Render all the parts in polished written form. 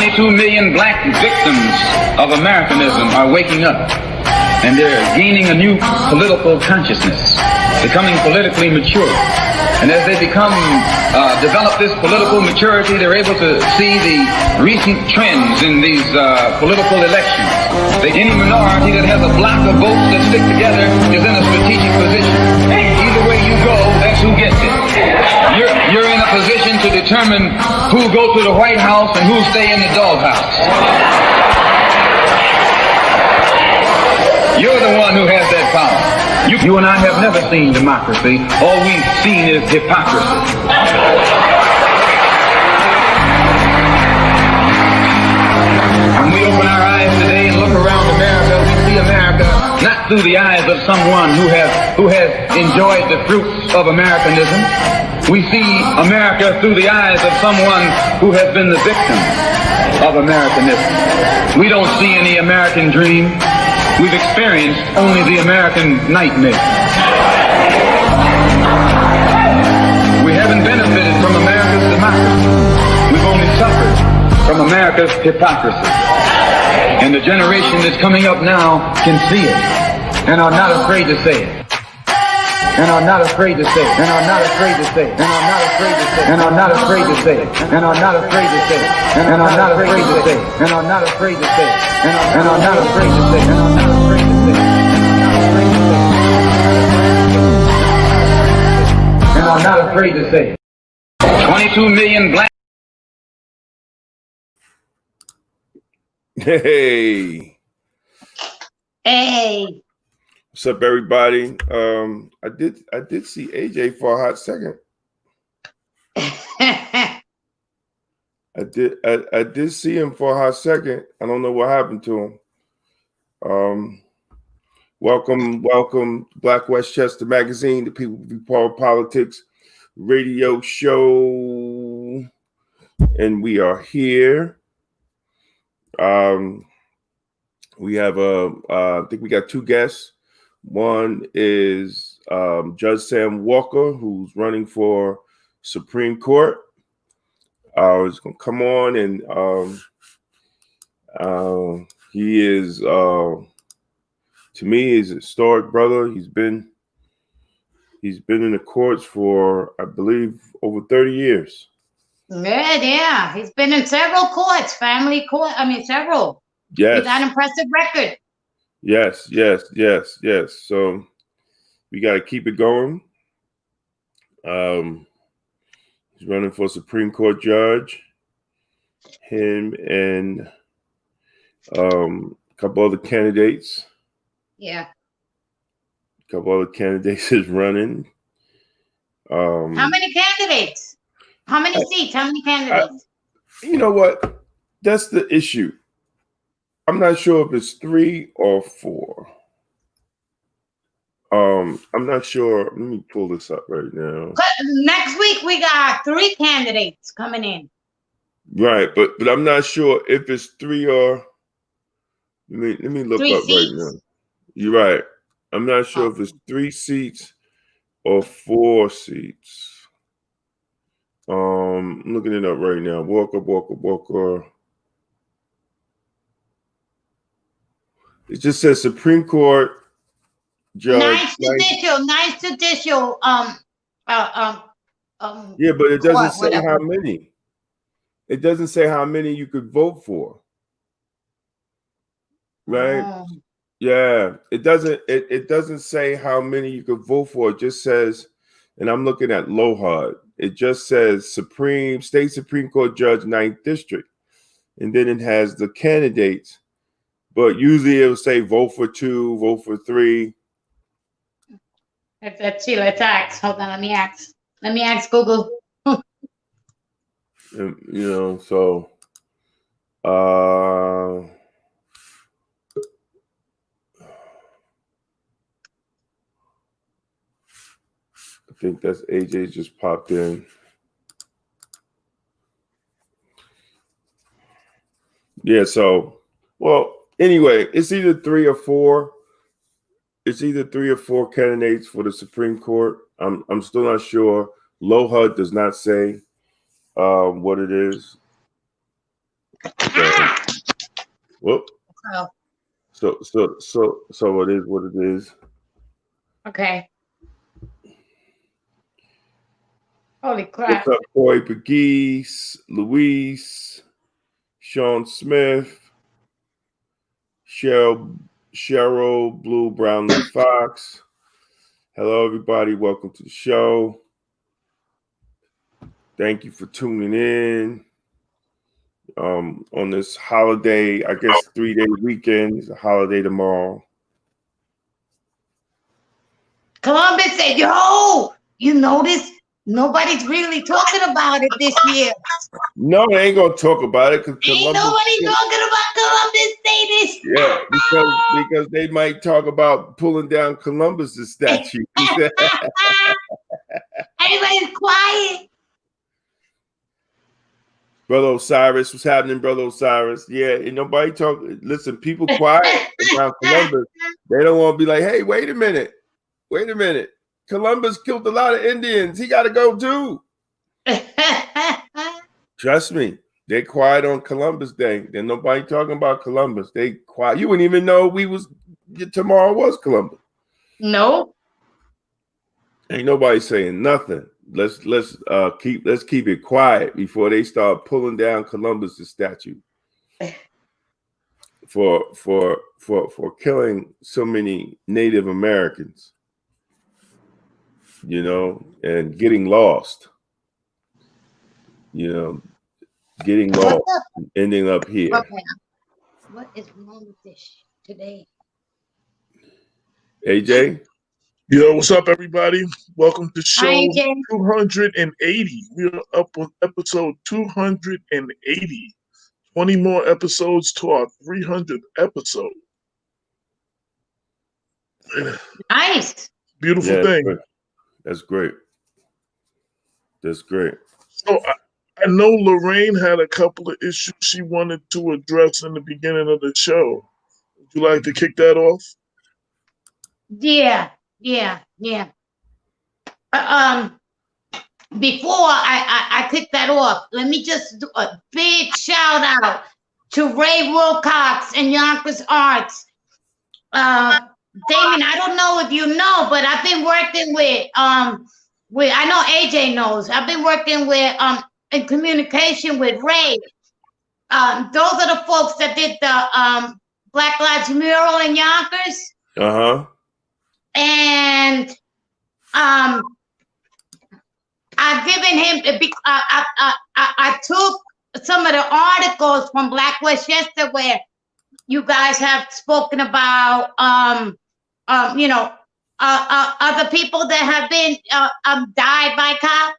22 million black victims of Americanism are waking up, and they're gaining a new political consciousness, becoming politically mature. And as they develop this political maturity, they're able to see the recent trends in these political elections. Any minority that has a block of votes that stick together is in a strategic position. Either way you go, that's who gets it. You're in a position to determine who go to the White House and who stay in the doghouse. You're the one who has that power. You and I have never seen democracy. All we've seen is hypocrisy. When we open our eyes today and look around America, we see America not through the eyes of someone who has enjoyed the fruits of Americanism. We see America through the eyes of someone who has been the victim of Americanism. We don't see any American dream. We've experienced only the American nightmare. We haven't benefited from America's democracy. We've only suffered from America's hypocrisy. And the generation that's coming up now can see it and are not afraid to say it. And are not afraid to say it. And are not afraid to say it. And are not afraid to say it. And are not afraid to say it. And are not afraid to say it. And are not afraid to say it. And are not afraid to say it. And are not afraid to say it. And are not afraid to say it. And are not afraid to say it. 22 million black. Hey. Hey. What's up, everybody? I did see AJ for a hot second. I did see him for a hot second. I don't know what happened to him. Welcome, Black Westchester Magazine, the People Be Part of Politics radio show, and we are here. We have I think we got two guests. One is Judge Sam Walker, who's running for Supreme Court. He's going to come on, and he is, to me, he's a historic brother. He's been in the courts for, I believe, over 30 years. Yeah. He's been in several courts, family court. Several. Yes. He's got an impressive record. Yes. So we got to keep it going. He's running for Supreme Court judge. Him and a couple other candidates. Yeah. A couple other candidates is running. How many candidates? How many seats? How many candidates? You know what? That's the issue. I'm not sure if it's 3 or 4. I'm not sure. Let me pull this up right now. Next week we got 3 candidates coming in. Right, but I'm not sure if it's 3 or. Let me look 3 up seats. right now. You're right. I'm not sure if it's 3 seats or 4 seats. I'm looking it up right now. Walker. It just says Supreme Court judge. Nice judicial. Yeah, but it doesn't say how many. It doesn't say how many you could vote for. Right? Yeah, it doesn't. It doesn't say how many you could vote for. It just says, and I'm looking at LOHUD. It just says State Supreme Court Judge 9th District, and then it has the candidates. But usually it will say vote for 2, vote for 3. Let's see. Let's ask. Hold on. Let me ask Google. And, so I think that's AJ just popped in. Yeah, so anyway, it's either 3 or 4. It's either 3 or 4 candidates for the Supreme Court. I'm still not sure. LOHUD does not say what it is. Whoop. Oh. So it is what it is. Okay. Holy crap. What's up, Corey Pegues, Luis, Sean Smith, Cheryl Blue Brownlee Fox. Hello, everybody. Welcome to the show. Thank you for tuning in. On this holiday, I guess 3-day weekend. It's a holiday tomorrow. Columbus said, yo, you notice nobody's really talking about it this year. No, they ain't gonna talk about it. Ain't nobody talking about Columbus Day this year. Yeah, because they might talk about pulling down Columbus's statue. Everybody's quiet. Brother Osiris, what's happening, Brother Osiris? Yeah, and nobody talk. Listen, people quiet around Columbus. They don't want to be like, hey, wait a minute. Columbus killed a lot of Indians. He got to go too. Trust me, they quiet on Columbus Day. There's nobody talking about Columbus. They quiet. You wouldn't even know tomorrow was Columbus. No. Ain't nobody saying nothing. Let's keep it quiet before they start pulling down Columbus's statue for killing so many Native Americans, and getting lost, getting lost, ending up here. Okay. What is wrong with this today? AJ? Yo, what's up, everybody? Welcome to show Hi, 280. We are up on episode 280. 20 more episodes to our 300th episode. Nice. Beautiful thing. Great. That's great. So I know Lorraine had a couple of issues she wanted to address in the beginning of the show. Would you like to kick that off? Yeah. Before I kick that off, let me just do a big shout out to Ray Wilcox and Yonkers Arts. Damon, I don't know if you know, but I've been working with I know AJ knows. I've been working with in communication with Ray. Those are the folks that did the Black Lives mural in Yonkers. Uh-huh. And I've given him I took some of the articles from Black Westchester where you guys have spoken about other people that have been died by cops.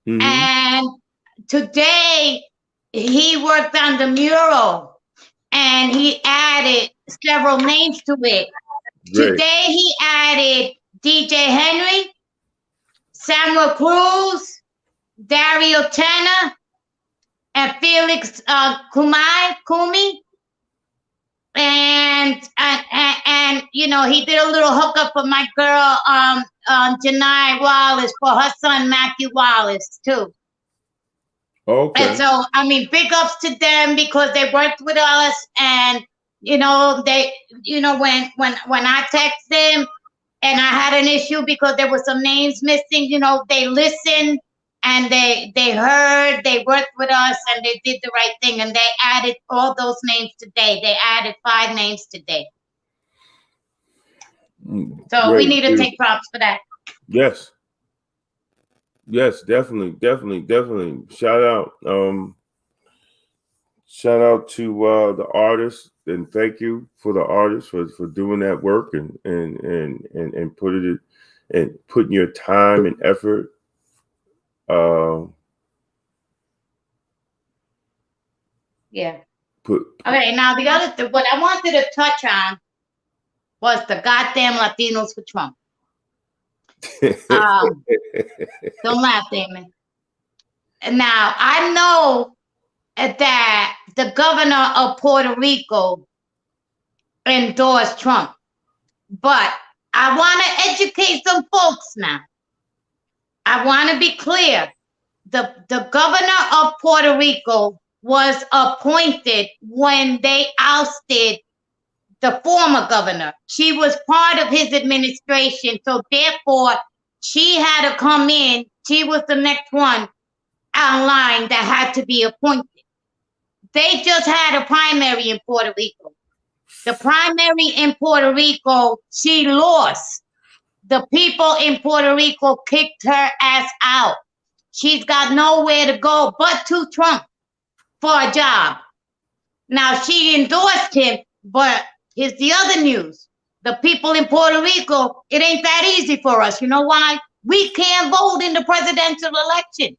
Mm-hmm. And today he worked on the mural and he added several names to it. Great. Today he added DJ Henry, Samuel Cruz, Dario Tanner, and Felix Kumi. And he did a little hookup for my girl Janai Wallace for her son Matthew Wallace too. Okay. And so big ups to them because they worked with us, and they when I text them and I had an issue because there were some names missing, they listened and they heard, they worked with us, and they did the right thing, and they added all those names today. They added 5 names today. So great, we need to take props for that. Yes, definitely. Shout out to the artists, and thank you for the artists for doing that work and putting your time and effort. Yeah. Okay, now the other thing, what I wanted to touch on was the goddamn Latinos for Trump. Don't laugh, Damon. Now, I know that the governor of Puerto Rico endorsed Trump, but I want to educate some folks now. I want to be clear. The governor of Puerto Rico was appointed when they ousted the former governor. She was part of his administration, so therefore she had to come in. She was the next one online that had to be appointed. They just had a primary in Puerto Rico. The primary in Puerto Rico, she lost. The people in Puerto Rico kicked her ass out. She's got nowhere to go but to Trump for a job. Now, she endorsed him, but here's the other news. The people in Puerto Rico, it ain't that easy for us. You know why? We can't vote in the presidential election.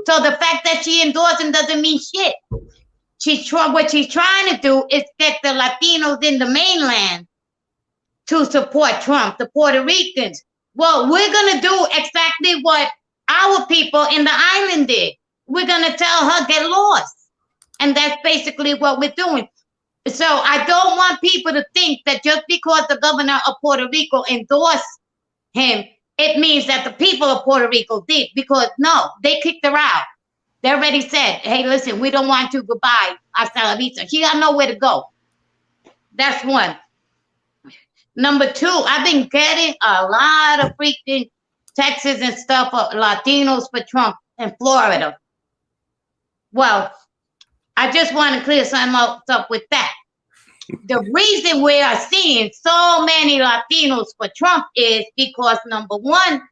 So the fact that she endorsed him doesn't mean shit. What she's trying to do is get the Latinos in the mainland to support Trump, the Puerto Ricans. Well, we're going to do exactly what our people in the island did. We're going to tell her, get lost. And that's basically what we're doing. So I don't want people to think that just because the governor of Puerto Rico endorsed him, it means that the people of Puerto Rico did. Because no, they kicked her out. They already said, hey, listen, we don't want you. Goodbye. Hasta la vista. She got nowhere to go. That's one. Number two, I've been getting a lot of freaking texts and stuff of Latinos for Trump in Florida. Well, I just want to clear something up with that. The reason we are seeing so many Latinos for Trump is because, number one,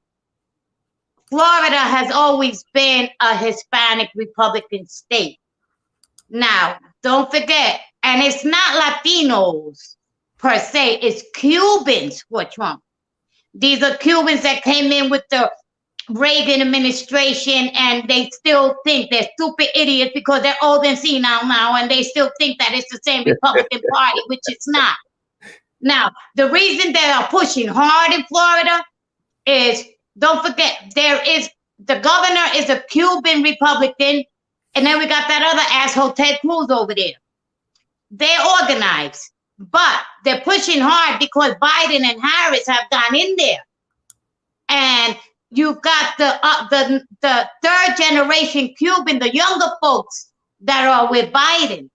Florida has always been a Hispanic Republican state. Now, don't forget, and it's not Latinos per se, it's Cubans for Trump. These are Cubans that came in with the Reagan administration, and they still think they're stupid idiots because they're old and senile now, and they still think that it's the same Republican Party, which it's not. Now, the reason they are pushing hard in Florida is, don't forget, the governor is a Cuban Republican, and then we got that other asshole, Ted Cruz, over there. They're organized, but they're pushing hard because Biden and Harris have gone in there. And you've got the third generation Cuban, the younger folks that are with Biden.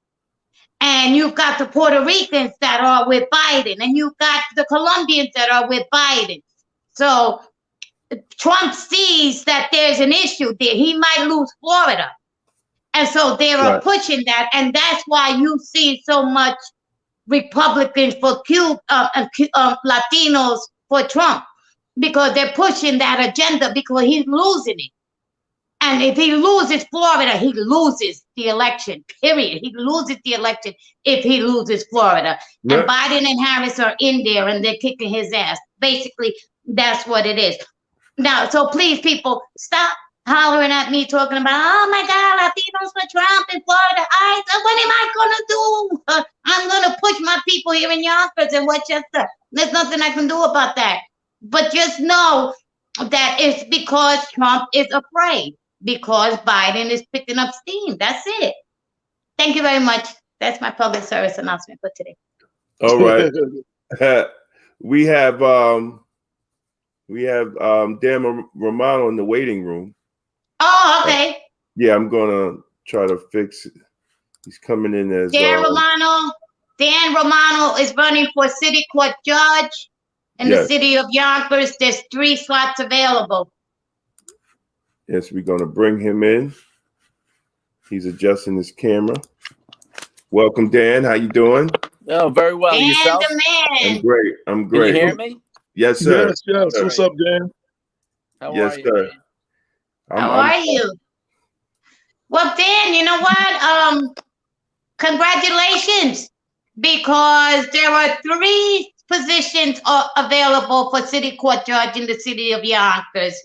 And you've got the Puerto Ricans that are with Biden. And you've got the Colombians that are with Biden. So Trump sees that there's an issue there. He might lose Florida. And so they are pushing that. And that's why you see so much Republicans for Latinos for Trump. Because they're pushing that agenda because he's losing it. And if he loses Florida, he loses the election, period. He loses the election if he loses Florida. Yeah. And Biden and Harris are in there and they're kicking his ass. Basically, that's what it is. Now, so please, people, stop hollering at me talking about, oh my God, Latinos for Trump in Florida. What am I going to do? I'm going to push my people here in Yonkers and Westchester. There's nothing I can do about that. But just know that it's because Trump is afraid, because Biden is picking up steam. That's it. Thank you very much. That's my public service announcement for today. All right. we have Dan Romano in the waiting room. Oh, okay. Yeah, I'm gonna try to fix it. He's coming in as Dan Romano. Dan Romano is running for city court judge. In the city of Yonkers, there's 3 slots available. Yes, we're going to bring him in. He's adjusting his camera. Welcome, Dan. How you doing? Oh, very well. Dan, yourself? the man. I'm great. I'm great. Can you hear me? Yes, sir. Yes. What's up, Dan? How yes, are you, sir. How are you? Well, Dan, you know what? Congratulations, because there are 3 positions are available for city court judge in the city of Yonkers.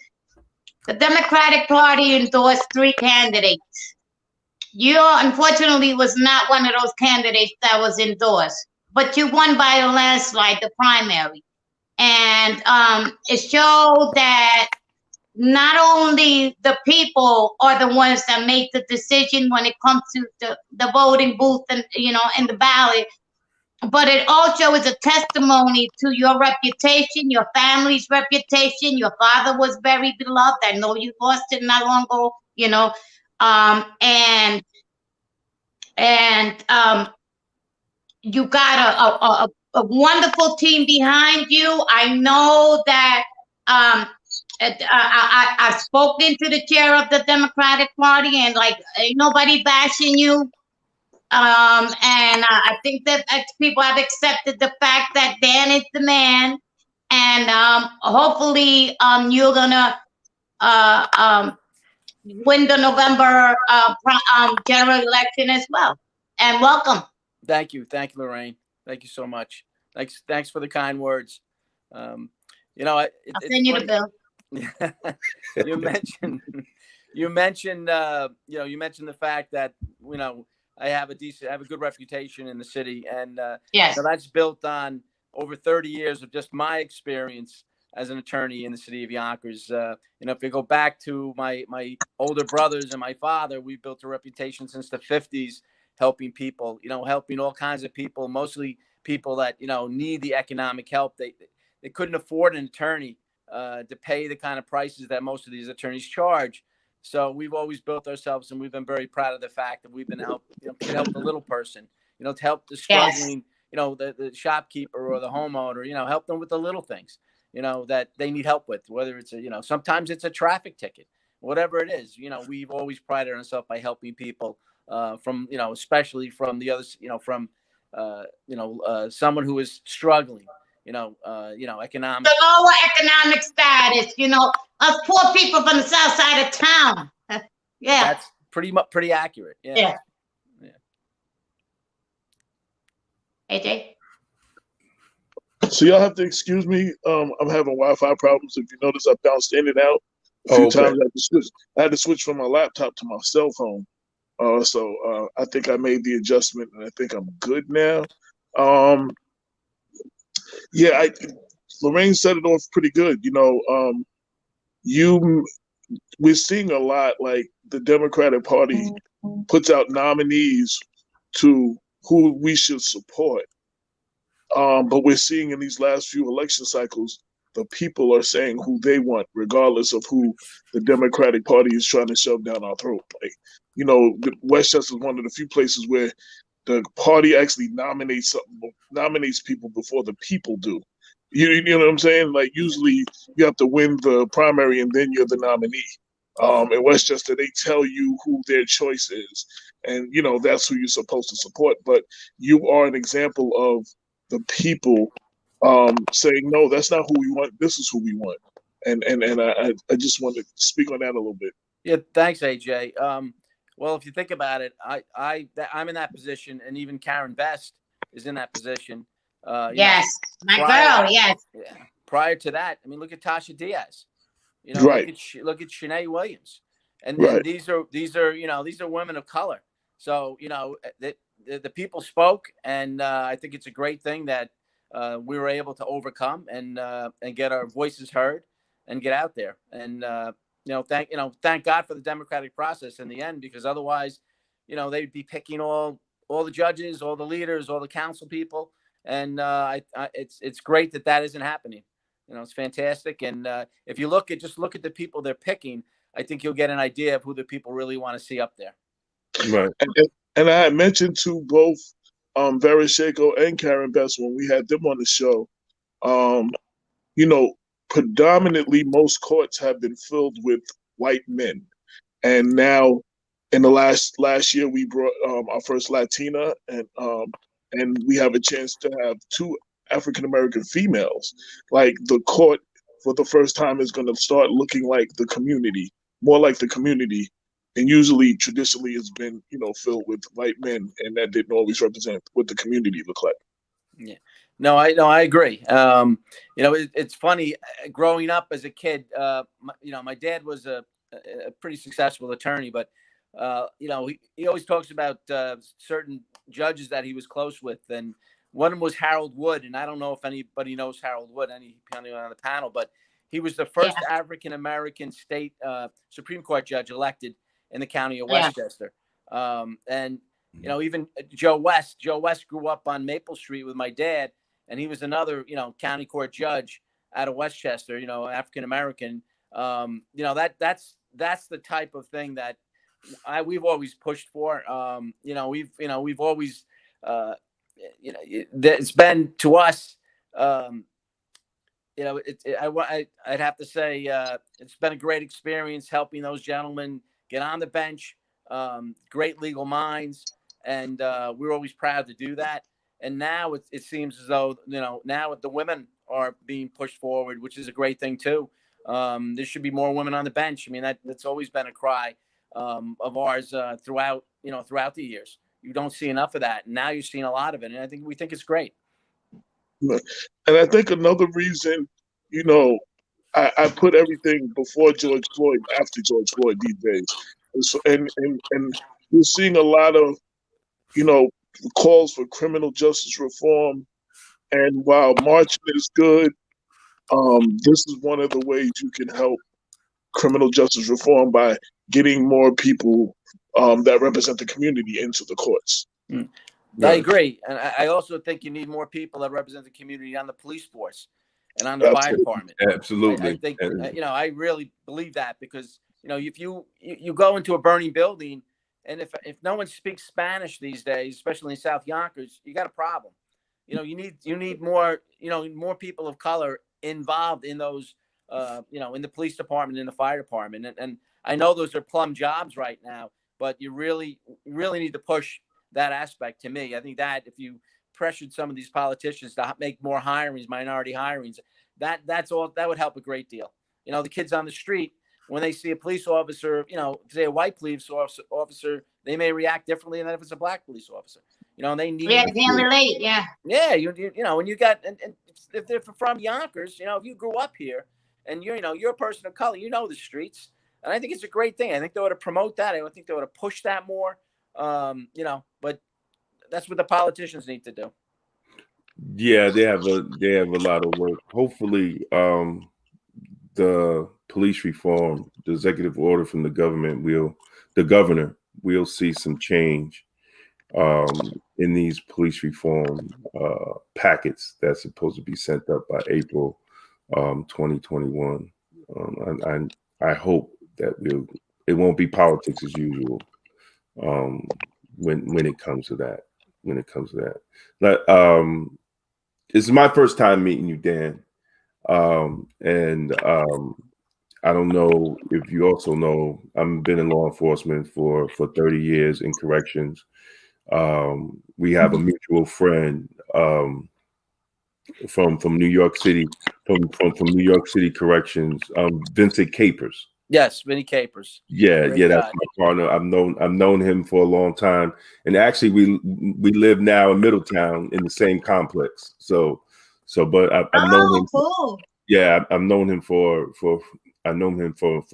The Democratic Party endorsed 3 candidates. You, unfortunately, was not one of those candidates that was endorsed, but you won by a landslide, the primary. And it showed that not only the people are the ones that make the decision when it comes to the voting booth and, in the ballot, but it also is a testimony to your reputation, your family's reputation. Your father was very beloved. I know you lost it not long ago, and and you got a wonderful team behind you. I know that I've spoken to the chair of the Democratic Party, and like ain't nobody bashing you. And I think that people have accepted the fact that Dan is the man, and hopefully you're gonna win the November general election as well. And welcome. Thank you, Lorraine. Thank you so much. Thanks for the kind words. I'll send you the bill. you mentioned you mentioned the fact that I have a good reputation in the city, and yes, so that's built on over 30 years of just my experience as an attorney in the city of Yonkers. If you go back to my older brothers and my father, we built a reputation since the 50s, helping people, helping all kinds of people, mostly people that need the economic help. They couldn't afford an attorney to pay the kind of prices that most of these attorneys charge. So we've always built ourselves, and we've been very proud of the fact that we've been to help the little person, to help the struggling, the shopkeeper or the homeowner, help them with the little things, that they need help with, whether it's sometimes it's a traffic ticket, whatever it is. We've always prided ourselves by helping people from, especially from the others, from, someone who is struggling, economic. The lower economic status, us poor people from the south side of town. Yeah. That's pretty accurate. Yeah. AJ? So y'all have to excuse me. I'm having Wi-Fi problems. If you notice, I bounced in and out a few times. I had to switch from my laptop to my cell phone. So I think I made the adjustment, and I think I'm good now. Lorraine set it off pretty good. We're seeing a lot, like the Democratic Party puts out nominees to who we should support. But we're seeing in these last few election cycles, the people are saying who they want, regardless of who the Democratic Party is trying to shove down our throat. Like, Westchester is one of the few places where the party actually nominates people before the people do. You know what I'm saying? Like, usually you have to win the primary and then you're the nominee. In Westchester, they tell you who their choice is, and that's who you're supposed to support. But you are an example of the people saying, no, that's not who we want. This is who we want. And I just want to speak on that a little bit. Yeah, thanks, AJ. Well, if you think about it, I'm in that position, and even Karen Best is in that position. Yes, my girl. Yes. Yeah. Prior to that, I mean, look at Tasha Diaz. Right. Look at Shanae Williams, and these are women of color. So the people spoke, and I think it's a great thing that we were able to overcome and get our voices heard and get out there. And thank God for the democratic process in the end, because otherwise, they'd be picking all the judges, all the leaders, all the council people, and it's great that isn't happening. It's fantastic. And if you look at the people they're picking, I think you'll get an idea of who the people really want to see up there. Right. And I had mentioned to both Vereshako and Karen Best when we had them on the show, predominantly most courts have been filled with white men. And now in the last year, we brought our first Latina, and we have a chance to have 2 African-American females. Like, the court for the first time is going to start looking like the community, more like the community. And usually, traditionally, it's been, filled with white men, and that didn't always represent what the community looked like. Yeah, no, I agree. It's funny, growing up as a kid. My dad was a pretty successful attorney, but he always talks about certain judges that he was close with, and one of them was Harold Wood. And I don't know if anybody knows Harold Wood, anyone on the panel, but he was the first African American state Supreme Court judge elected in the county of Westchester. And even Joe West grew up on Maple Street with my dad, and he was another county court judge out of Westchester, African American. That's the type of thing that we've always pushed for. We've always, it's been to us. I'd have to say it's been a great experience helping those gentlemen get on the bench. Great legal minds, and we're always proud to do that. And now it seems as though now the women are being pushed forward, which is a great thing too. There should be more women on the bench. I mean, that's always been a cry of ours throughout the years. You don't see enough of that, and now you're seeing a lot of it, and we think it's great. And I think another reason, I put everything before George Floyd, after George Floyd these days, and we're seeing a lot of calls for criminal justice reform. And while marching is good, this is one of the ways you can help criminal justice reform by getting more people that represent the community into the courts. I agree. And I also think you need more people that represent the community on the police force and on the fire department. Absolutely. I think, I really believe that, because, if you go into a burning building, and if no one speaks Spanish these days, especially in South Yonkers, you got a problem. You need more, more people of color involved in those, in the police department, in the fire department. And I know those are plum jobs right now, but you really need to push that aspect. To me, I think that if you pressured some of these politicians to make more hirings, minority hirings, that would help a great deal. The kids on the street, when they see a police officer, say a white police officer, they may react differently than if it's a black police officer. They need. Yeah, they relate. Yeah. Yeah, when you got, and if they're from Yonkers, if you grew up here and you're a person of color, the streets, and I think it's a great thing. I think they ought to promote that. I think they ought to push that more. But that's what the politicians need to do. Yeah, they have a lot of work. Hopefully, the police reform, the executive order from the governor will see some change in these police reform packets that's supposed to be sent up by April 2021. I hope that it won't be politics as usual when it comes to that. But this is my first time meeting you, Dan. I don't know if you also know, I've been in law enforcement for 30 years in corrections. We have a mutual friend from New York City, from New York City Corrections, Vincent Capers. Yes, Vinny Capers. Yeah, that's my partner. I've known him for a long time, and actually, we live now in Middletown in the same complex. But I've known him. Cool. Yeah, I've known him for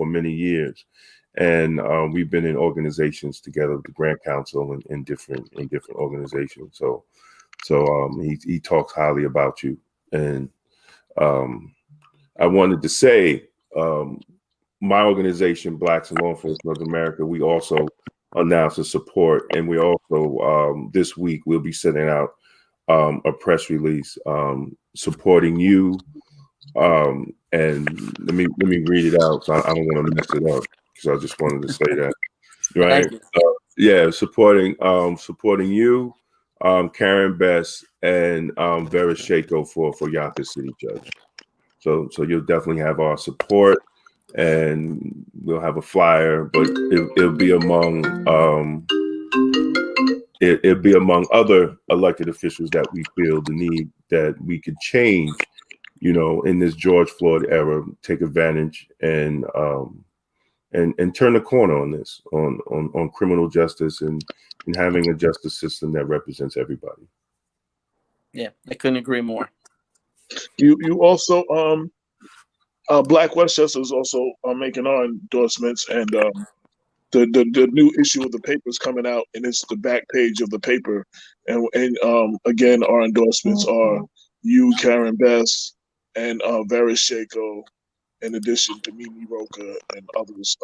many years, and we've been in organizations together, the Grant Council, and in different organizations. So he talks highly about you, and I wanted to say, my organization, Blacks in Law Enforcement of America, we also announced a support, and we also this week we'll be sending out a press release supporting you. And let me read it out, so I don't want to mess it up, because I just wanted to say that. Right? Supporting you, Karen Best, and Vera Shako for Yonkers City Judge. So you'll definitely have our support, and we'll have a flyer, but it'll be among it'll be among other elected officials that we feel the need that we could change, in this George Floyd era, take advantage and turn the corner on this, on criminal justice and having a justice system that represents everybody. Yeah, I couldn't agree more. You also Black Westchester is also making our endorsements, and the new issue of the paper is coming out, and it's the back page of the paper, and again, our endorsements are you, Karen Best, and Vera Shako, in addition to Mimi Roca and others.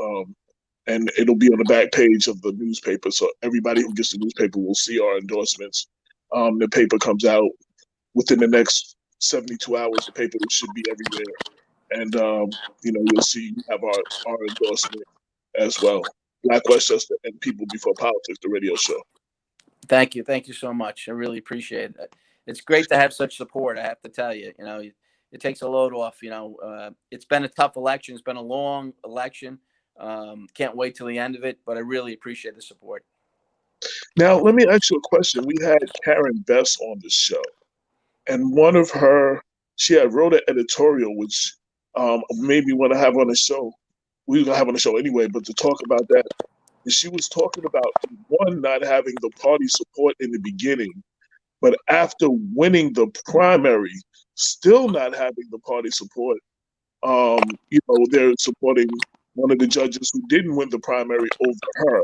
And it'll be on the back page of the newspaper, so everybody who gets the newspaper will see our endorsements. The paper comes out within the next 72 hours. The paper should be everywhere, and you'll see you have our endorsement as well. Black Westchester and People Before Politics, the radio show. Thank you so much. I really appreciate it. It's great to have such support. I have to tell you, it takes a load off. It's been a tough election. It's been a long election. Can't wait till the end of it, but I really appreciate the support. Now, let me ask you a question. We had Karen Bess on the show, and one of she had wrote an editorial, which made me want to have on the show. We were going to have on the show anyway, but to talk about that. And she was talking about, one, not having the party support in the beginning, but after winning the primary, still not having the party support. They're supporting one of the judges who didn't win the primary over her.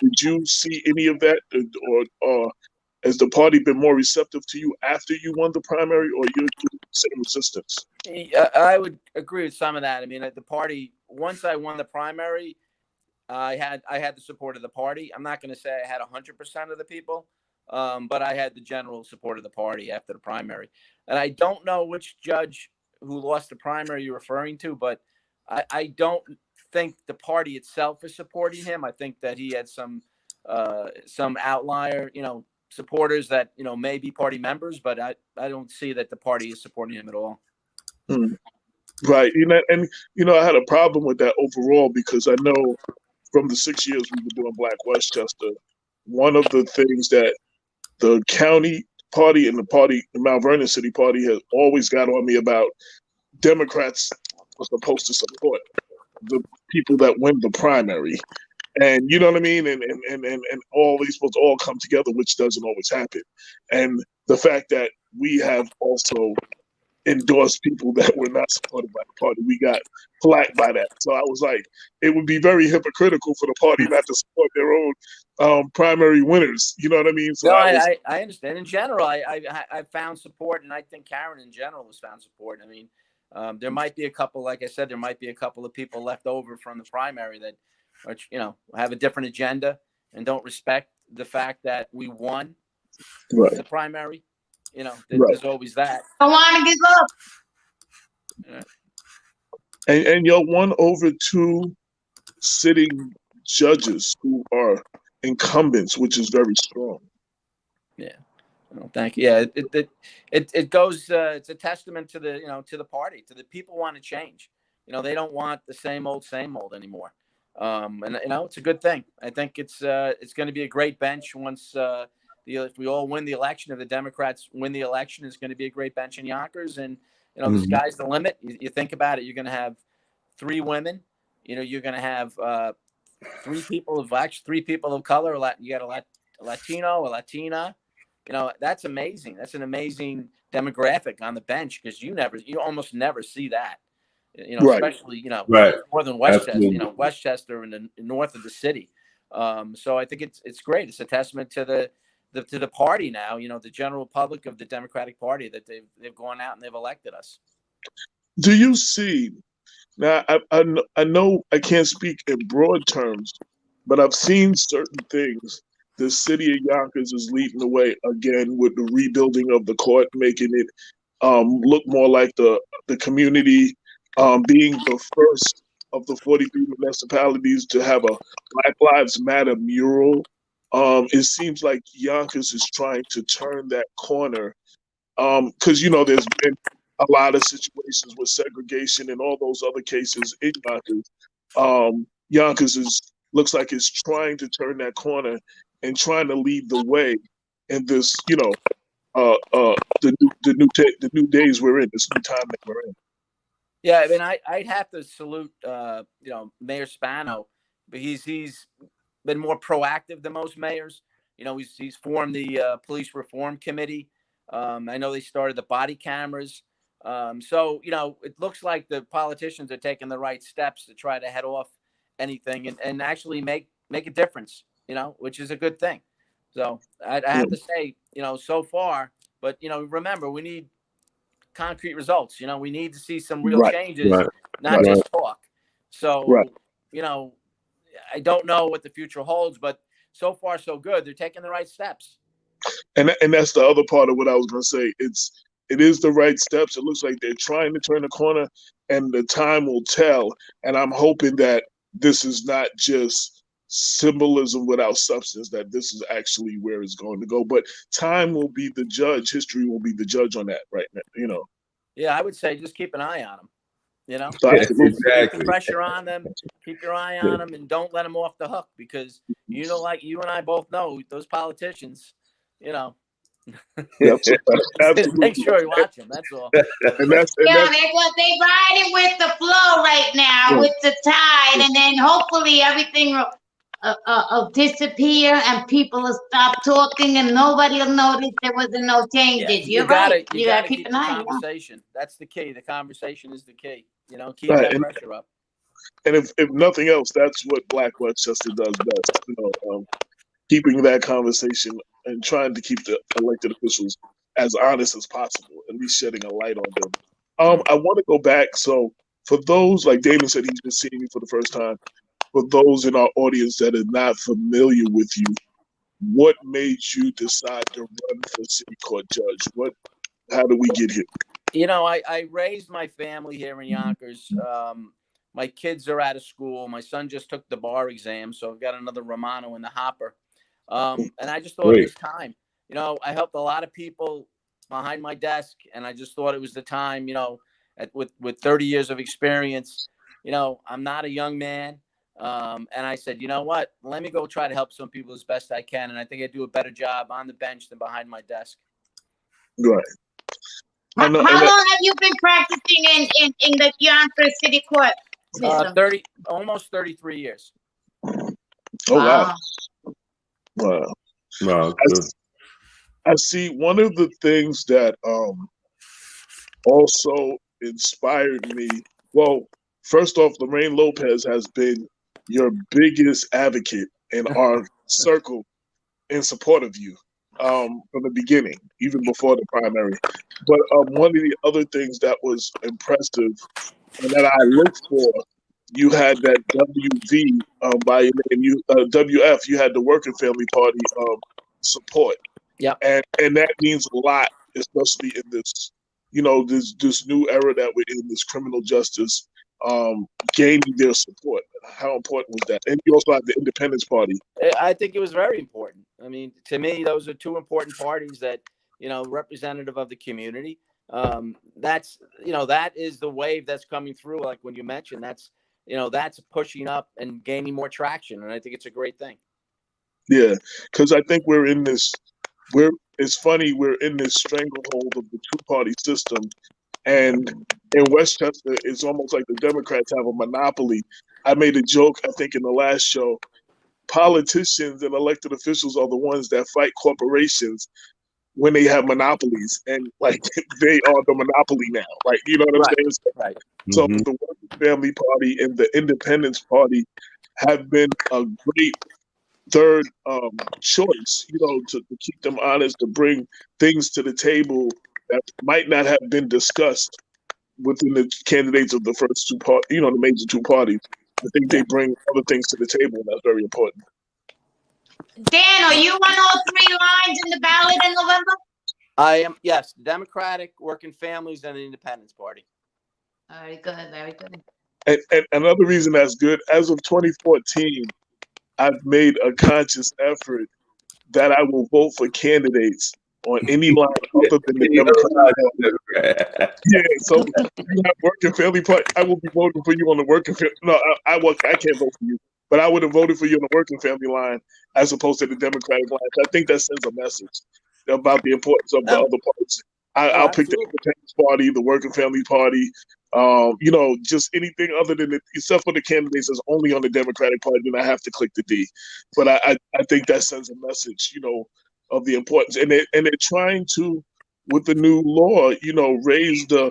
Did you see any of that, or has the party been more receptive to you after you won the primary, or you're the same resistance? I would agree with some of that. I mean, at the party, once I won the primary, I had the support of the party. I'm not going to say I had 100% of the people, but I had the general support of the party after the primary. And I don't know which judge who lost the primary you're referring to, but I don't think the party itself is supporting him. I think that he had some outlier, supporters that, may be party members, but I don't see that the party is supporting him at all. Right. I had a problem with that overall, because I know from the 6 years we've been doing Black Westchester, one of the things that the county party and the Mount Vernon City party has always got on me about, Democrats are supposed to support the people that win the primary. And you know what I mean? And all these supposed to all come together, which doesn't always happen. And the fact that we have also endorsed people that were not supported by the party, we got flack by that. So I was like, it would be very hypocritical for the party not to support their own primary winners. You know what I mean? So no, I understand. In general, I found support, and I think Karen in general has found support. I mean, there might be a couple, like I said, there might be a couple of people left over from the primary that, have a different agenda and don't respect the fact that we won the primary. There's always that. I want to give up. Yeah. And you're one over two sitting judges who are incumbents, which is very strong. Yeah. Well, thank you. Yeah, it goes. It's a testament to the party, to the people want to change. They don't want the same old anymore. And it's a good thing. I think it's going to be a great bench once if we all win the election. If the Democrats win the election, it's going to be a great bench in Yonkers. And the sky's the limit. You think about it. You're going to have 3 women. You're going to have 3 people of color. You got a Latino, a Latina. That's amazing. That's an amazing demographic on the bench, because you almost never see that. Especially northern Westchester. Absolutely. Westchester in the north of the city. So I think it's great. It's a testament to the party now. The general public of the Democratic Party, that they've gone out and they've elected us. Do you see? Now, I know I can't speak in broad terms, but I've seen certain things. The city of Yonkers is leading the way again with the rebuilding of the court, making it look more like the community, being the first of the 43 municipalities to have a Black Lives Matter mural. It seems like Yonkers is trying to turn that corner, because there's been a lot of situations with segregation and all those other cases in Yonkers. Yonkers looks like it's trying to turn that corner and trying to lead the way in this, the new days we're in, this new time that we're in. Yeah, I mean, I'd have to salute, Mayor Spano, but he's been more proactive than most mayors. He's formed the police reform committee. I know they started the body cameras. So it looks like the politicians are taking the right steps to try to head off anything and actually make a difference. Which is a good thing. So I have to say, so far, but remember, we need concrete results. We need to see some real changes, not just talk. So, I don't know what the future holds, but so far so good. They're taking the right steps. And that's the other part of what I was going to say. It is the right steps. It looks like they're trying to turn the corner, and the time will tell. And I'm hoping that this is not just symbolism without substance, that this is actually where it's going to go. But time will be the judge. History will be the judge on that, right now, you know. Yeah, I would say just keep an eye on them. You know, So keep the Exactly. pressure on them, keep your eye on them, and don't let them off the hook, because you know, like you and I both know, those politicians, you know, Absolutely. just make sure you watch them. That's all. And that's Yeah, they riding with the flow right now, with the tide, and then hopefully everything will disappear and people will stop talking and nobody will notice there wasn't no changes. You You're right. you You gotta gotta keep keep an the eye. Yeah. conversation. That's the key. The conversation is the key. You know, keep right. that And pressure up. if nothing else, that's what Black Westchester does best. You know, keeping that conversation and trying to keep the elected officials as honest as possible, at least shedding a light on them. I want to go back. So for those, like Damon said, he's just seeing me for the first time. For those in our audience that are not familiar with you, what made you decide to run for city court judge? How did we get here? You know, I raised my family here in Yonkers. My kids are out of school. My son just took the bar exam, so I've got another Romano in the hopper. And I just thought it was time. You know, I helped a lot of people behind my desk, and I just thought it was the time. You know, with 30 years of experience, you know, I'm not a young man. And I said, you know what? Let me go try to help some people as best I can. And I think I do a better job on the bench than behind my desk. Right. How long have you been practicing in the Yonkers City Court system? Almost 33 years. Oh, wow. Wow. Wow. I see one of the things that also inspired me. Well, first off, Lorraine Lopez has been your biggest advocate in our circle in support of you from the beginning, even before the primary. But one of the other things that was impressive and that I looked for, you had that WV by your name, WF. You had the Working Family Party support. Yeah, and that means a lot, especially in this, you know, this new era that we're in, this criminal justice, gaining their support. How important was that? And you also have the Independence Party. I think it was very important. I mean, to me, those are two important parties that, you know, representative of the community. That's, you know, that is the wave that's coming through. Like when you mentioned, that's, you know, that's pushing up and gaining more traction. And I think it's a great thing. Yeah, because I think it's funny, we're in this stranglehold of the two-party system. And in Westchester, it's almost like the Democrats have a monopoly. I made a joke, I think, in the last show. Politicians and elected officials are the ones that fight corporations when they have monopolies, and like they are the monopoly now. Like, you know what I'm saying? Right. So the Working Family Party and the Independence Party have been a great third choice, you know, to keep them honest, to bring things to the table that might not have been discussed within the candidates of the first two parties, you know, the major two parties. I think they bring other things to the table, and that's very important. Dan, are you on all three lines in the ballot in November? I am, yes, Democratic, Working Families, and the Independence Party. Very good, very good. And another reason that's good, as of 2014, I've made a conscious effort that I will vote for candidates on any line other than the Democratic Party. Yeah, so you have Working Family Party. I will be voting for you on the Working Family. No, I can't vote for you, but I would have voted for you on the Working Family line as opposed to the Democratic line. I think that sends a message about the importance of the other parties. I'll pick the Independence Party, the Working Family Party, you know, just anything other than except for the candidates that's only on the Democratic Party, then I have to click the D. But I think that sends a message, you know, of the importance. And they're trying to, with the new law, you know, raise the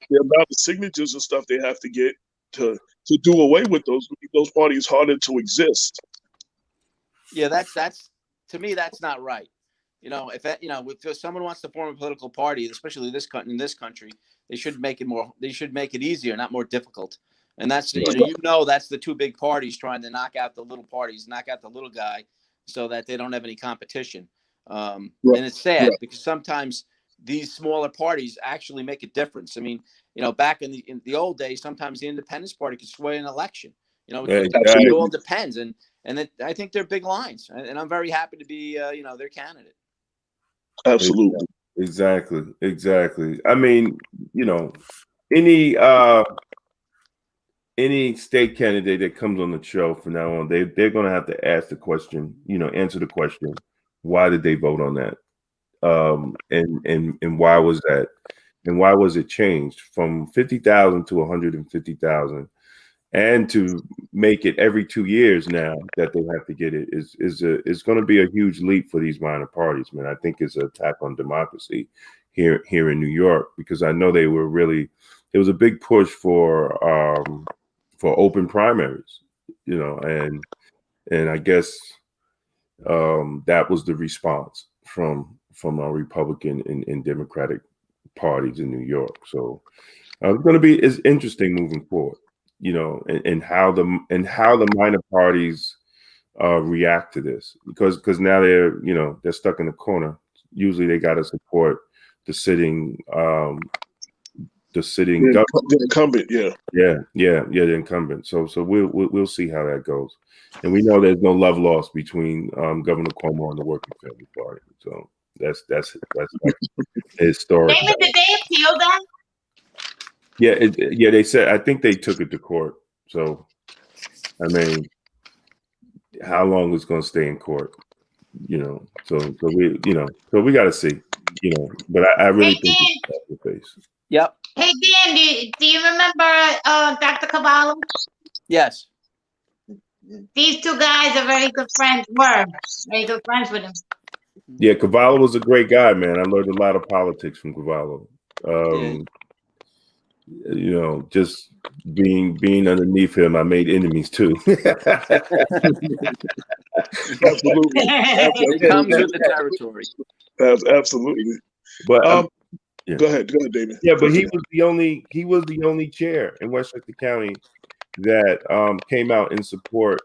amount of signatures and stuff they have to get to do away with those parties harder to exist. Yeah, that's to me, that's not right. You know, if someone wants to form a political party, especially in this country, they should make it easier, not more difficult. And that's, you know, that's the two big parties trying to knock out the little parties, knock out the little guy so that they don't have any competition. And it's sad because sometimes these smaller parties actually make a difference. I mean, you know, back in the old days, sometimes the Independence Party could sway an election. You know, Yeah, it all depends, and I think they're big lines, and I'm very happy to be their candidate. Absolutely. Exactly. I mean, any state candidate that comes on the show from now on, they're going to have to ask the question, answer the question, why did they vote on that? And why was that? And why was it changed from 50,000 to 150,000? And to make it every 2 years now that they have to get it is going to be a huge leap for these minor parties, man. I think it's an attack on democracy here in New York, because I know there was a big push for open primaries, and I guess that was the response from our Republican and Democratic parties in New York. So it's going to be interesting moving forward, and how the minor parties react to this, because now they're stuck in the corner. Usually they got to support the sitting government. The incumbent, the incumbent. So we'll see how that goes, and we know there's no love lost between Governor Cuomo and the Working Family Party. So that's historic. David, did they appeal that? Yeah, they said, I think they took it to court. So, I mean, how long is going to stay in court? So we got to see. But I really think it's the face. Yep. Hey Dan, do you remember Dr. Cavallo? Yes. These two guys are very good friends. Were very good friends with him. Yeah, Cavallo was a great guy, man. I learned a lot of politics from Cavallo. Just being underneath him, I made enemies too. Absolutely. It comes with the territory. Absolutely. But Go ahead, David. Yeah, but he was the only chair in Westchester County that came out in support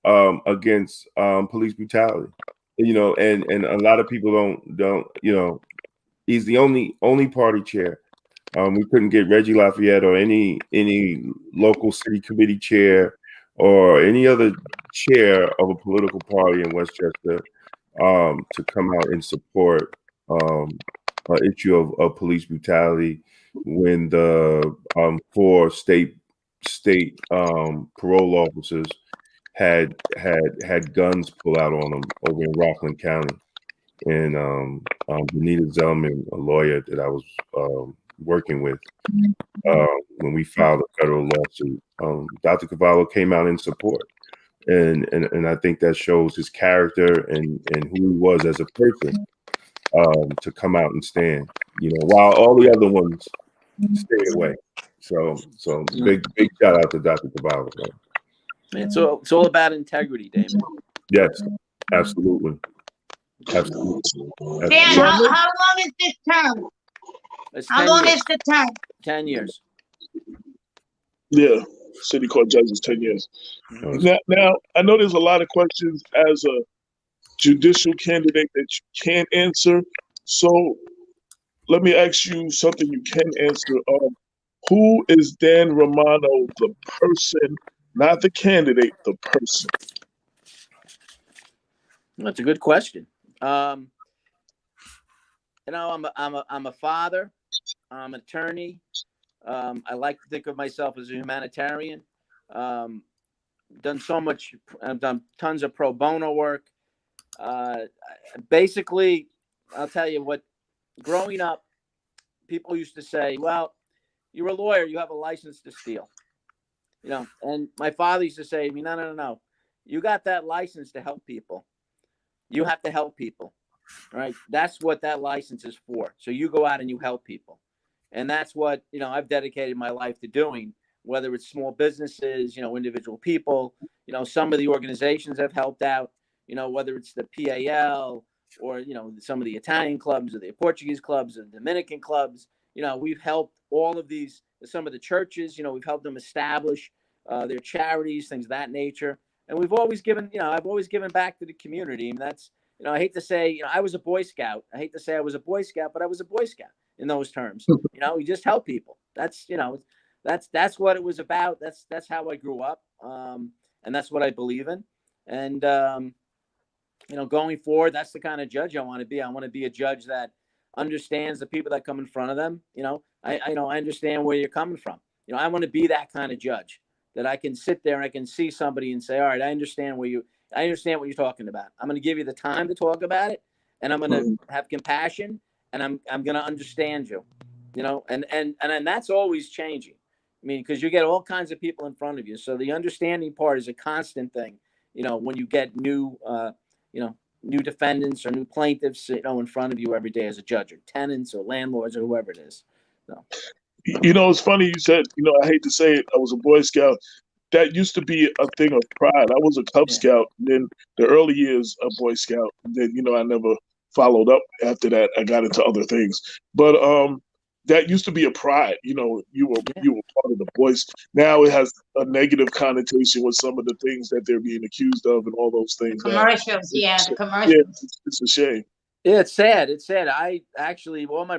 against police brutality. And a lot of people don't. He's the only party chair. We couldn't get Reggie Lafayette or any local city committee chair or any other chair of a political party in Westchester to come out and support an issue of police brutality when the 4 state parole officers had guns pulled out on them over in Rockland County. And Benita Zellman, a lawyer that I was working with when we filed a federal lawsuit, Dr. Cavallo came out in support, and I think that shows his character and who he was as a person, to come out and stand, while all the other ones stay away. So big shout out to Dr. Cavallo. It's all about integrity, David. Yes, absolutely. Dan, how long is this term? How long is the term? 10 years. Yeah, city court judges 10 years. Now, I know there's a lot of questions as a judicial candidate that you can't answer. So let me ask you something you can answer. Who is Dan Romano, the person, not the candidate, the person? That's a good question. I'm a father. I'm an attorney. I like to think of myself as a humanitarian. Done so much. I've done tons of pro bono work. Basically, I'll tell you what. Growing up, people used to say, "Well, you're a lawyer. You have a license to steal." And my father used to say to me, "No. You got that license to help people. You have to help people, right? That's what that license is for. So you go out and you help people." And that's what, I've dedicated my life to doing, whether it's small businesses, individual people, some of the organizations have helped out, whether it's the PAL or, some of the Italian clubs or the Portuguese clubs or the Dominican clubs. We've helped all of these, some of the churches, we've helped them establish their charities, things of that nature. And we've always given, I've always given back to the community. And that's, I hate to say, I was a Boy Scout. I hate to say I was a Boy Scout, but I was a Boy Scout in those terms. You just help people. That's, that's what it was about. That's how I grew up. And that's what I believe in. And, going forward, that's the kind of judge I want to be. I want to be a judge that understands the people that come in front of them. I understand where you're coming from. I want to be that kind of judge that I can sit there and I can see somebody and say, all right, I understand what you're talking about. I'm going to give you the time to talk about it, and I'm going to have compassion, and I'm going to understand you, and that's always changing. I mean, because you get all kinds of people in front of you. So the understanding part is a constant thing, when you get new defendants or new plaintiffs, in front of you every day as a judge, or tenants or landlords or whoever it is. So. It's funny you said, I hate to say it, I was a Boy Scout. That used to be a thing of pride. I was a Cub Scout, and then the early years of Boy Scout. And then, I never followed up after that. I got into other things. But that used to be a pride. You were part of the Boys. Now it has a negative connotation with some of the things that they're being accused of and all those things. Commercials, the commercials. Yeah, it's a shame. Yeah, it's sad. It's sad. I actually, all my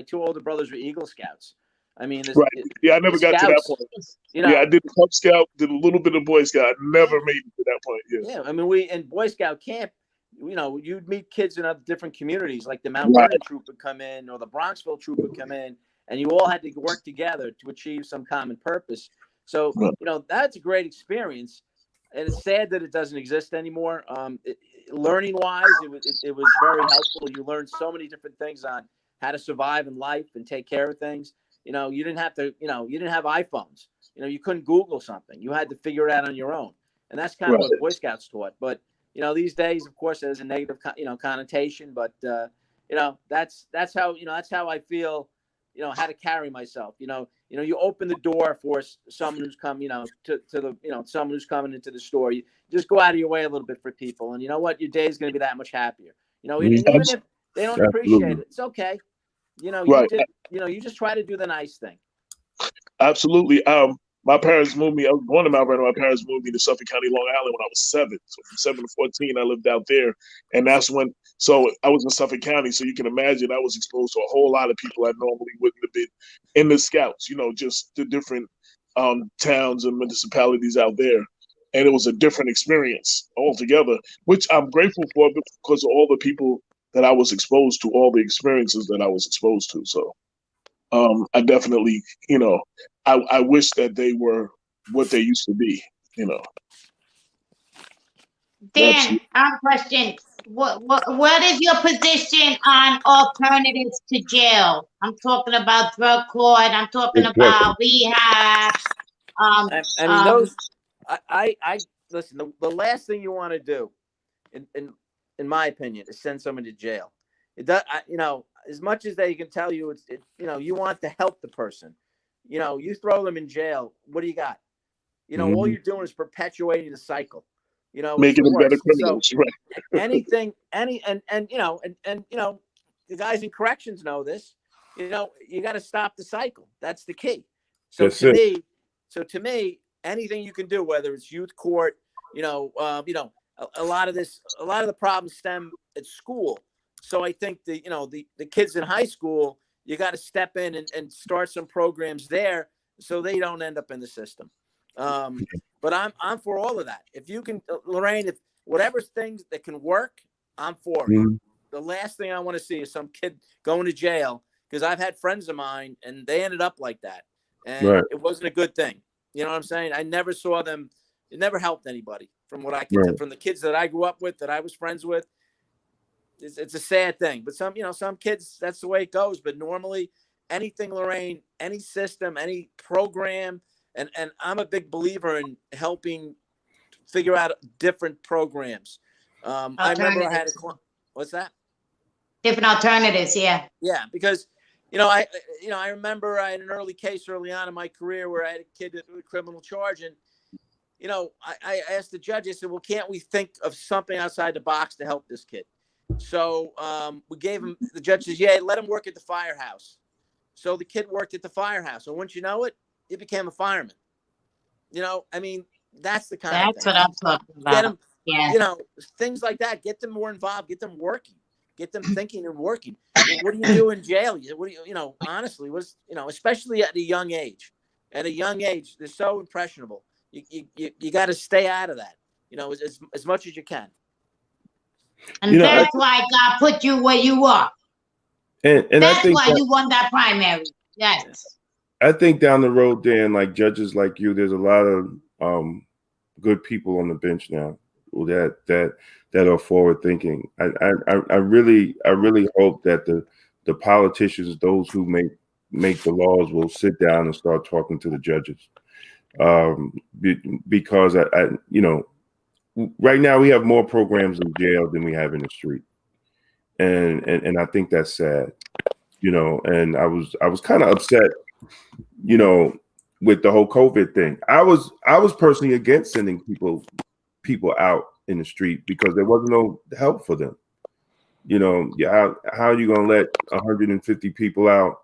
two older brothers were Eagle Scouts. I mean, right. I never got to that point. I did Cub Scout, did a little bit of Boy Scout. I never made it to that point. Yeah. I mean, we in Boy Scout camp, you'd meet kids in other different communities, like the Mount Vernon troop would come in, or the Bronxville troop would come in, and you all had to work together to achieve some common purpose. So, that's a great experience, and it's sad that it doesn't exist anymore. Learning wise, it was very helpful. You learned so many different things on how to survive in life and take care of things. You didn't have to, you didn't have iPhones. You couldn't Google something. You had to figure it out on your own. And that's kind of what Boy Scouts taught. But, these days, of course, there's a negative, connotation. But, that's how I feel, how to carry myself. You open the door for someone who's come, to the, someone who's coming into the store. You just go out of your way a little bit for people. And you know what? Your day is going to be that much happier. Even if they don't appreciate it, it's okay. You just try to do the nice thing. Absolutely. My parents moved me. I was born in Mount Vernon. My parents moved me to Suffolk County, Long Island when I was 7. So from 7 to 14, I lived out there. And that's when, so I was in Suffolk County. So you can imagine I was exposed to a whole lot of people I normally wouldn't have been in the Scouts, just the different towns and municipalities out there. And it was a different experience altogether, which I'm grateful for because of all the people that I was exposed to, all the experiences that I was exposed to. So I definitely, I wish that they were what they used to be, Dan, our question, what is your position on alternatives to jail? I'm talking about drug court. I'm talking about rehab. I listen, the last thing you want to do, in my opinion, is send someone to jail. It does, as much as they can tell you, you want to help the person. You throw them in jail. What do you got? All you're doing is perpetuating the cycle. Making them better criminals. So, anything, the guys in corrections know this. You got to stop the cycle. That's the key. So to me, anything you can do, whether it's youth court, a lot of the problems stem at school. So I think the kids in high school, you got to step in and start some programs there so they don't end up in the system. But I'm for all of that. If you can, Lorraine, if whatever things that can work, I'm for it. The last thing I want to see is some kid going to jail, because I've had friends of mine and they ended up like that, and it wasn't a good thing. You know what I'm saying? I never saw them. It never helped anybody from what I can tell, from the kids that I grew up with, that I was friends with. It's a sad thing, but some kids, that's the way it goes. But normally, anything, Lorraine, any system, any program, and I'm a big believer in helping figure out different programs. I remember I had what's that? Different alternatives, yeah. Yeah, because I remember I had an early case early on in my career where I had a kid with a criminal charge, and I asked the judge. I said, "Well, can't we think of something outside the box to help this kid?" So we gave him. The judge says, "Yeah, let him work at the firehouse." So the kid worked at the firehouse, and once you know it, he became a fireman. I mean, that's the kind of thing. That's what I'm talking about. Get them, yeah. Things like that. Get them more involved. Get them working. Get them thinking and working. What do you do in jail? What do honestly, especially at a young age, at a young age. They're so impressionable. You got to stay out of that, as much as you can. And that's why God put you where you are. And that's I think why you won that primary. Yes. I think down the road, Dan, like judges like you, there's a lot of good people on the bench now that are forward thinking. I really hope that the politicians, those who make the laws, will sit down and start talking to the judges, because right now we have more programs in jail than we have in the street, and I think that's sad, And I was kind of upset, with the whole COVID thing. I was personally against sending people out in the street because there wasn't no help for them. How are you going to let 150 people out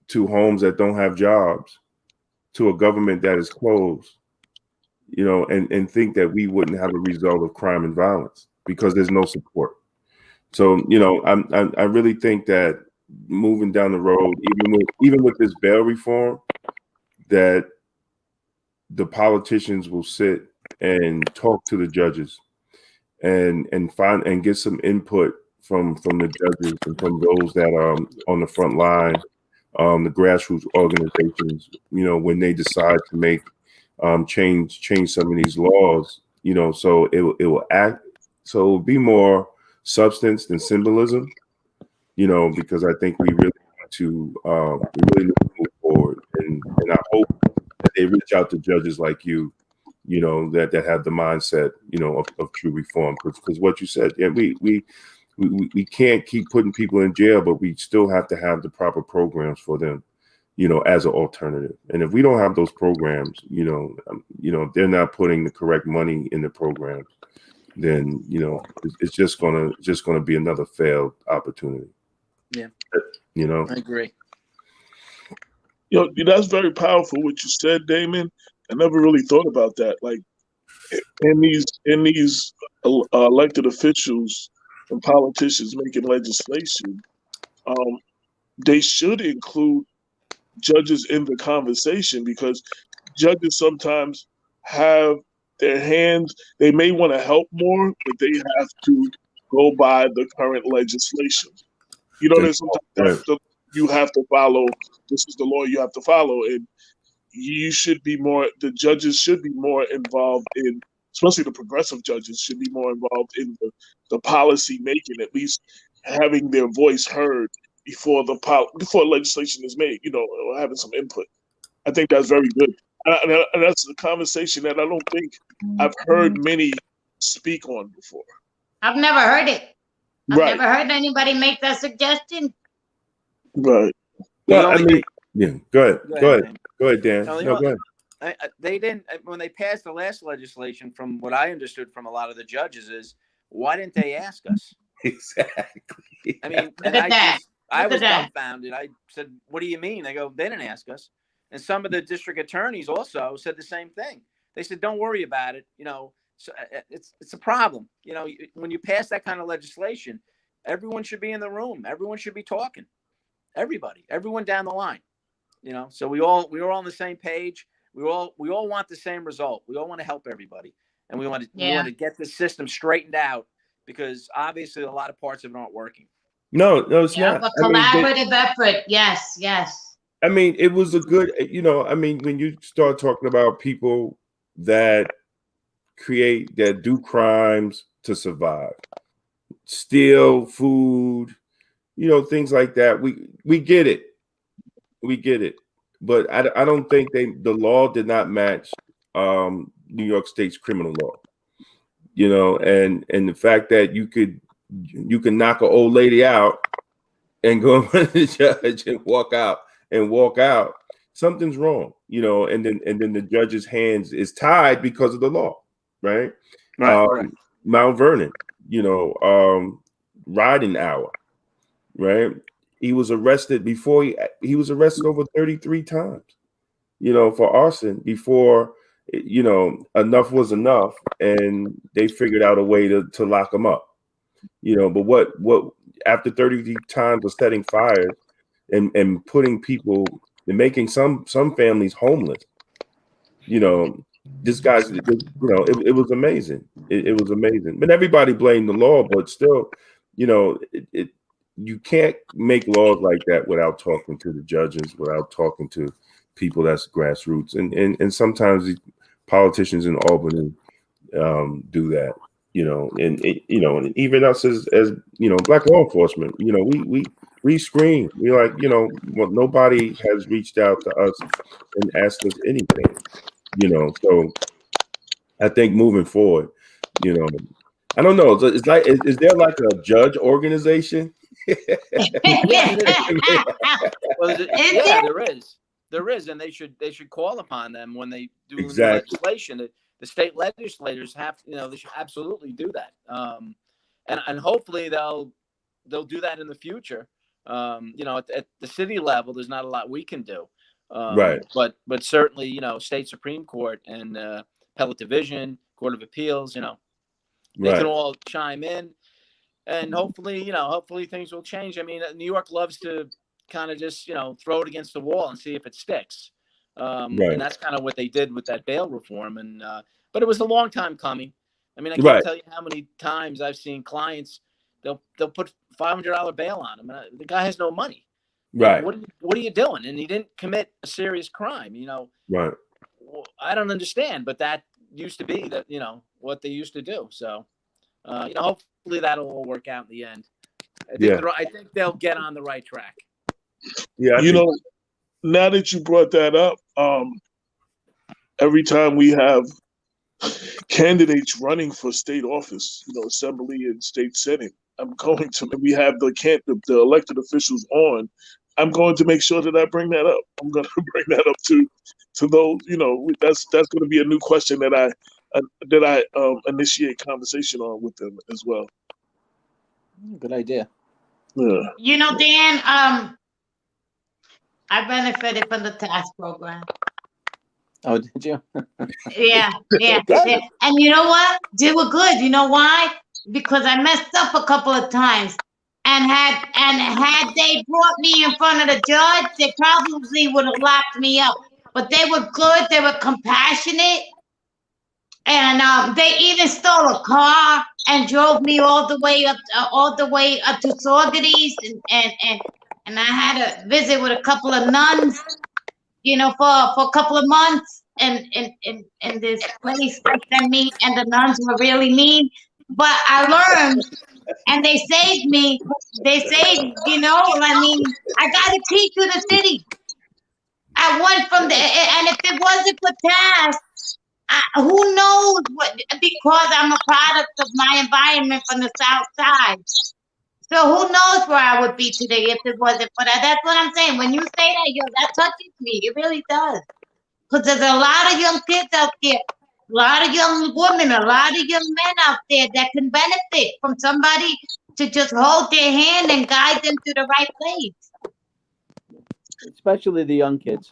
to homes that don't have jobs, to a government that is closed, and think that we wouldn't have a result of crime and violence because there's no support. So, I really think that moving down the road, even with this bail reform, that the politicians will sit and talk to the judges and get some input from the judges and from those that are on the front line, the grassroots organizations, when they decide to make change some of these laws, so it will act, so it will be more substance than symbolism, because I think we really need to move forward, and I hope that they reach out to judges like you, that have the mindset, of true reform, because what you said, we can't keep putting people in jail, but we still have to have the proper programs for them, as an alternative. And if we don't have those programs, they're not putting the correct money in the programs, then it's just gonna be another failed opportunity. Yeah, I agree. That's very powerful what you said, Damon. I never really thought about that. Like in these elected officials and politicians making legislation, they should include judges in the conversation, because judges sometimes have their hands. They may want to help more, but they have to go by the current legislation. There's sometimes you have to follow. This is the law you have to follow, and the judges should be more involved in, especially the progressive judges should be more involved in the policy making, at least having their voice heard before legislation is made, or having some input. I think that's very good. And that's a conversation that I don't think I've heard many speak on before. I've never heard it. I've never heard anybody make that suggestion. Right. Well, go ahead, Dan. Go ahead. They didn't, when they passed the last legislation, from what I understood from a lot of the judges, is why didn't they ask us? Exactly. I mean, I was dumbfounded. I said, what do you mean? They go, they didn't ask us. And some of the district attorneys also said the same thing. They said, don't worry about it. So it's a problem. When you pass that kind of legislation, everyone should be in the room. Everyone should be talking. Everyone down the line. So we were all on the same page. We all want the same result. We all want to help everybody, and we want to get the system straightened out, because obviously a lot of parts of it aren't working. No, it's not. A collaborative effort. Yes. I mean, it was a good, when you start talking about people that do crimes to survive, steal food, things like that. We get it. But I don't think the law did not match New York State's criminal law. And the fact that you can knock an old lady out and go in front of the judge and walk out, something's wrong, and then the judge's hands is tied because of the law, right? Right. Mount Vernon, riding hour, right? He was arrested before he was arrested over 33 times, for arson before, enough was enough, and they figured out a way to lock him up, but what after 33 times of setting fires and putting people They're making some families homeless. This guy's, it was amazing. It was amazing. But everybody blamed the law, but still, you can't make laws like that without talking to the judges, without talking to people that's grassroots. And sometimes the politicians in Albany do that, and even us as black law enforcement, we scream. We like, nobody has reached out to us and asked us anything, so I think moving forward, I don't know. It's like, is there like a judge organization? Yeah, there is, and they should call upon them when they do legislation. The state legislators have, they should absolutely do that, and hopefully they'll do that in the future. At the city level, there's not a lot we can do, right? But certainly, state Supreme Court and Appellate Division, Court of Appeals, they can all chime in. And hopefully things will change. I mean, New York loves to kind of just, throw it against the wall and see if it sticks. And that's kind of what they did with that bail reform. And but it was a long time coming. I mean, I can't tell you how many times I've seen clients, they'll put $500 bail on him. And the guy has no money. Right. What are you doing? And he didn't commit a serious crime. Right. Well, I don't understand, but that used to be that, what they used to do. So, hopefully that'll all work out in the end. I think they'll get on the right track. Yeah. Now that you brought that up, every time we have candidates running for state office, assembly and state senate, we have the elected officials on, I'm going to make sure that I bring that up. I'm going to bring that up to those, that's going to be a new question that I initiate conversation on with them as well. Good idea. Yeah. Dan, I benefited from the task program. Oh, did you? Yeah. And you know what? They were good. You know why? Because I messed up a couple of times. And had they brought me in front of the judge, they probably would have locked me up. But they were good. They were compassionate. And they even stole a car and drove me all the way up to Saugerties, and I had a visit with a couple of nuns, for a couple of months, and this place they sent me, and the nuns were really mean, but I learned, and they saved me. They saved, I got to teach you the city. I went from there, and if it wasn't for tasks, who knows what, because I'm a product of my environment from the South Side. So who knows where I would be today if it wasn't for that. That's what I'm saying. When you say that, that touches me. It really does. Because there's a lot of young kids out there, a lot of young women, a lot of young men out there that can benefit from somebody to just hold their hand and guide them to the right place. Especially the young kids.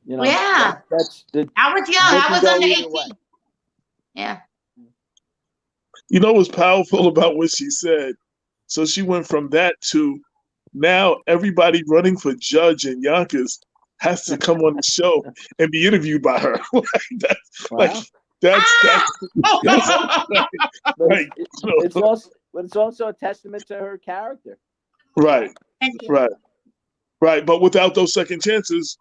Yeah. I was young. I was under 18. Yeah. What's powerful about what she said? So she went from that to now everybody running for judge in Yonkers has to come on the show and be interviewed by her. It's also a testament to her character. Right. But without those second chances,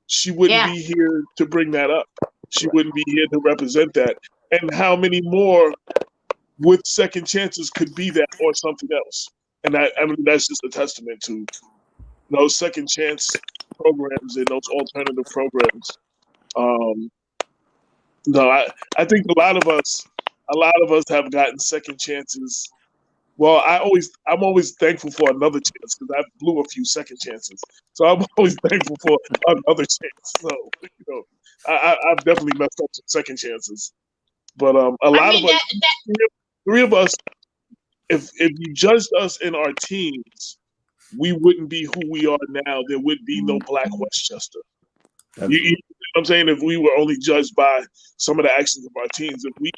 she wouldn't be here to bring that up. She wouldn't be here to represent that. And how many more with second chances could be that or something else? And that's just a testament to those second chance programs and those alternative programs. I think a lot of us have gotten second chances. Well, I'm always thankful for another chance because I blew a few second chances. So I'm always thankful for another chance. So, I've definitely messed up some second chances. But three of us, if you judged us in our teens, we wouldn't be who we are now. There would be no Black Westchester. You know what I'm saying? If we were only judged by some of the actions of our teens, if we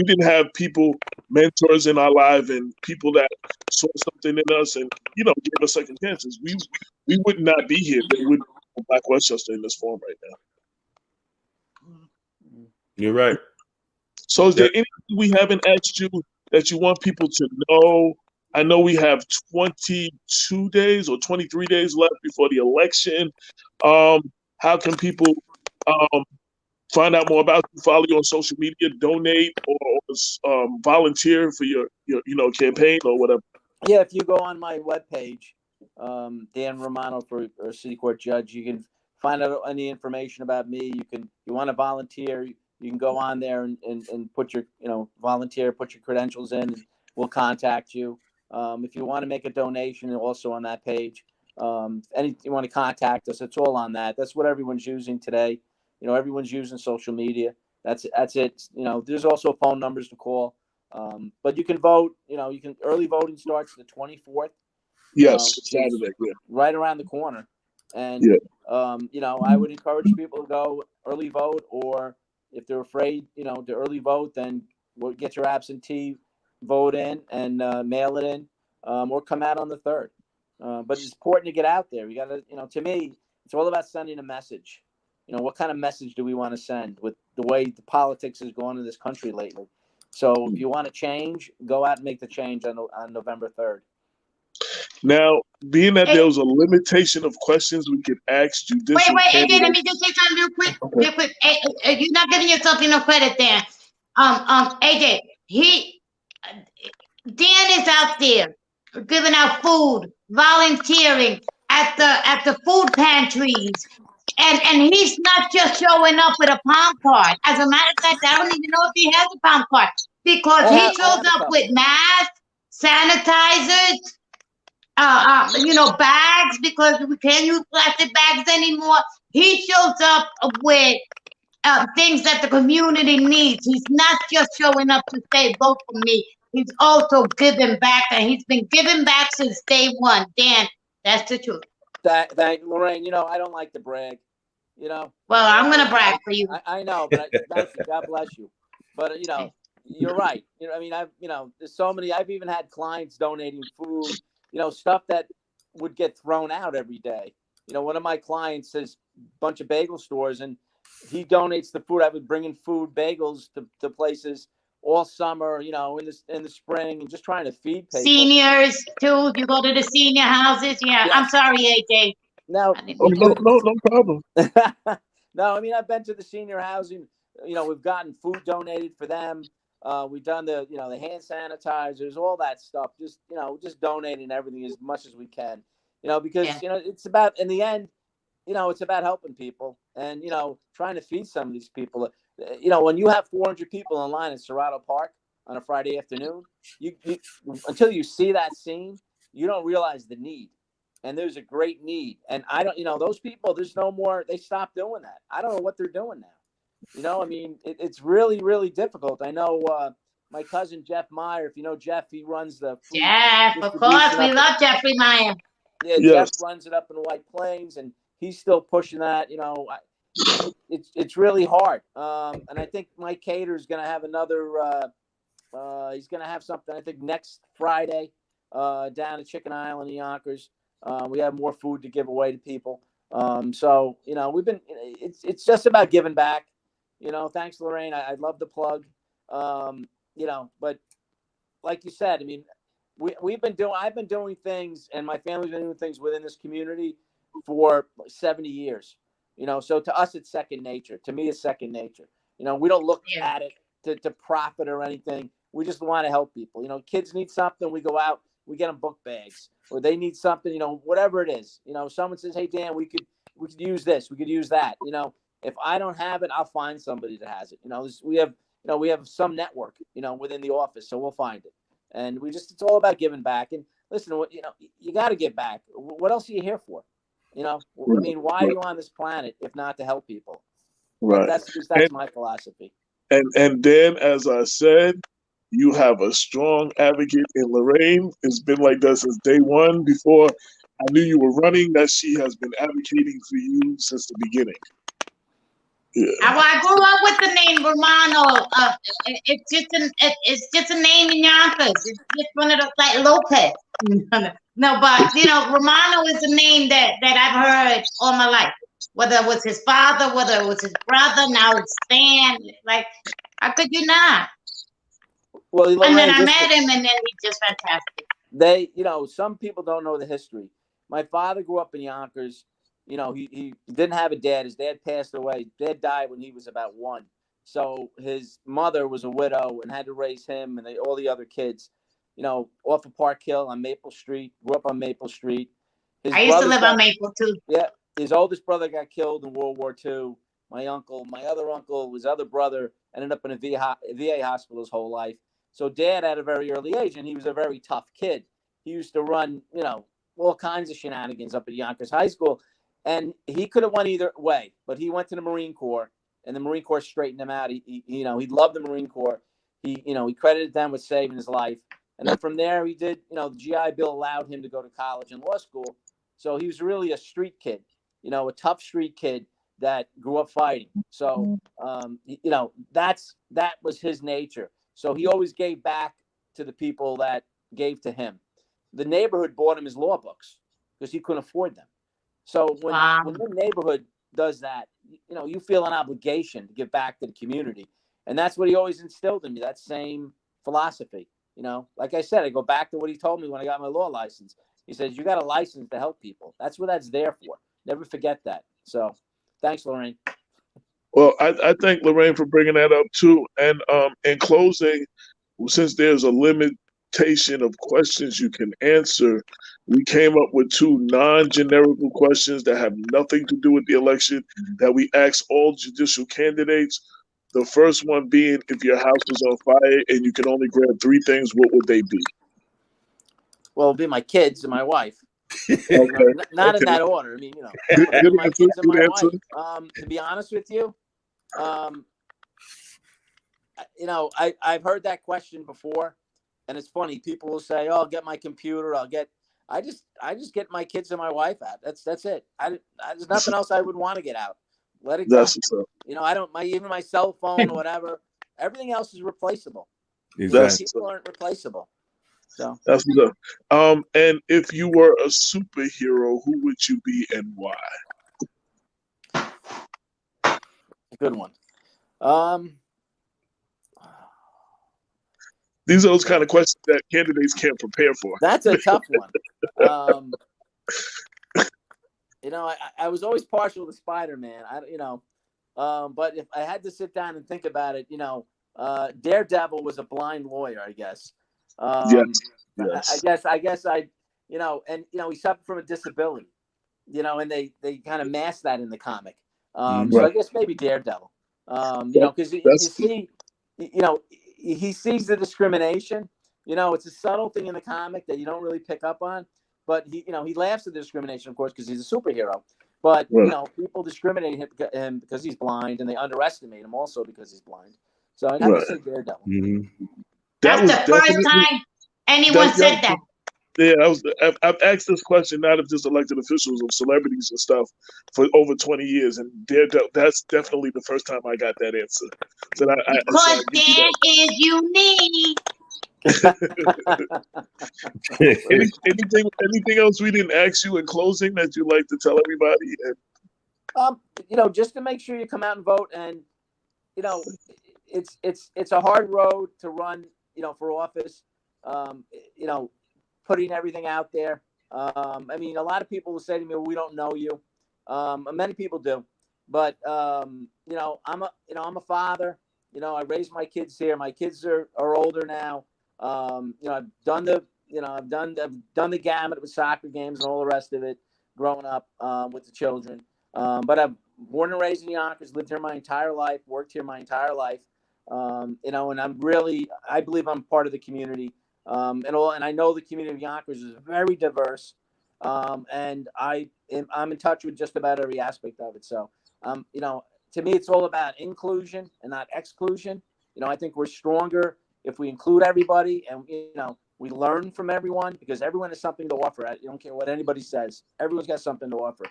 didn't have people, mentors in our life and people that saw something in us and, gave us second chances, we would not be here. Black Westchester in this form right now. You're right. So is there anything we haven't asked you that you want people to know? I know we have 22 days or 23 days left before the election. How can people find out more about you, follow you on social media, donate, or volunteer for your campaign or whatever? Yeah, if you go on my webpage, Dan Romano for City Court Judge, you can find out any information about me. You want to volunteer, you can go on there and put your, volunteer, put your credentials in, and we'll contact you. If you want to make a donation, also on that page, anything you want to contact us, it's all on that. That's what everyone's using today. Everyone's using social media. That's it. There's also phone numbers to call. But you can vote. Early voting starts the 24th. Yes, Saturday. Yeah. Right around the corner. And I would encourage people to go early vote, or if they're afraid, to early vote, then get your absentee vote in and mail it in, or come out on the 3rd. But it's important to get out there. You got to, to me, it's all about sending a message. What kind of message do we want to send with the way the politics is going in this country lately? So if you want to change, go out and make the change on November 3rd. Now, being that there was a limitation of questions we could ask you. Wait, AJ, let me just say something real quick. You're not giving yourself enough credit there. AJ, Dan is out there giving out food, volunteering at the food pantries. And he's not just showing up with a palm card. As a matter of fact, I don't even know if he has a palm card, because he shows up with masks, sanitizers, bags, because we can't use plastic bags anymore. He shows up with things that the community needs. He's not just showing up to say, vote for me. He's also giving back, and he's been giving back since day one. Dan, that's the truth. Thank Lorraine. I don't like to brag. Well, I'm gonna brag for you. I know, but thank you. God bless you. But you're right. There's so many. I've even had clients donating food. Stuff that would get thrown out every day. One of my clients has a bunch of bagel stores, and he donates the food. I was bringing food, bagels to places all summer. In the spring, and just trying to feed people. Seniors too. You go to the senior houses. Yeah. Yes. I'm sorry, AJ. No problem. No, I've been to the senior housing. We've gotten food donated for them. We've done the hand sanitizers, all that stuff. Just donating everything as much as we can. Because it's about, in the end, it's about helping people and trying to feed some of these people. When you have 400 people in line at Serrato Park on a Friday afternoon, you until you see that scene, you don't realize the need. And there's a great need. And I don't, those people, there's no more, they stopped doing that. I don't know what they're doing now. It's really, really difficult. I know my cousin, Jeff Meyer, if you know Jeff, he runs the food. Jeff, of course, we love Jeffrey Meyer. Yeah, yes. Jeff runs it up in White Plains, and he's still pushing that. It's really hard. And I think Mike Cater is going to have another, he's going to have something, I think, next Friday down at Chicken Island in Yonkers. We have more food to give away to people. So, we've been, it's just about giving back, thanks, Lorraine. I love the plug. But like you said, I've been doing things, and my family's been doing things within this community for 70 years, so to us, it's second nature. To me, it's second nature. We don't look at it to profit or anything. We just want to help people. Kids need something. We go out, we get them book bags, or they need something, whatever it is. Someone says, hey, Dan, we could use this. We could use that. If I don't have it, I'll find somebody that has it. We have some network, within the office, so we'll find it. And it's all about giving back. And listen, you got to give back. What else are you here for? Why are you on this planet if not to help people? Right. That's my philosophy. And then, as I said, you have a strong advocate in Lorraine. It's been like that since day one. Before I knew you were running, that she has been advocating for you since the beginning. Yeah. I grew up with the name Romano. It's just a name in Yonkers. It's just one of those, like Lopez. No, but Romano is a name that I've heard all my life. whether it was his father, whether it was his brother, now it's Stan. Like, how could you not? Well, And Lorraine, then I just met him, and then he's just fantastic. they, some people don't know the history. My father grew up in Yonkers. He didn't have a dad. His dad passed away. His dad died when he was about 1. So his mother was a widow and had to raise him and all the other kids, off of Park Hill on Maple Street. Grew up on Maple Street. I used to live on Maple too. Yeah, his oldest brother got killed in World War II. My other uncle, his other brother ended up in a VA hospital his whole life. So Dad at a very early age, and he was a very tough kid. He used to run, all kinds of shenanigans up at Yonkers High School. And he could have went either way, but he went to the Marine Corps, and the Marine Corps straightened him out. He loved the Marine Corps. He credited them with saving his life. And then from there, he did, the GI Bill allowed him to go to college and law school. So he was really a street kid, a tough street kid that grew up fighting. So, that was his nature. So he always gave back to the people that gave to him. The neighborhood bought him his law books because he couldn't afford them. So when the neighborhood does that, you feel an obligation to give back to the community. And that's what he always instilled in me, that same philosophy. Like I said, I go back to what he told me when I got my law license. He says, you got a license to help people. That's what that's there for. Never forget that. So thanks, Lorraine. Well, I thank Lorraine for bringing that up too. And in closing, since there's a limitation of questions you can answer, we came up with 2 non-generical questions that have nothing to do with the election that we ask all judicial candidates. The first one being, if your house was on fire and you could only grab 3 things, what would they be? Well, it'd be my kids and my wife. Okay. Not in that order. I mean, my kids and my wife. To be honest with you, I've heard that question before, and it's funny. People will say, "Oh, I'll get my computer. I just get my kids and my wife out. That's it. There's nothing else I would want to get out. Let it go. I don't even my cell phone or whatever. Everything else is replaceable. Exactly. People aren't replaceable. So that's what's up. And if you were a superhero, who would you be and why? A good one. These are those kind of questions that candidates can't prepare for. That's a tough one. I was always partial to Spider-Man. But if I had to sit down and think about it, Daredevil was a blind lawyer, I guess. Yes. I guess he suffered from a disability, and they kind of masked that in the comic. So I guess maybe Daredevil, because you see, he sees the discrimination. It's a subtle thing in the comic that you don't really pick up on, but he laughs at the discrimination, of course, because he's a superhero. But people discriminate him because he's blind, and they underestimate him also because he's blind. So I have to say Daredevil. Mm-hmm. That's the first time anyone said that. Yeah, I've asked this question not of just elected officials, of celebrities and stuff for over 20 years, and that's definitely the first time I got that answer. So because Dan is unique. anything else we didn't ask you in closing that you'd like to tell everybody? Just to make sure you come out and vote, and it's a hard road to run, for office. Putting everything out there. A lot of people will say to me, well, we don't know you. Many people do, but I'm a father. I raised my kids here. My kids are older now. I've done the gamut with soccer games and all the rest of it growing up with the children. But I'm born and raised in Yonkers, lived here my entire life, worked here my entire life. And I believe I'm part of the community. And I know the community of Yonkers is very diverse. And I'm in touch with just about every aspect of it. So, to me, it's all about inclusion and not exclusion. I think we're stronger if we include everybody and, we learn from everyone, because everyone has something to offer. You don't care what anybody says. Everyone's got something to offer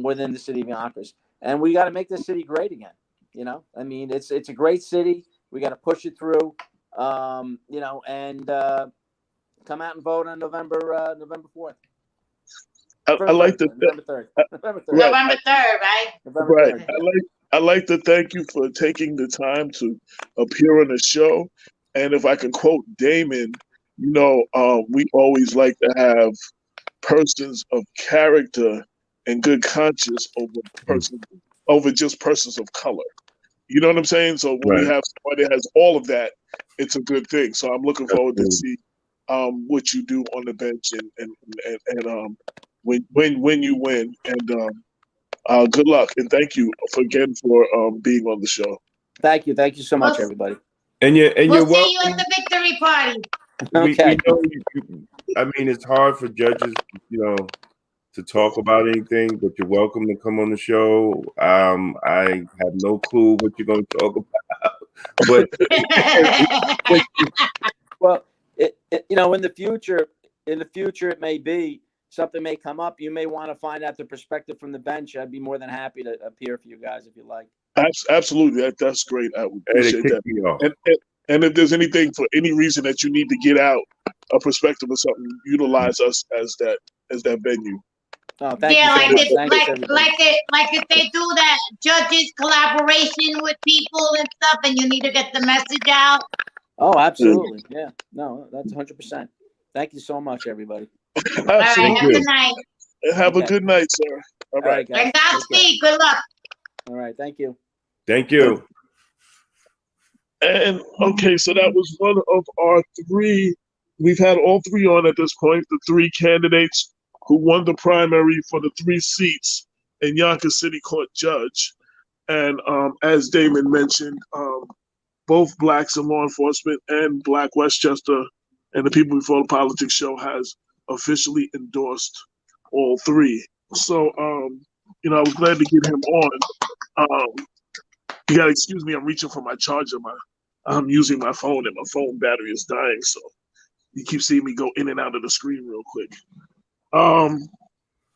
within the city of Yonkers. And we got to make this city great again. It's a great city. We got to push it through, and come out and vote on November 4th. I like the November 3rd. November 3rd. November 3rd, right? November right. 3rd. I like to thank you for taking the time to appear on the show. And if I can quote Damon, we always like to have persons of character and good conscience over just persons of color. You know what I'm saying? So when we have somebody that has all of that, it's a good thing. So I'm looking forward to see what you do on the bench and when you win. And good luck and thank you again for being on the show. Thank you so much, everybody. And you're We'll see welcome. you at the victory party. Okay. We know I mean, it's hard for judges, to talk about anything, but you're welcome to come on the show. I have no clue what you're going to talk about, but well, in the future, it may be something may come up. You may want to find out the perspective from the bench. I'd be more than happy to appear for you guys if you like. Absolutely, that's great. I would appreciate that. And if there's anything for any reason that you need to get out a perspective or something, utilize us as that venue. Oh, thank you so much. Like if they do that judges collaboration with people and stuff, and you need to get the message out. Oh, absolutely. Yeah. No, that's 100%. Thank you so much, everybody. All right. Have a good night. Have a good night, sir. All right. And Godspeed. Good luck. All right. Thank you. Thank you. And okay, so that was one of our three. We've had all three on at this point, the three candidates who won the primary for the 3 seats in Yonkers City Court Judge. And as Damon mentioned, both Blacks in Law Enforcement and Black Westchester and the People Before the Politics show has officially endorsed all three. So, I was glad to get him on. You gotta excuse me, I'm reaching for my charger. I'm using my phone and my phone battery is dying, so you keep seeing me go in and out of the screen real quick.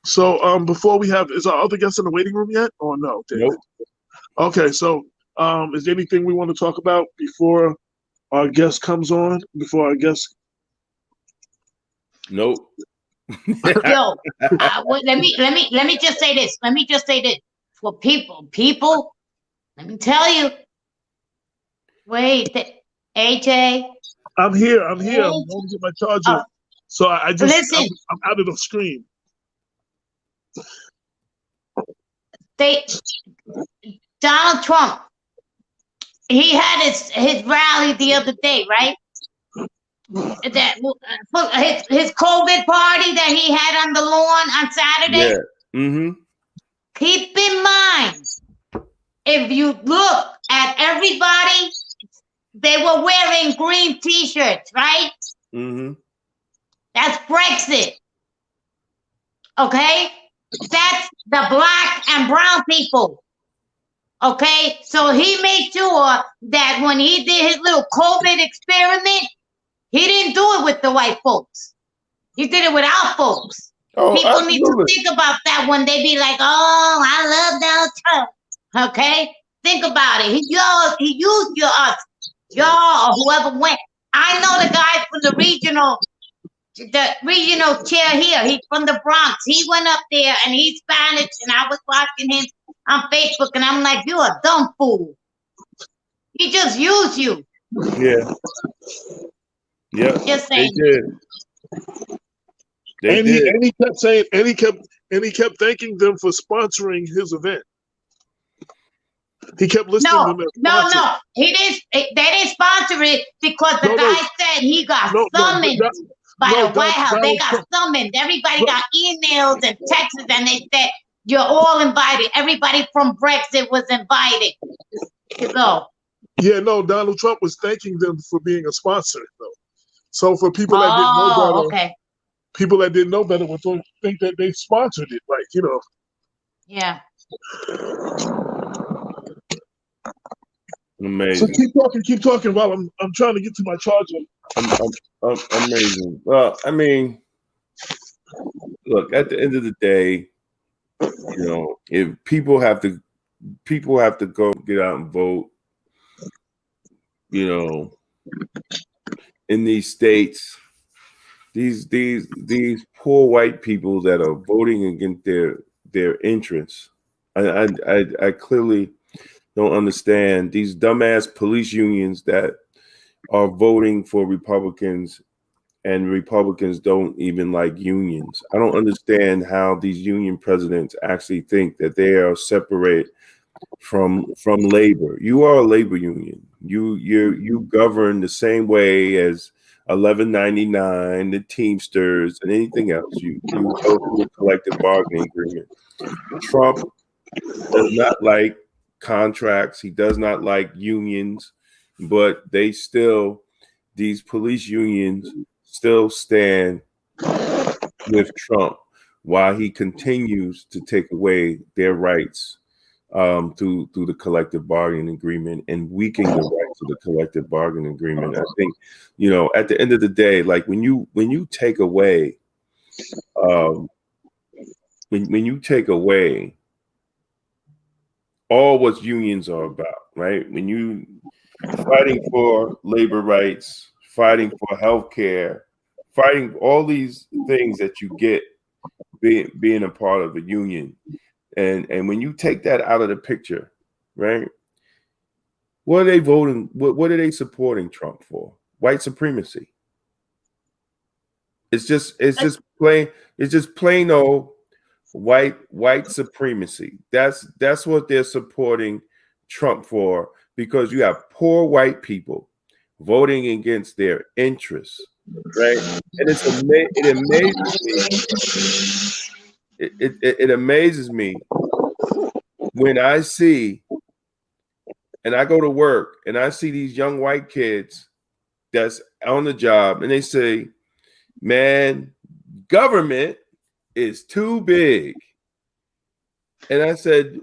So before we have, is our other guest in the waiting room yet? Or no, David? Nope. Okay, so is there anything we want to talk about before our guest comes on? Nope. Yo, let me just say this. For people. Let me tell you. Wait, AJ. I'm here. I'm going to get my charger. So I just listen. I'm out of the screen. Donald Trump. He had his rally the other day, right? That his COVID party that he had on the lawn on Saturday. Yeah. Mm-hmm. Keep in mind, if you look at everybody, they were wearing green T-shirts, right? Mm-hmm. That's Brexit. Okay? That's the black and brown people. Okay? So he made sure that when he did his little COVID experiment, he didn't do it with the white folks. He did it with our folks. Oh, people absolutely. need to think about that when they be like, oh, I love Donald Trump. Okay? Think about it. He used y'all or whoever went. I know the guy from the regional chair here. He's from the Bronx. He went up there and he's Spanish, and I was watching him on Facebook, and I'm like, you're a dumb fool. He just used you. Yeah. Yeah. Just saying. They did. They did. And he kept saying, and he kept thanking them for sponsoring his event. He kept listing them as sponsors. No. He didn't. They didn't sponsor it because the guy said he got summoned by the White House. They got summoned. Everybody got emails and texts, and they said you're all invited. Everybody from Brexit was invited to go. Yeah, no. Donald Trump was thanking them for being a sponsor, though. So for people that didn't know better, people that didn't know better would think that they sponsored it, like Yeah. Amazing. So keep talking while I'm trying to get to my charger. Amazing. Well, I mean, look, at the end of the day, if people have to go get out and vote, in these states, these poor white people that are voting against their interests. I clearly don't understand these dumbass police unions that are voting for Republicans, and Republicans don't even like unions. I don't understand how these union presidents actually think that they are separate from labor. You are a labor union. You govern the same way as 1199, the Teamsters, and anything else. You go through a collective bargaining agreement. Trump does not like contracts. He does not like unions, but these police unions still stand with Trump while he continues to take away their rights through the collective bargaining agreement and weaken the rights of the collective bargaining agreement. I think, at the end of the day, like when you take away, when you take away all what unions are about, right? When you fighting for labor rights, fighting for healthcare, fighting all these things that you get being a part of a union. And when you take that out of the picture, right? What are they voting? What are they supporting Trump for? White supremacy. It's just plain old white supremacy. That's what they're supporting Trump for, because you have poor white people voting against their interests, right? And it amazes me when I see, and I go to work and I see these young white kids that's on the job and they say, man, government is too big. And I said,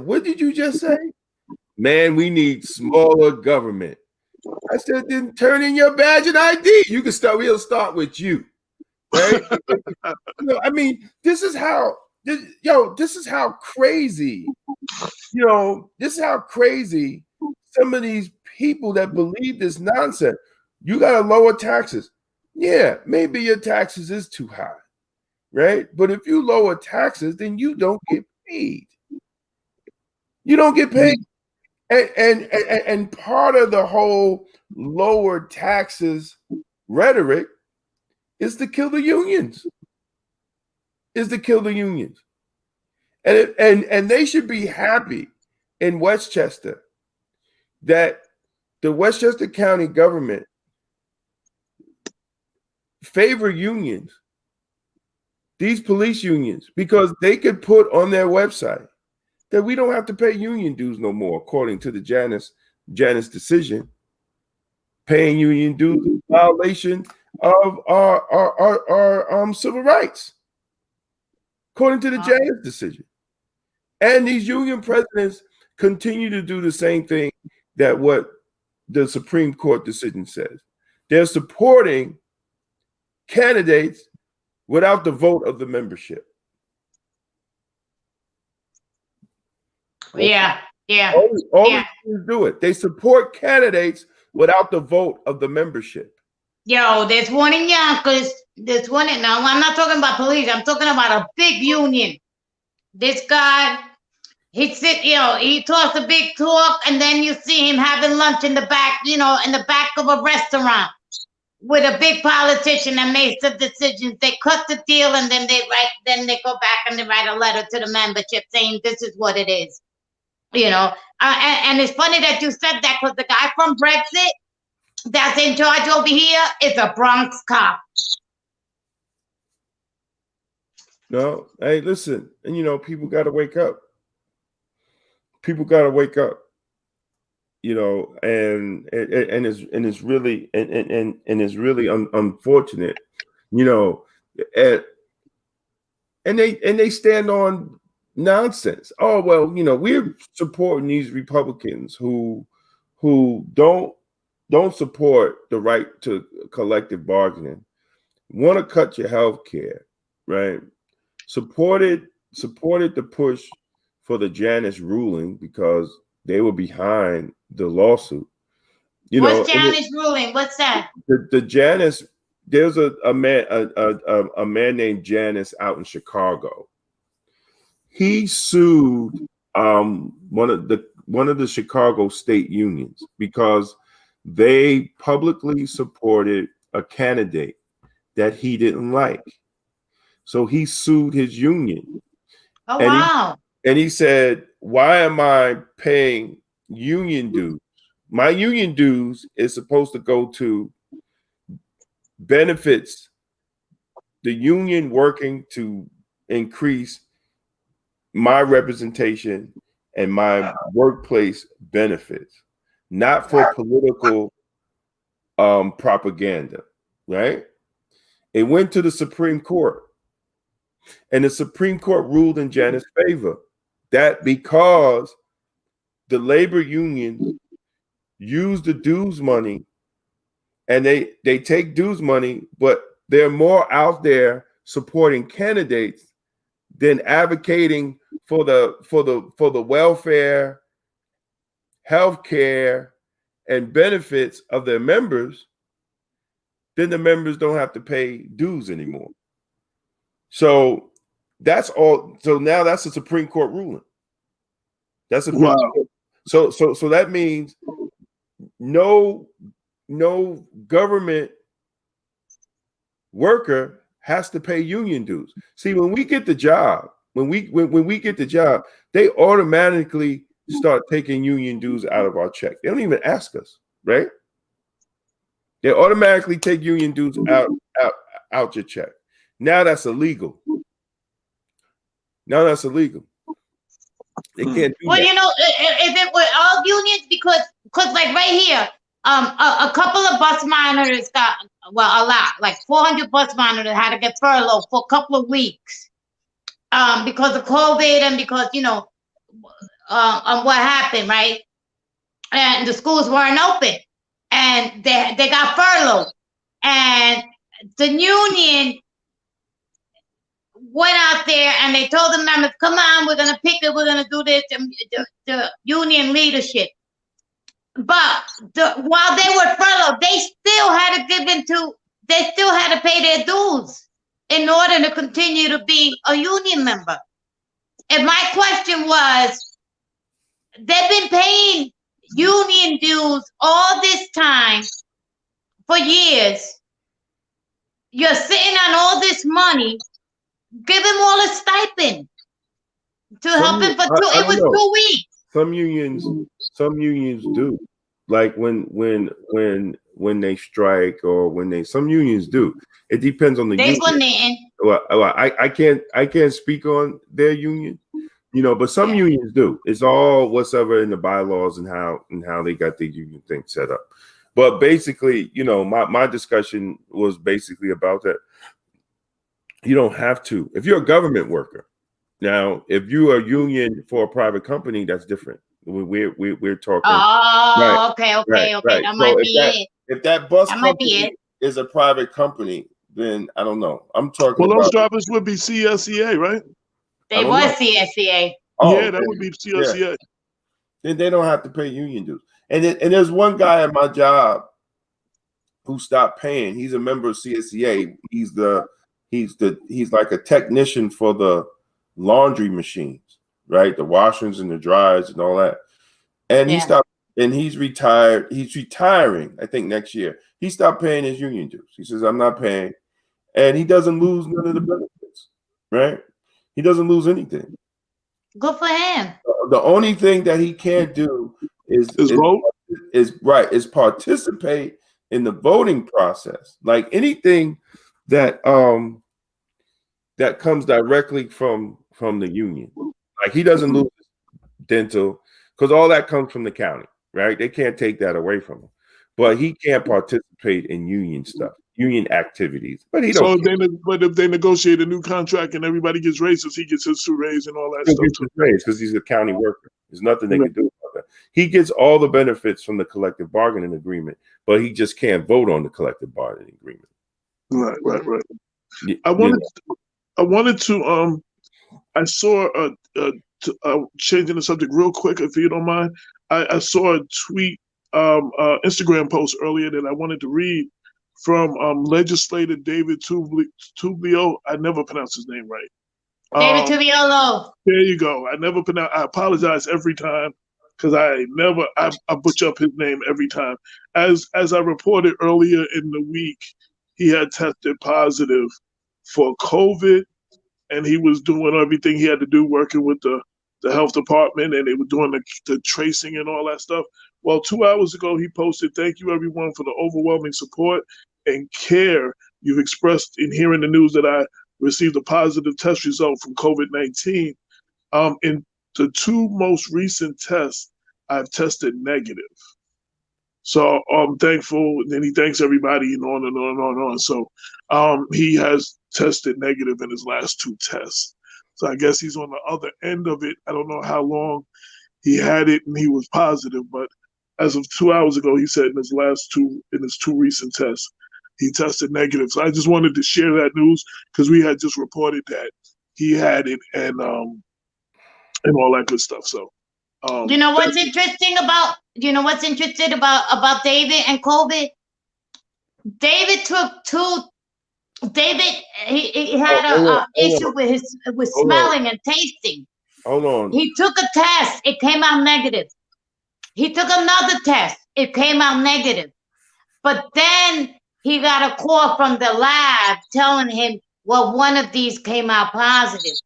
what did you just say? Man, we need smaller government. I said, then turn in your badge and ID. We'll start with you. Right? I mean, this is how crazy, this is how crazy some of these people that believe this nonsense. You got to lower taxes. Yeah, maybe your taxes is too high, right? But if you lower taxes, then you don't get paid. You don't get paid. And part of the whole lower taxes rhetoric is to kill the unions. And they should be happy in Westchester that the Westchester County government favor unions, these police unions, because they could put on their website that we don't have to pay union dues no more, according to the Janus decision. Paying union dues is a violation of our civil rights, according to the Janus decision. And these union presidents continue to do the same thing that what the Supreme Court decision says. They're supporting candidates without the vote of the membership. Yeah. All they do it. They support candidates without the vote of the membership. Yo, there's one in Yonkers. Now, I'm not talking about police. I'm talking about a big union. This guy, he talks a big talk, and then you see him having lunch in the back, in the back of a restaurant with a big politician that makes the decisions. They cut the deal, and then they go back and they write a letter to the membership saying this is what it is. And it's funny that you said that, because the guy from Brexit that's in charge over here is a Bronx cop. No, hey, listen, and people got to wake up. People got to wake up. And it's really unfortunate. And they stand on nonsense. Oh well, we're supporting these Republicans who don't support the right to collective bargaining, want to cut your health care, right? Supported the push for the Janus ruling because they were behind the lawsuit. What's Janus ruling? What's that? The Janus there's a man named Janice out in Chicago. He sued one of the Chicago state unions because they publicly supported a candidate that he didn't like. So he sued his union. Oh, wow. And he said, why am I paying union dues? My union dues is supposed to go to benefits the union working to increase my representation and my workplace benefits, not for political propaganda, right? It went to the Supreme Court, and the Supreme Court ruled in Janet's favor that because the labor unions use the dues money, and they take dues money, but they're more out there supporting candidates than advocating for the welfare, health care, and benefits of their members, then the members don't have to pay dues anymore. So that's all. So now that's a Supreme Court ruling. That's a wow. So that means no government worker has to pay union dues. See, when we get the job, when we get the job, they automatically start taking union dues out of our check. They don't even ask us, right? They automatically take union dues out your check. Now that's illegal. They can't do Well, that. you know, if it were all unions, because like right here, a couple of bus monitors got, well, a lot, like 400 bus monitors had to get furloughed for a couple of weeks because of COVID and because, you know, what happened, right? And the schools weren't open and they got furloughed. And the union went out there and they told the members, come on, we're going to pick it, we're going to do this, the union leadership. But while they were furloughed, they still had to pay their dues in order to continue to be a union member. And my question was, they've been paying union dues all this time for years. You're sitting on all this money. Give them all a stipend to help him for it was 2 weeks. Some unions do, like when they strike or when some unions do. It depends on the union. Well, I can't speak on their union, you know, but some unions do. It's all whatever in the bylaws and how they got the union thing set up. But basically, you know, my discussion was basically about that. You don't have to. If you're a government worker, now if you are a union for a private company, that's different. We're talking. Oh, right, okay. Right. That might be it. If that bus company is a private company, then I don't know. I'm talking. Well, those drivers would be CSEA, right? They were CSEA. Oh, yeah, that would be CSEA. Yeah. Then they don't have to pay union dues. And there's one guy at my job who stopped paying. He's a member of CSEA. He's like a technician for the laundry machines, right? The washers and the dryers and all that. And he stopped, and he's retired. He's retiring, I think, next year. He stopped paying his union dues. He says, I'm not paying. And he doesn't lose none of the benefits, right? He doesn't lose anything. Good for him. The only thing that he can't do is participate in the voting process. Like anything that comes directly from the union. Like he doesn't lose dental because all that comes from the county, right? They can't take that away from him. But he can't participate in union stuff, union activities. But he don't. But if they negotiate a new contract and everybody gets raises, he gets his raise and all that stuff. He gets his raise because he's a county worker. There's nothing they can do about that. He gets all the benefits from the collective bargaining agreement, but he just can't vote on the collective bargaining agreement. Right. I saw changing the subject real quick, if you don't mind. I saw a tweet, Instagram post earlier that I wanted to read from legislator David Tublio. I never pronounce his name right. David Tubiolo. There you go. I apologize every time because I butcher up his name every time. As I reported earlier in the week, he had tested positive for COVID, and he was doing everything he had to do, working with the health department, and they were doing the tracing and all that stuff. Well, 2 hours ago, he posted, "Thank you everyone for the overwhelming support and care you've expressed in hearing the news that I received a positive test result from COVID-19. In the 2 most recent tests, I've tested negative. So I'm thankful." And then he thanks everybody and on and on and on and on. So he has tested negative in his last 2 tests. So I guess he's on the other end of it. I don't know how long he had it and he was positive, but as of 2 hours ago, he said in his 2 recent tests, he tested negative. So I just wanted to share that news because we had just reported that he had it and all that good stuff. So you know what's interesting about David and COVID? David he had an issue with smelling and tasting. Hold on. He took a test, it came out negative. He took another test, it came out negative. But then he got a call from the lab telling him, well, one of these came out positive.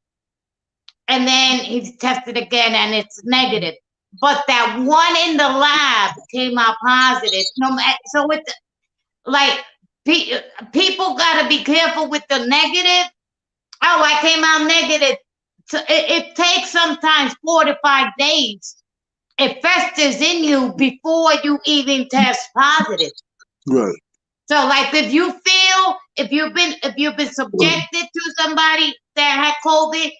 And then he tested again and it's negative. But that one in the lab came out positive. So it's like people got to be careful with the negative. Oh, I came out negative. So it takes sometimes 4 to 5 days. It festers in you before you even test positive. Right. So, like, if you've been subjected to somebody that had COVID,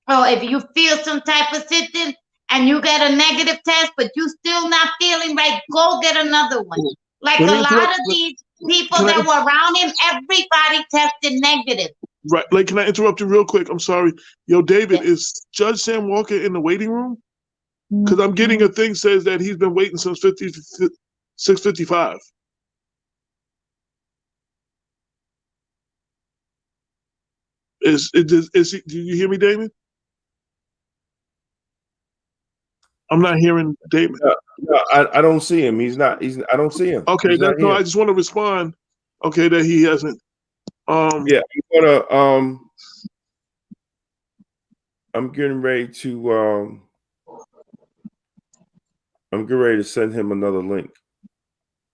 or if you feel some type of symptom and you get a negative test, but you still not feeling right, go get another one. Like a lot of these people that were around him, everybody tested negative. Right. Like, can I interrupt you real quick? I'm sorry. Yo, David, is Judge Sam Walker in the waiting room? Because I'm getting a thing says that he's been waiting since 6:55. Is he, do you hear me, Damon? I'm not hearing Damon. No, I don't see him. I don't see him. Okay, that's no. I just want to respond. Okay, that he hasn't. Yeah, I'm getting ready to. I'm getting ready to send him another link.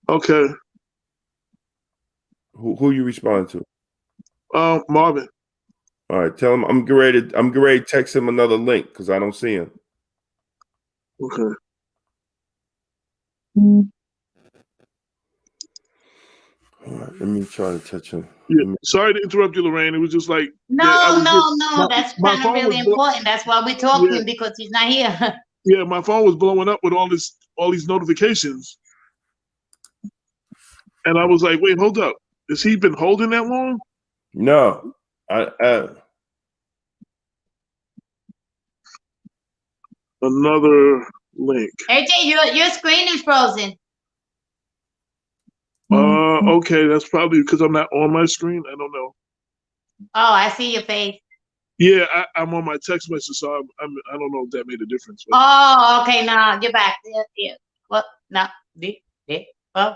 Okay. Who you respond to? Marvin. All right, tell him I'm getting ready to text him another link because I don't see him. Okay. All right, let me try to touch him. Yeah. Sorry to interrupt you, Lorraine. It was just like no. That's kind of really important. That's why we're talking because he's not here. Yeah, my phone was blowing up with all these notifications, and I was like, "Wait, hold up! Has he been holding that long?" No, Another link. AJ, your screen is frozen. Okay, that's probably because I'm not on my screen. I don't know. Oh, I see your face. Yeah, I'm on my text message, so I don't know if that made a difference. But. Oh, okay, now you're back. Yeah. What? No. Oh.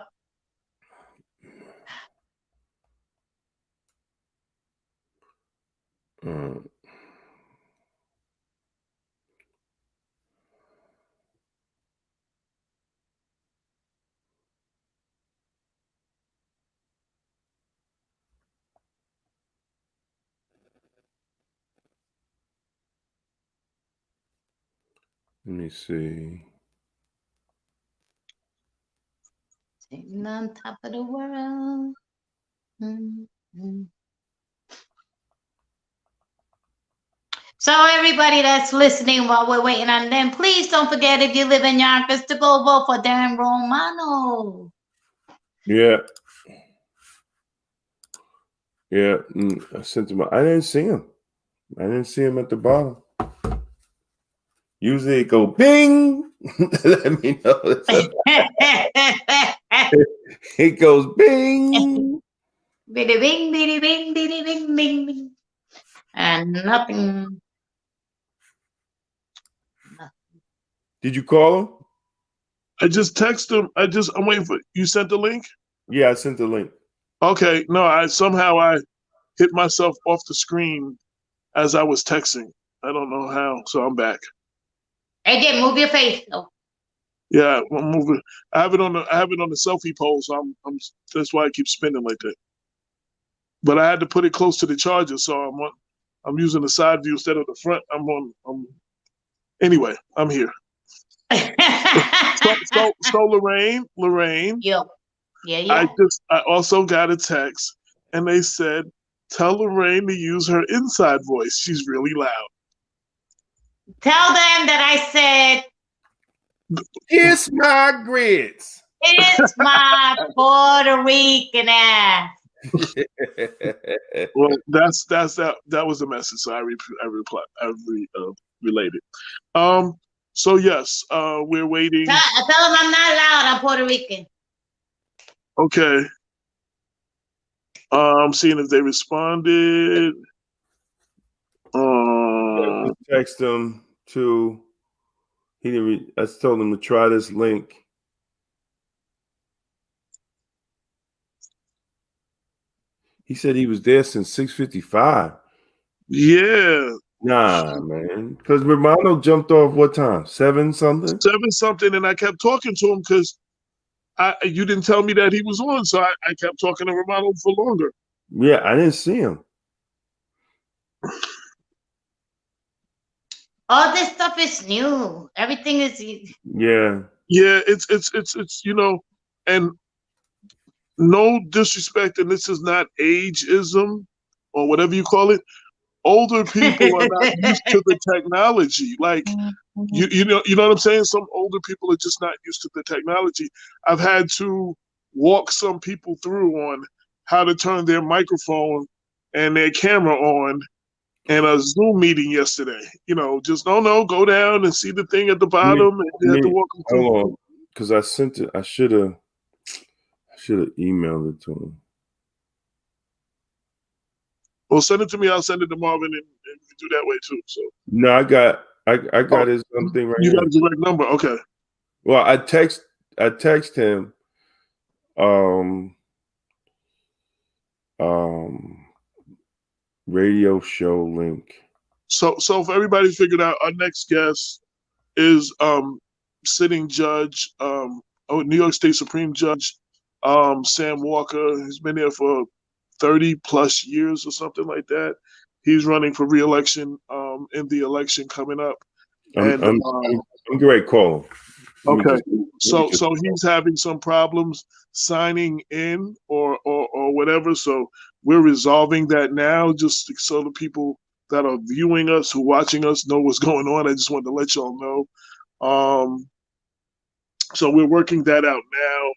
Let me see. Sitting on top of the world. Mm-hmm. So everybody that's listening while we're waiting on them, please don't forget if you live in Yonkers to go vote for Dan Romano. Yeah. Yeah. I sent him. I didn't see him. I didn't see him at the bottom. Usually it go bing. Let me know. It goes bing. Biddy bing, biddy bing, biddy bing, bing, bing. And nothing. Did you call him? I just texted him. I'm waiting for you. Sent the link? Yeah, I sent the link. Okay. No, I hit myself off the screen as I was texting. I don't know how, so I'm back. Hey, Jim, move your face. Oh. Yeah, I'm moving. I have it on the selfie pole, so that's why I keep spinning like that. But I had to put it close to the charger, so I'm using the side view instead of the front. Anyway, I'm here. So Lorraine. Yo. Yeah. I also got a text, and they said, tell Lorraine to use her inside voice. She's really loud. Tell them that I said, Kiss my grits. it's my Puerto Rican ass. Well, that was the message. So I related. So yes, we're waiting. Tell them I'm not loud. I'm Puerto Rican. Okay. Seeing if they responded. Text him to. He didn't. I told him to try this link. He said he was there since 6:55. Yeah. Nah, man. Because Romano jumped off what time? 7 something? 7 something, and I kept talking to him because you didn't tell me that he was on, so I kept talking to Romano for longer. Yeah, I didn't see him. All this stuff is new. Everything is. Yeah. Yeah, it's and no disrespect, and this is not ageism or whatever you call it. Older people are not used to the technology. Like you know what I'm saying? Some older people are just not used to the technology. I've had to walk some people through on how to turn their microphone and their camera on in a Zoom meeting yesterday. Just no, go down and see the thing at the bottom, and you have to walk them through. Hold on, because I sent it. I should have emailed it to him. Well, send it to me. I'll send it to Marvin, and we can do that way too. So no, I got his thing right you here. got a direct number, okay? Well, I text him. Radio show link. So if everybody figured out, our next guest is sitting judge, New York State Supreme Judge Sam Walker. He's been there for 30 plus years or something like that. He's running for re-election in the election coming up. I'm great. Call him. Okay, so he's having some problems signing in or whatever. So we're resolving that now, just so the people that are viewing us, who watching us, know what's going on. I just wanted to let y'all know. So we're working that out now.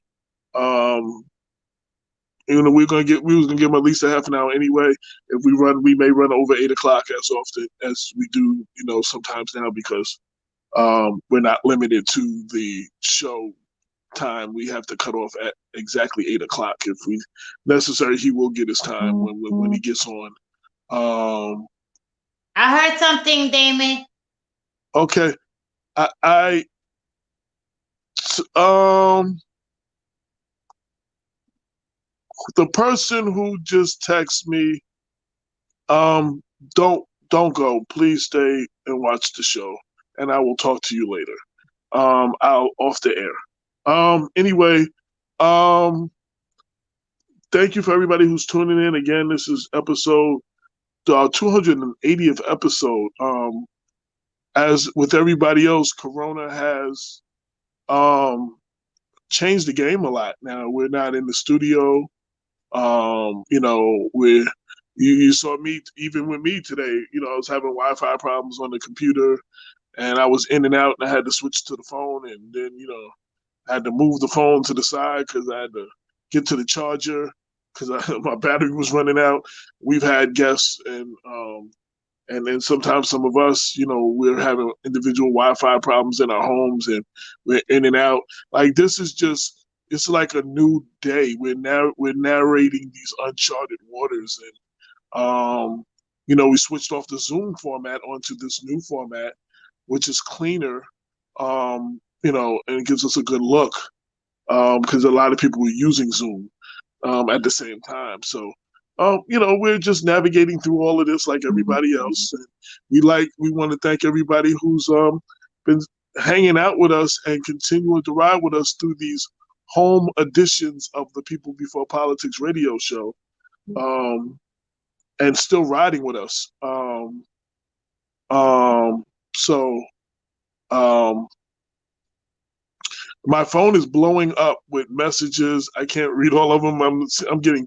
We was gonna give him at least a half an hour anyway. If we may run over 8 o'clock as often as we do, sometimes now, because we're not limited to the show time. We have to cut off at exactly 8 o'clock. If we necessary, he will get his time when he gets on. I heard something, Damon. Okay. The person who just texted me, don't go. Please stay and watch the show, and I will talk to you later. I'll off the air. Anyway, thank you for everybody who's tuning in. Again, this is episode 280th episode. As with everybody else, Corona has changed the game a lot. Now we're not in the studio. You saw me, even with me today, I was having Wi-Fi problems on the computer, and I was in and out, and I had to switch to the phone, and then, I had to move the phone to the side because I had to get to the charger because my battery was running out. We've had guests, and then sometimes some of us, we're having individual Wi-Fi problems in our homes, and we're in and out. Like, this is just it's like a new day. We're narrating these uncharted waters, and we switched off the Zoom format onto this new format, which is cleaner, and it gives us a good look, because a lot of people were using Zoom at the same time. So, we're just navigating through all of this like everybody else. And we want to thank everybody who's been hanging out with us and continuing to ride with us through these home editions of the People Before Politics radio show, and still riding with us. My phone is blowing up with messages. I can't read all of them. I'm getting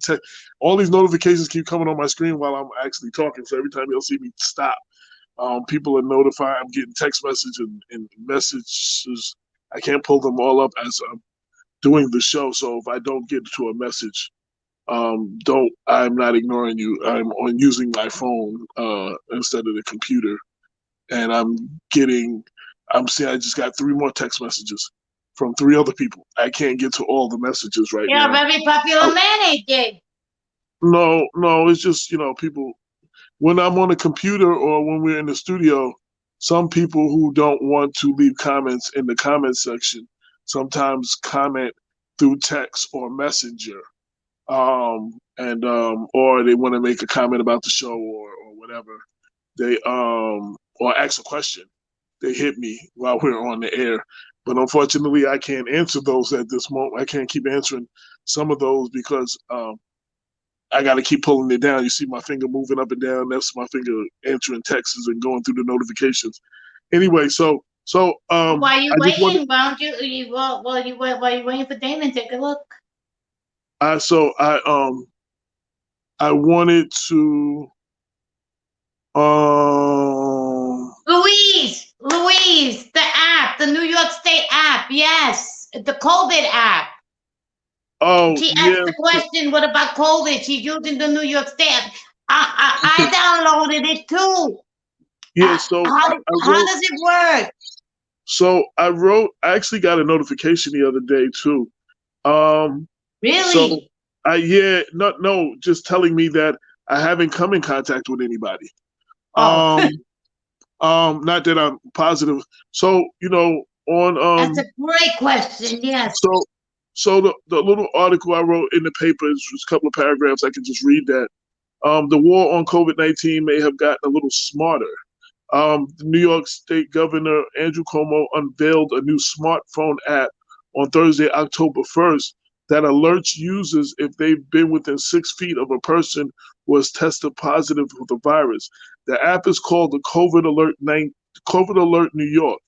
all these notifications keep coming on my screen while I'm actually talking. So every time you'll see me stop, people are notified. I'm getting text messages and messages. I can't pull them all up as I'm doing the show. So if I don't get to a message, I'm not ignoring you. I'm using my phone instead of the computer, and I'm seeing I just got 3 more text messages from 3 other people. I can't get to all the messages right now. You're a very popular man, AJ. No, it's just, people, when I'm on a computer or when we're in the studio, some people who don't want to leave comments in the comment section sometimes comment through text or messenger. Or they want to make a comment about the show or whatever. They or ask a question. They hit me while we're on the air. But unfortunately, I can't answer those at this moment. I can't keep answering some of those because I got to keep pulling it down. You see my finger moving up and down. That's my finger answering texts and going through the notifications. Anyway, so while you waiting, while you waiting for Damon, take a look. I wanted to Louise, the app, the New York State app, yes, the COVID app. Oh, she asked the question, what about COVID? She's using the New York State app. I downloaded it too. Yeah, so how does it work? So I actually got a notification the other day too. Really? So just telling me that I haven't come in contact with anybody. Oh. Not that I'm positive. So, on that's a great question, yes. So the little article I wrote in the paper is just a couple of paragraphs. I can just read that. The war on COVID-19 may have gotten a little smarter. The New York State Governor Andrew Cuomo unveiled a new smartphone app on Thursday, October 1st, that alerts users if they've been within 6 feet of a person who has tested positive for the virus. The app is called the COVID Alert New York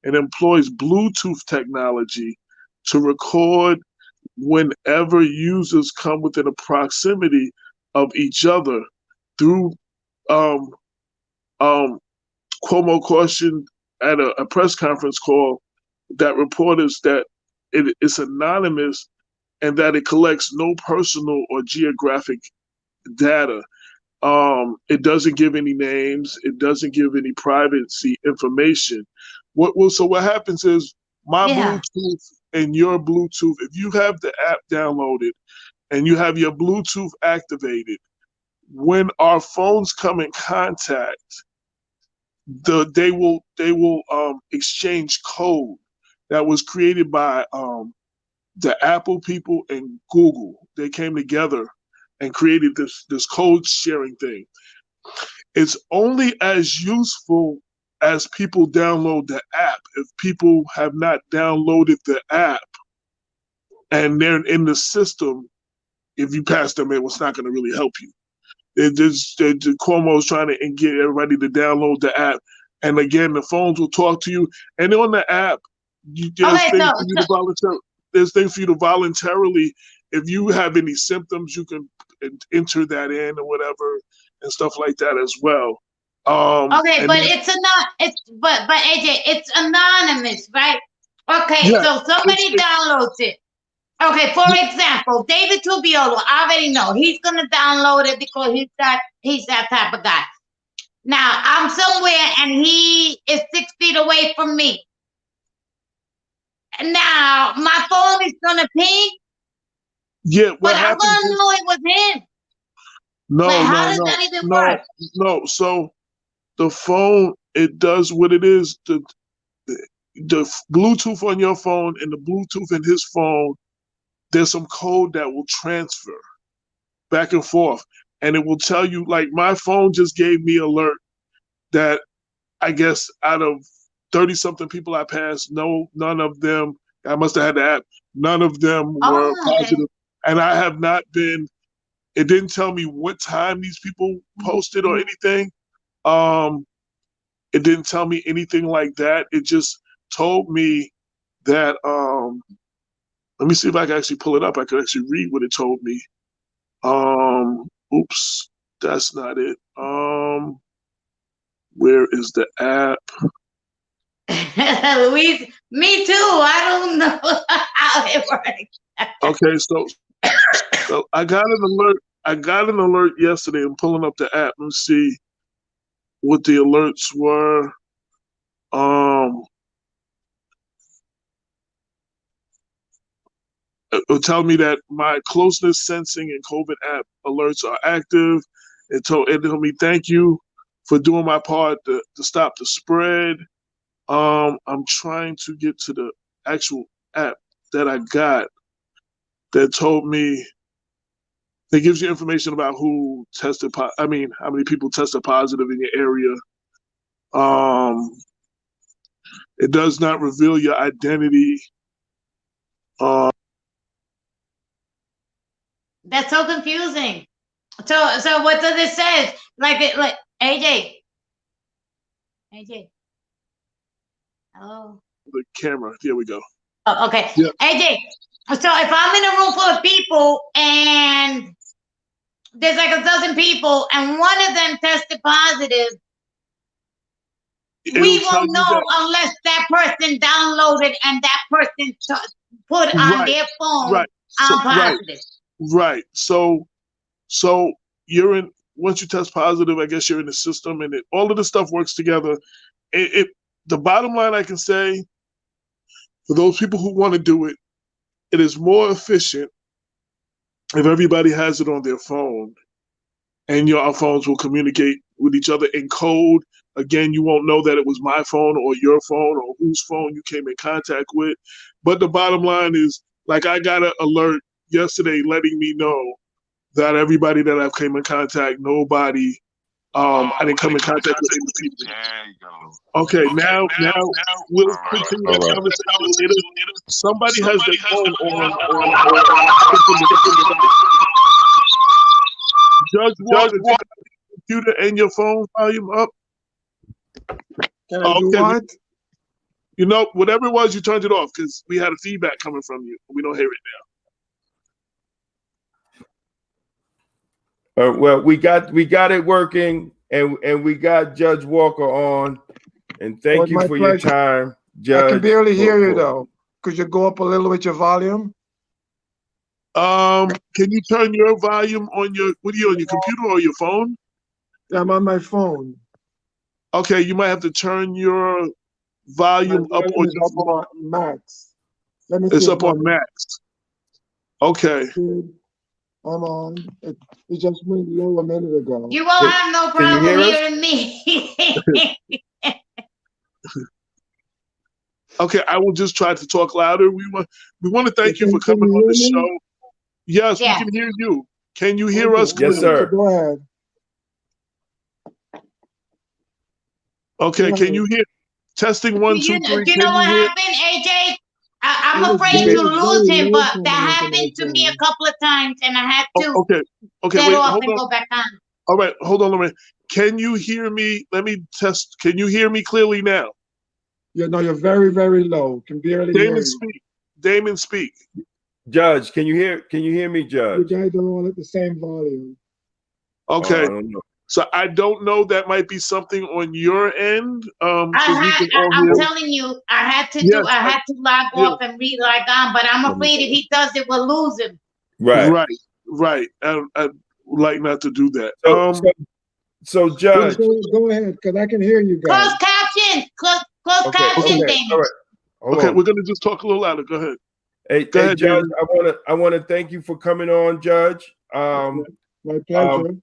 and employs Bluetooth technology to record whenever users come within a proximity of each other. Through Cuomo cautioned at a press conference call that reporters that it is anonymous and that it collects no personal or geographic data. It doesn't give any names. It doesn't give any privacy information. So what happens is my Bluetooth and your Bluetooth, if you have the app downloaded and you have your Bluetooth activated, when our phones come in contact, they will exchange code that was created by the Apple people and Google. They came together and created this code sharing thing. It's only as useful as people download the app. If people have not downloaded the app and they're in the system, if you pass them, it's not going to really help you. Cuomo is trying to get everybody to download the app. And again, the phones will talk to you. And on the app, there's things for you to voluntarily, if you have any symptoms, you can enter that in or whatever and stuff like that as well. Okay, but but AJ, it's anonymous, right? Okay, so somebody downloads it. Okay, for example, David Tubiolo, I already know he's gonna download it because he's that type of guy. Now I'm somewhere and he is 6 feet away from me. Now my phone is gonna ping, Yeah, what but I'm happens gonna is know it was him. no, Like, how no, does no, that even no, work? no. So the phone, it does what it is. The Bluetooth on your phone and the Bluetooth in his phone, there's some code that will transfer back and forth. And it will tell you, like my phone just gave me alert that I guess out of 30 something people I passed, none of them, I must have had the app, none of them were Oh, okay. positive. And I have not been, it didn't tell me what time these people posted or anything. It didn't tell me anything like that. It just told me that, let me see if I can actually pull it up. I could actually read what it told me. Oops, that's not it. Where is the app? Louise, me too. I don't know how it works. Okay, so I got an alert. I got an alert yesterday. I'm pulling up the app and see what the alerts were. It'll tell me that my closeness sensing and COVID app alerts are active. It told me thank you for doing my part to stop the spread. I'm trying to get to the actual app that I got that told me. It gives you information about who tested. How many people tested positive in your area. It does not reveal your identity. That's so confusing. So what does it say? Like AJ. Hello. The camera. Here we go. Oh, okay. Yeah. AJ. So if I'm in a room full of people and there's like a dozen people and one of them tested positive, we won't know unless that person downloaded and that person put on their phone positive. Right. So you're in. Once you test positive, I guess you're in the system, and all of the stuff works together. The bottom line I can say, for those people who want to do it, it is more efficient if everybody has it on their phone, and your phones will communicate with each other in code. Again, you won't know that it was my phone or your phone or whose phone you came in contact with. But the bottom line is, like, I got an alert yesterday letting me know that everybody that I've came in contact, nobody, I didn't come in contact with any people. There you go. Okay, now we'll continue the conversation later. Somebody has their phone on. Judge Walker, your computer and your phone volume up? Can I do what? You know, whatever it was, you turned it off because we had a feedback coming from you. We don't hear it now. Well, we got it working, and we got Judge Walker on. And thank you for your time, Judge. I can barely hear you though. Could you go up a little with your volume? Can you turn your volume on your? What are you on your computer or your phone? I'm on my phone. Okay, you might have to turn your volume up on your phone. On max. Let me. It's up on max. Okay. I'm on. It just went low a minute ago. You won't have no problem hearing me. Okay, I will just try to talk louder. We want to thank you for coming on the show. Yes, we can hear you. Can you hear us clearly? Yes, sir. Go ahead. Okay, can you hear? Testing 1, 2, 3. Do you know what happened, AJ? I'm afraid to lose him, but that happened to me a couple of times, and I had to get off and go back on. All right, hold on a minute. Can you hear me? Let me test. Can you hear me clearly now? Yeah, no, you're very, very low. Can barely hear you. Speak. Damon, speak. Judge, can you hear me, Judge? You guys are all at the same volume. Okay. I don't know. So I don't know. That might be something on your end. I'm telling you, I had to log off and re-log on, but I'm afraid if he does it, we'll lose him. Right. I'd like not to do that. So Judge, go ahead, because I can hear you guys. Close caption, Damon. All Hold Okay, on. we're gonna just talk a little louder. Go ahead. Hey, Go ahead, Judge, David. I wanna thank you for coming on, Judge. My pleasure.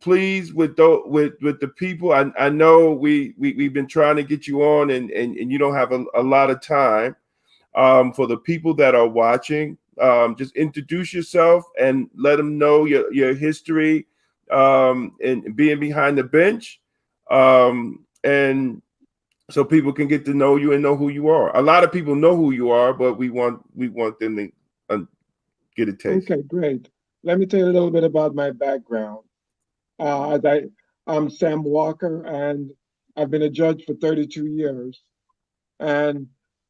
Please, with the people, I know we've been trying to get you on, and you don't have a lot of time. For the people that are watching, just introduce yourself and let them know your history, and being behind the bench, and so people can get to know you and know who you are. A lot of people know who you are, but we want them to get a taste. Okay, great. Let me tell you a little bit about my background. Uh, I, I'm Sam Walker, and I've been a judge for 32 years. And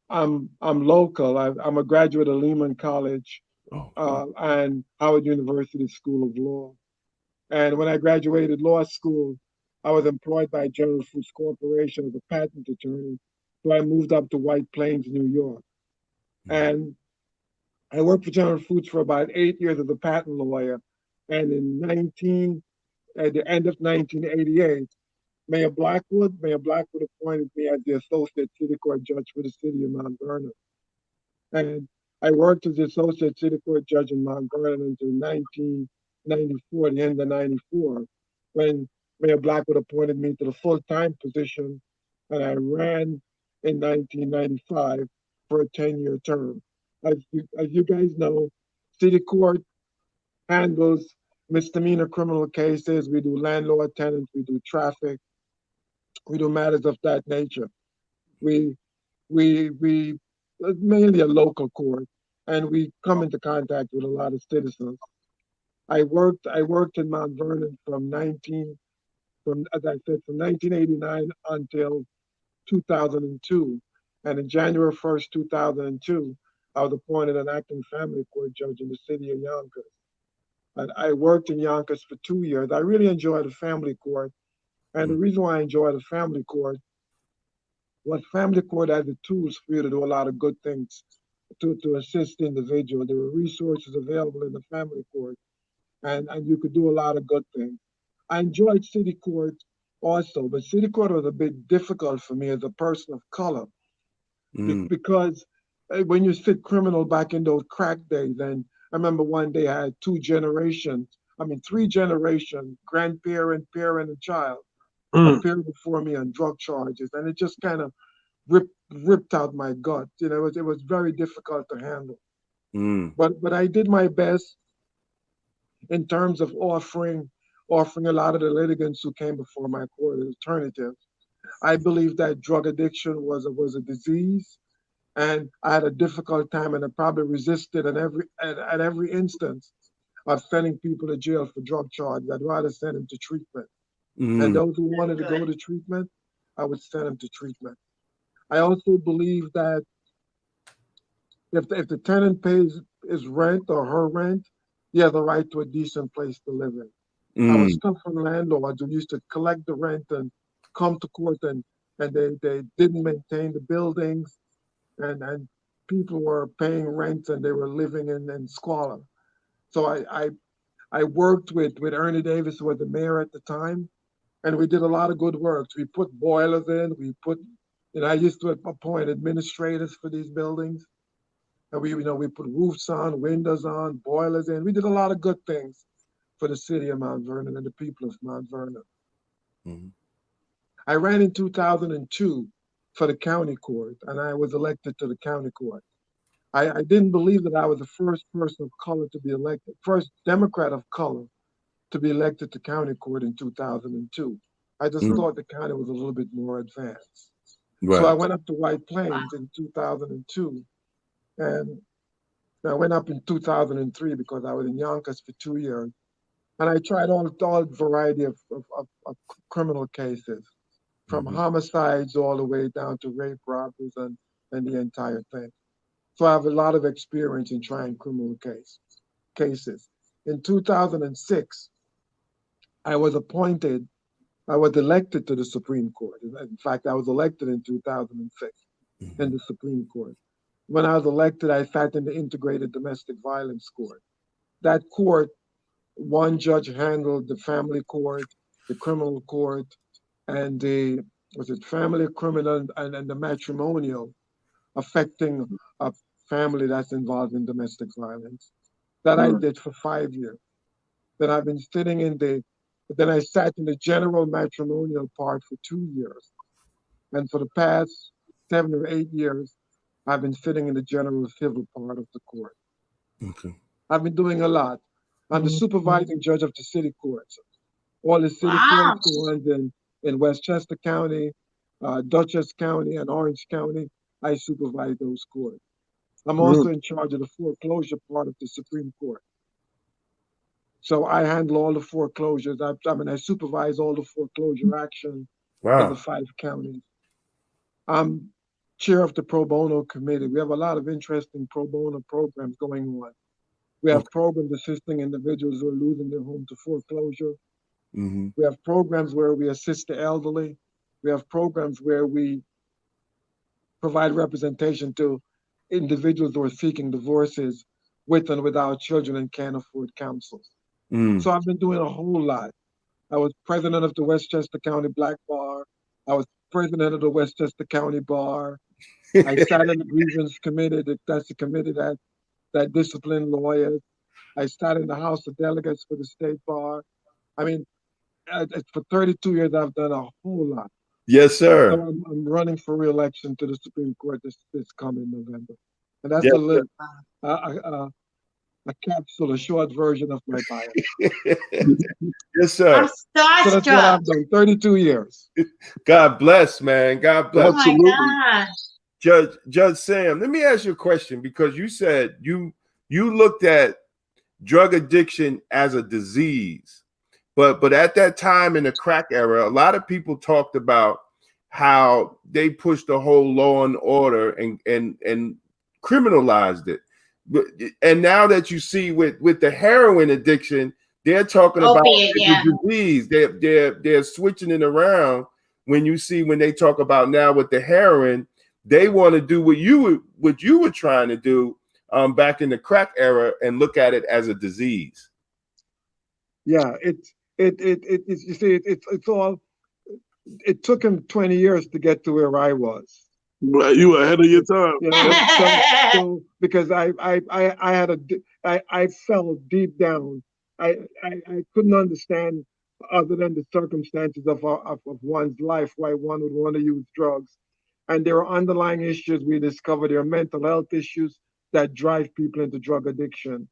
I'm local. I'm a graduate of Lehman College Oh, and Howard University School of Law. And when I graduated law school, I was employed by General Foods Corporation as a patent attorney. So I moved up to White Plains, New York. And I worked for General Foods for about 8 years as a patent lawyer. And at the end of 1988, Mayor Blackwood appointed me as the Associate City Court Judge for the city of Mount Vernon. And I worked as the Associate City Court Judge in Mount Vernon until 1994, the end of 94, when Mayor Blackwood appointed me to the full-time position, and I ran in 1995 for a 10-year term. As you guys know, City Court handles misdemeanor criminal cases. We do landlord tenants, we do traffic, we do matters of that nature. We we mainly a local court, and we come into contact with a lot of citizens. I worked in Mount Vernon from as I said from 1989 until 2002, and in January 1st, 2002, I was appointed an acting family court judge in the city of Yonkers. And I worked in Yonkers for 2 years. I really enjoyed the family court, and the reason why I enjoyed the family court was family court had the tools for you to do a lot of good things to assist the individual. There were resources available in the family court, and you could do a lot of good things. I enjoyed city court also, but city court was a bit difficult for me as a person of color because when you sit criminal back in those crack days, and I remember one day I had three generations, grandparent, parent, and child appeared before me on drug charges, and it just kind of ripped out my gut. You know, it was very difficult to handle. But I did my best in terms of offering a lot of the litigants who came before my court alternatives. I believe that drug addiction was a disease, and I had a difficult time, and I probably resisted at every instance of sending people to jail for drug charges. I'd rather send them to treatment. And those who wanted to go to treatment, I would send them to treatment. I also believe that if the tenant pays his rent or her rent, he has a right to a decent place to live in. I was tough on landlords who used to collect the rent and come to court, and they didn't maintain the buildings, and people were paying rent and they were living in squalor. So I worked with Ernie Davis, who was the mayor at the time, and we did a lot of good work. We put boilers in, I used to appoint administrators for these buildings. And we put roofs on, windows on, boilers in. We did a lot of good things for the city of Mount Vernon and the people of Mount Vernon. I ran in 2002 for the county court, and I was elected to the county court. I didn't believe that I was the first person of color to be elected, first Democrat of color to be elected to county court in 2002. I just thought the county was a little bit more advanced. So I went up to White Plains in 2002, and I went up in 2003 because I was in Yonkers for 2 years. And I tried all variety of criminal cases, from homicides all the way down to rape, robberies, and the entire thing. So I have a lot of experience in trying criminal cases. In 2006, I was elected to the Supreme Court. In fact, I was elected in 2006 in the Supreme Court. When I was elected, I sat in the Integrated Domestic Violence Court. That court, one judge handled the family court, the criminal court, and the family, criminal, and the matrimonial affecting a family that's involved in domestic violence. That I did for 5 years. Then I've been sitting then I sat in the general matrimonial part for 2 years. And for the past 7 or 8 years, I've been sitting in the general civil part of the court. Okay. I've been doing a lot. I'm the supervising judge of the city courts. All the city Wow. courts, the ones in Westchester County, Dutchess County, and Orange County, I supervise those courts. I'm also in charge of the foreclosure part of the Supreme Court. So I handle all the foreclosures. I supervise all the foreclosure action in the Wow. 5 counties. I'm chair of the pro bono committee. We have a lot of interesting pro bono programs going on. We have Okay. programs assisting individuals who are losing their home to foreclosure. Mm-hmm. We have programs where we assist the elderly. We have programs where we provide representation to individuals who are seeking divorces with and without children and can't afford counsel. Mm. So I've been doing a whole lot. I was president of the Westchester County Black Bar. I was president of the Westchester County Bar. I sat in the Grievance Committee. That's the committee that disciplined lawyers. I sat in the House of Delegates for the State Bar. I mean, for 32 years, I've done a whole lot. Yes, sir. So I'm running for re-election to the Supreme Court this coming November. And that's Yes, a capsule, a short version of my bio. Yes, sir. I'm So that's what starstruck. I've done, 32 years. God bless, man. God bless. Oh my Absolutely. God. Judge Sam, let me ask you a question, because you said you looked at drug addiction as a disease, but at that time in the crack era, a lot of people talked about how they pushed the whole law and order and criminalized it. And now that you see with the heroin addiction, they're talking about Opiate, yeah. the disease. They're switching it around. When they talk about now with the heroin, they want to do what you were trying to do back in the crack era and look at it as a disease. Yeah, it's you see, it's all. It took him 20 years to get to where I was. Well, you were ahead of your time. You know, so because I fell deep down. I couldn't understand, other than the circumstances of one's life, why one would want to use drugs. And there are underlying issues we discovered. There are mental health issues that drive people into drug addiction.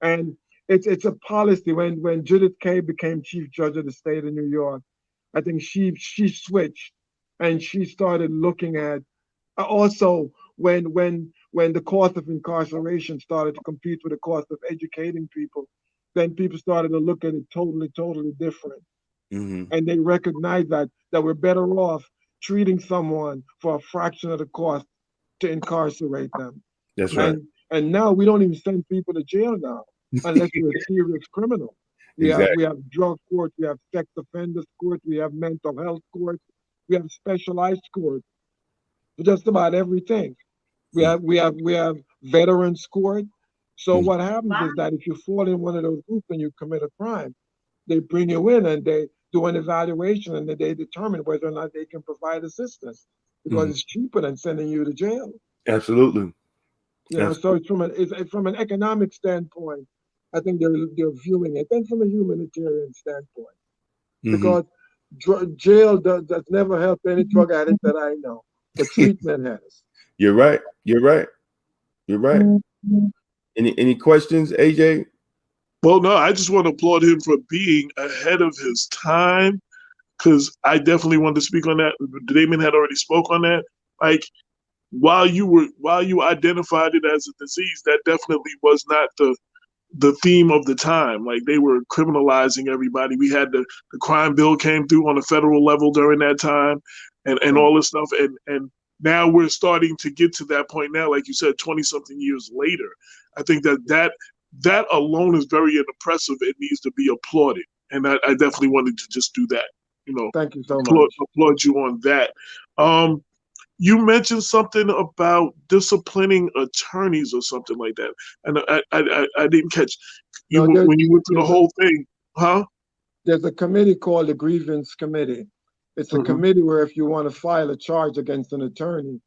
And it's a policy. When Judith Kay became chief judge of the state of New York, I think she switched and she started looking at also when the cost of incarceration started to compete with the cost of educating people, then people started to look at it totally different. Mm-hmm. And they recognized that we're better off treating someone for a fraction of the cost to incarcerate them. That's right. And now we don't even send people to jail now unless you're a serious criminal. We have drug courts, we have sex offenders courts, we have mental health courts, we have specialized courts for just about everything. We have veterans court. So what happens is that if you fall in one of those groups and you commit a crime, they bring you in and they do an evaluation and they determine whether or not they can provide assistance, because it's cheaper than sending you to jail. Absolutely. You know, so it's from an economic standpoint, I think they're viewing it, and from a humanitarian standpoint, because jail does never help any drug addict that I know, but treatment has. You're right. Any questions, AJ? Well, no, I just want to applaud him for being ahead of his time, because I definitely wanted to speak on that. Damon had already spoke on that. Like, while you identified it as a disease, that definitely was not the theme of the time. Like, they were criminalizing everybody. We had the crime bill came through on a federal level during that time, and all this stuff. And now we're starting to get to that point now, like you said, 20 something years later. I think that alone is very impressive. It needs to be applauded. And I definitely wanted to just do that. You know, thank you so much. Applaud you on that. You mentioned something about disciplining attorneys or something like that, and I didn't catch you when you went through the whole thing, huh? There's a committee called the Grievance Committee. It's a committee where if you want to file a charge against an attorney,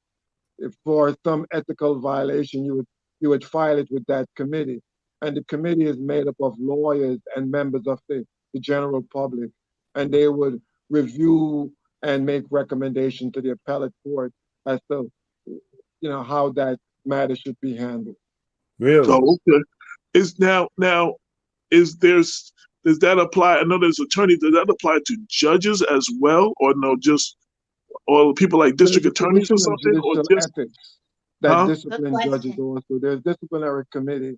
if for some ethical violation, you would file it with that committee, and the committee is made up of lawyers and members of the general public, and they would review and make recommendation to the appellate court as to how that matter should be handled. Really? So okay. Does that apply? I know there's attorneys. Does that apply to judges as well, or no? Just or people like district There's a attorneys or commission on something, or judicial just ethics that huh? discipline Good judges question. also. There's disciplinary committee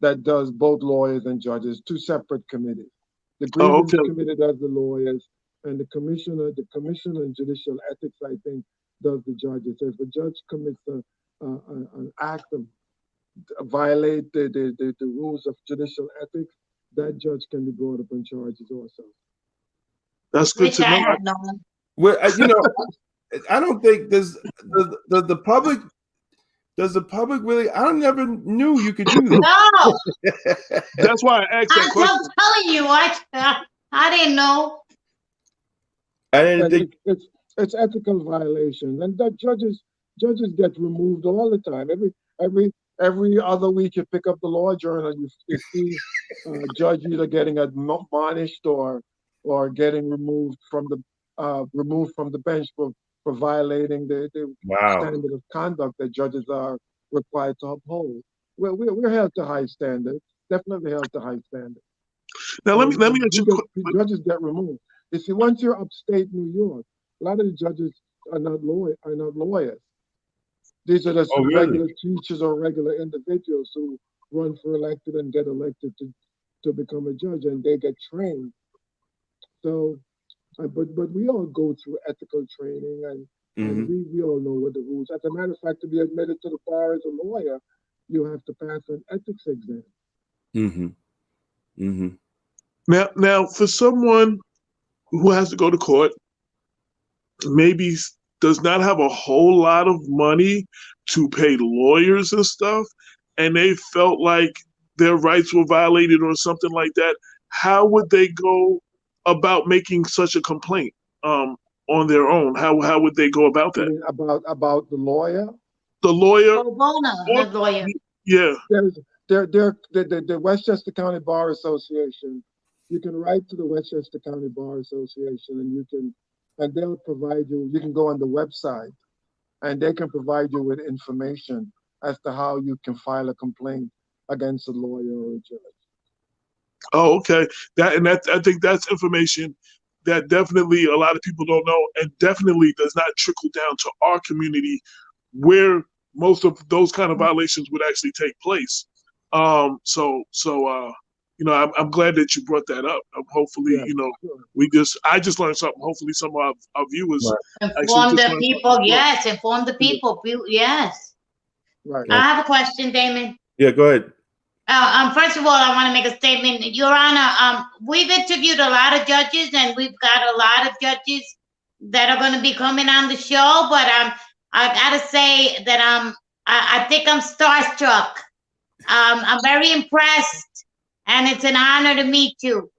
that does both lawyers and judges, two separate committees. The Oh, grievance okay. committee does the lawyers, and the commission on judicial ethics, I think, does the judges. So if a judge commits an act of violate the rules of judicial ethics, that judge can be brought up on charges also. That's good Wish to I know. had known. Well, I don't think the public. Does the public really? I never knew you could do No, that. That's why I asked that I'm question. telling you, I didn't know. I didn't But think. it's ethical violations, and that judges get removed all the time. Every other week, you pick up the law journal, you see judge either getting admonished or getting removed from the bench for violating the Wow. standard of conduct that judges are required to uphold. We're held to high standards, definitely held to high standards. Now let me ask you. Judges get removed. You see, once you're upstate New York, a lot of the judges are not lawyers. These are just Oh, really? regular teachers or regular individuals who run for elected and get elected to become a judge, and they get trained. So, but we all go through ethical training, and we all know what the rules. As a matter of fact, to be admitted to the bar as a lawyer, you have to pass an ethics exam. Mm-hmm. Mm-hmm. Now, for someone who has to go to court, maybe does not have a whole lot of money to pay lawyers and stuff, and they felt like their rights were violated or something like that, how would they go about making such a complaint on their own? How would they go about I that? mean, about the lawyer. The lawyer? Romano, the lawyer. Yeah. The Westchester County Bar Association. You can write to the Westchester County Bar Association, and they'll provide you. You can go on the website, and they can provide you with information as to how you can file a complaint against a lawyer or a judge. Oh, okay. I think that's information that definitely a lot of people don't know, and definitely does not trickle down to our community where most of those kind of violations would actually take place. I'm glad that you brought that up. Hopefully, Sure. I just learned something. Hopefully some of our viewers Inform the people, yes. Inform the people, yes. Right. I have a question, Damon. Yeah, go ahead. First of all, I want to make a statement, Your Honor. We've interviewed a lot of judges, and we've got a lot of judges that are going to be coming on the show. But I got to say that I think I'm starstruck. I'm very impressed, and it's an honor to meet you.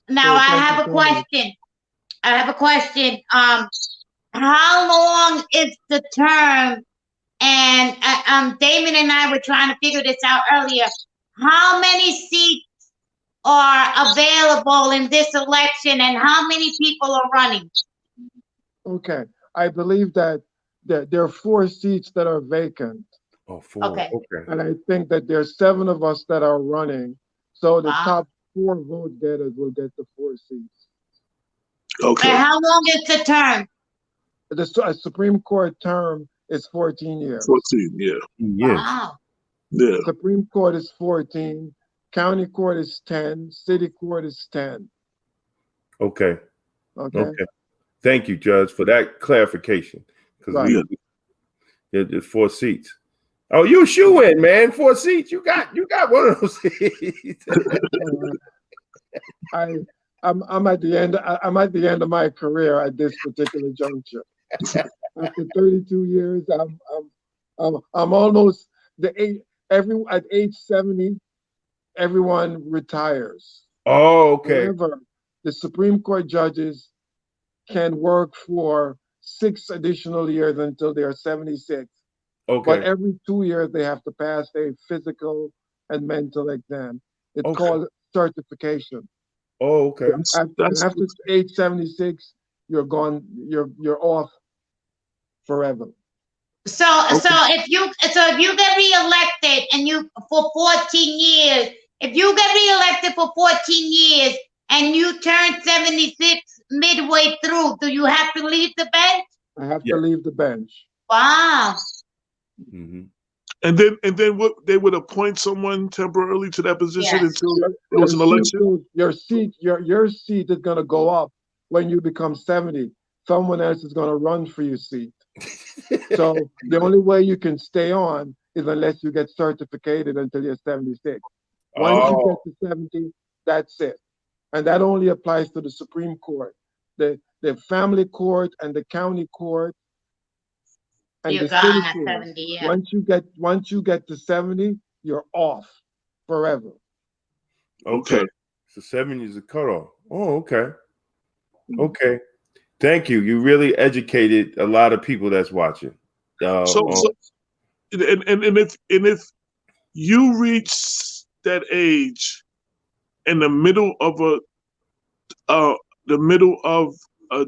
Now, I have a question. How long is the term? And Damon and I were trying to figure this out earlier. How many seats are available in this election, and how many people are running? Okay, I believe that there are 4 seats that are vacant. Oh, 4. Okay. And I think that there's 7 of us that are running. So the top 4 vote getters will get the 4 seats. Okay. And how long is the term? The Supreme Court term is 14 years. 14, yeah. Wow. Yeah. Supreme Court is 14. County Court is 10. City Court is 10. Okay. Thank you, Judge, for that clarification. Because there's 4 seats. Oh, you shoe in, man. 4 seats. You got one of those seats. I'm at the end of my career at this particular juncture. After 32 years, I'm almost at age 70. Everyone retires. Oh, okay. However, the Supreme Court judges can work for 6 additional years until they are 76. Okay. But every 2 years, they have to pass a physical and mental exam. It's Okay. called certification. Oh, okay. After age 76, you're gone. You're off forever. So if you get reelected and you for 14 years, if you get reelected for 14 years and you turn 76 midway through, do you have to leave the bench? I have to leave the bench. Wow. Mm-hmm. And then what, they would appoint someone temporarily to that position until there was an election? Your seat is gonna go up when you become 70. Someone else is gonna run for your seat. So the only way you can stay on is unless you get certificated until you're 76. Once you get to 70, that's it. And that only applies to the Supreme Court, the family court and the county court and You're the gone city at court. 70, yeah. Once you get to 70, you're off forever. Okay. So 70 is a cutoff. Oh, okay. Okay. Thank you. You really educated a lot of people that's watching. If you reach that age in the middle of a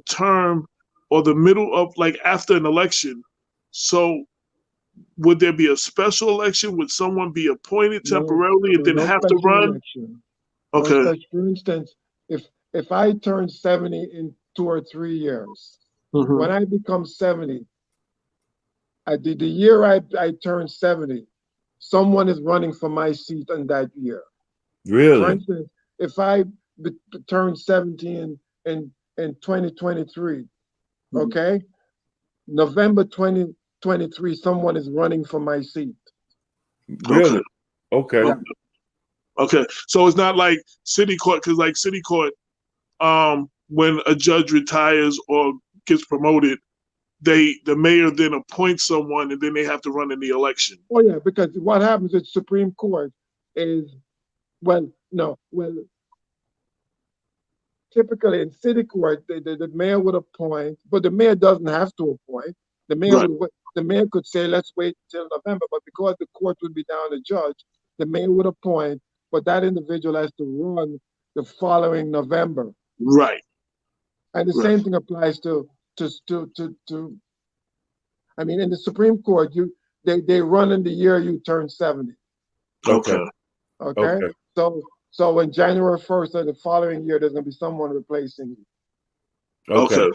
term, or the middle of, like, after an election, so would there be a special election? Would someone be appointed temporarily and then have to run? Election. Okay. For instance, if I turn 70 in 2 or 3 years, Mhm. when I become 70, the year I turn 70, someone is running for my seat in that year. Really? For instance, if I turn 70 in 2023, okay, November 2023, someone is running for my seat. Really? Okay. Yeah. Okay. So it's not like city court, because like city court, when a judge retires or gets promoted, the mayor then appoints someone and then they have to run in the election. Oh yeah, because what happens at Supreme Court is, typically in city court, the mayor would appoint, but the mayor doesn't have to appoint. The mayor could say, let's wait till November, but because the court would be down to judge, the mayor would appoint, but that individual has to run the following November. Right. And the same thing applies to I mean, in the Supreme Court, they run in the year you turn 70. Okay. Okay. So in January 1st of the following year, there's gonna be someone replacing you. Okay.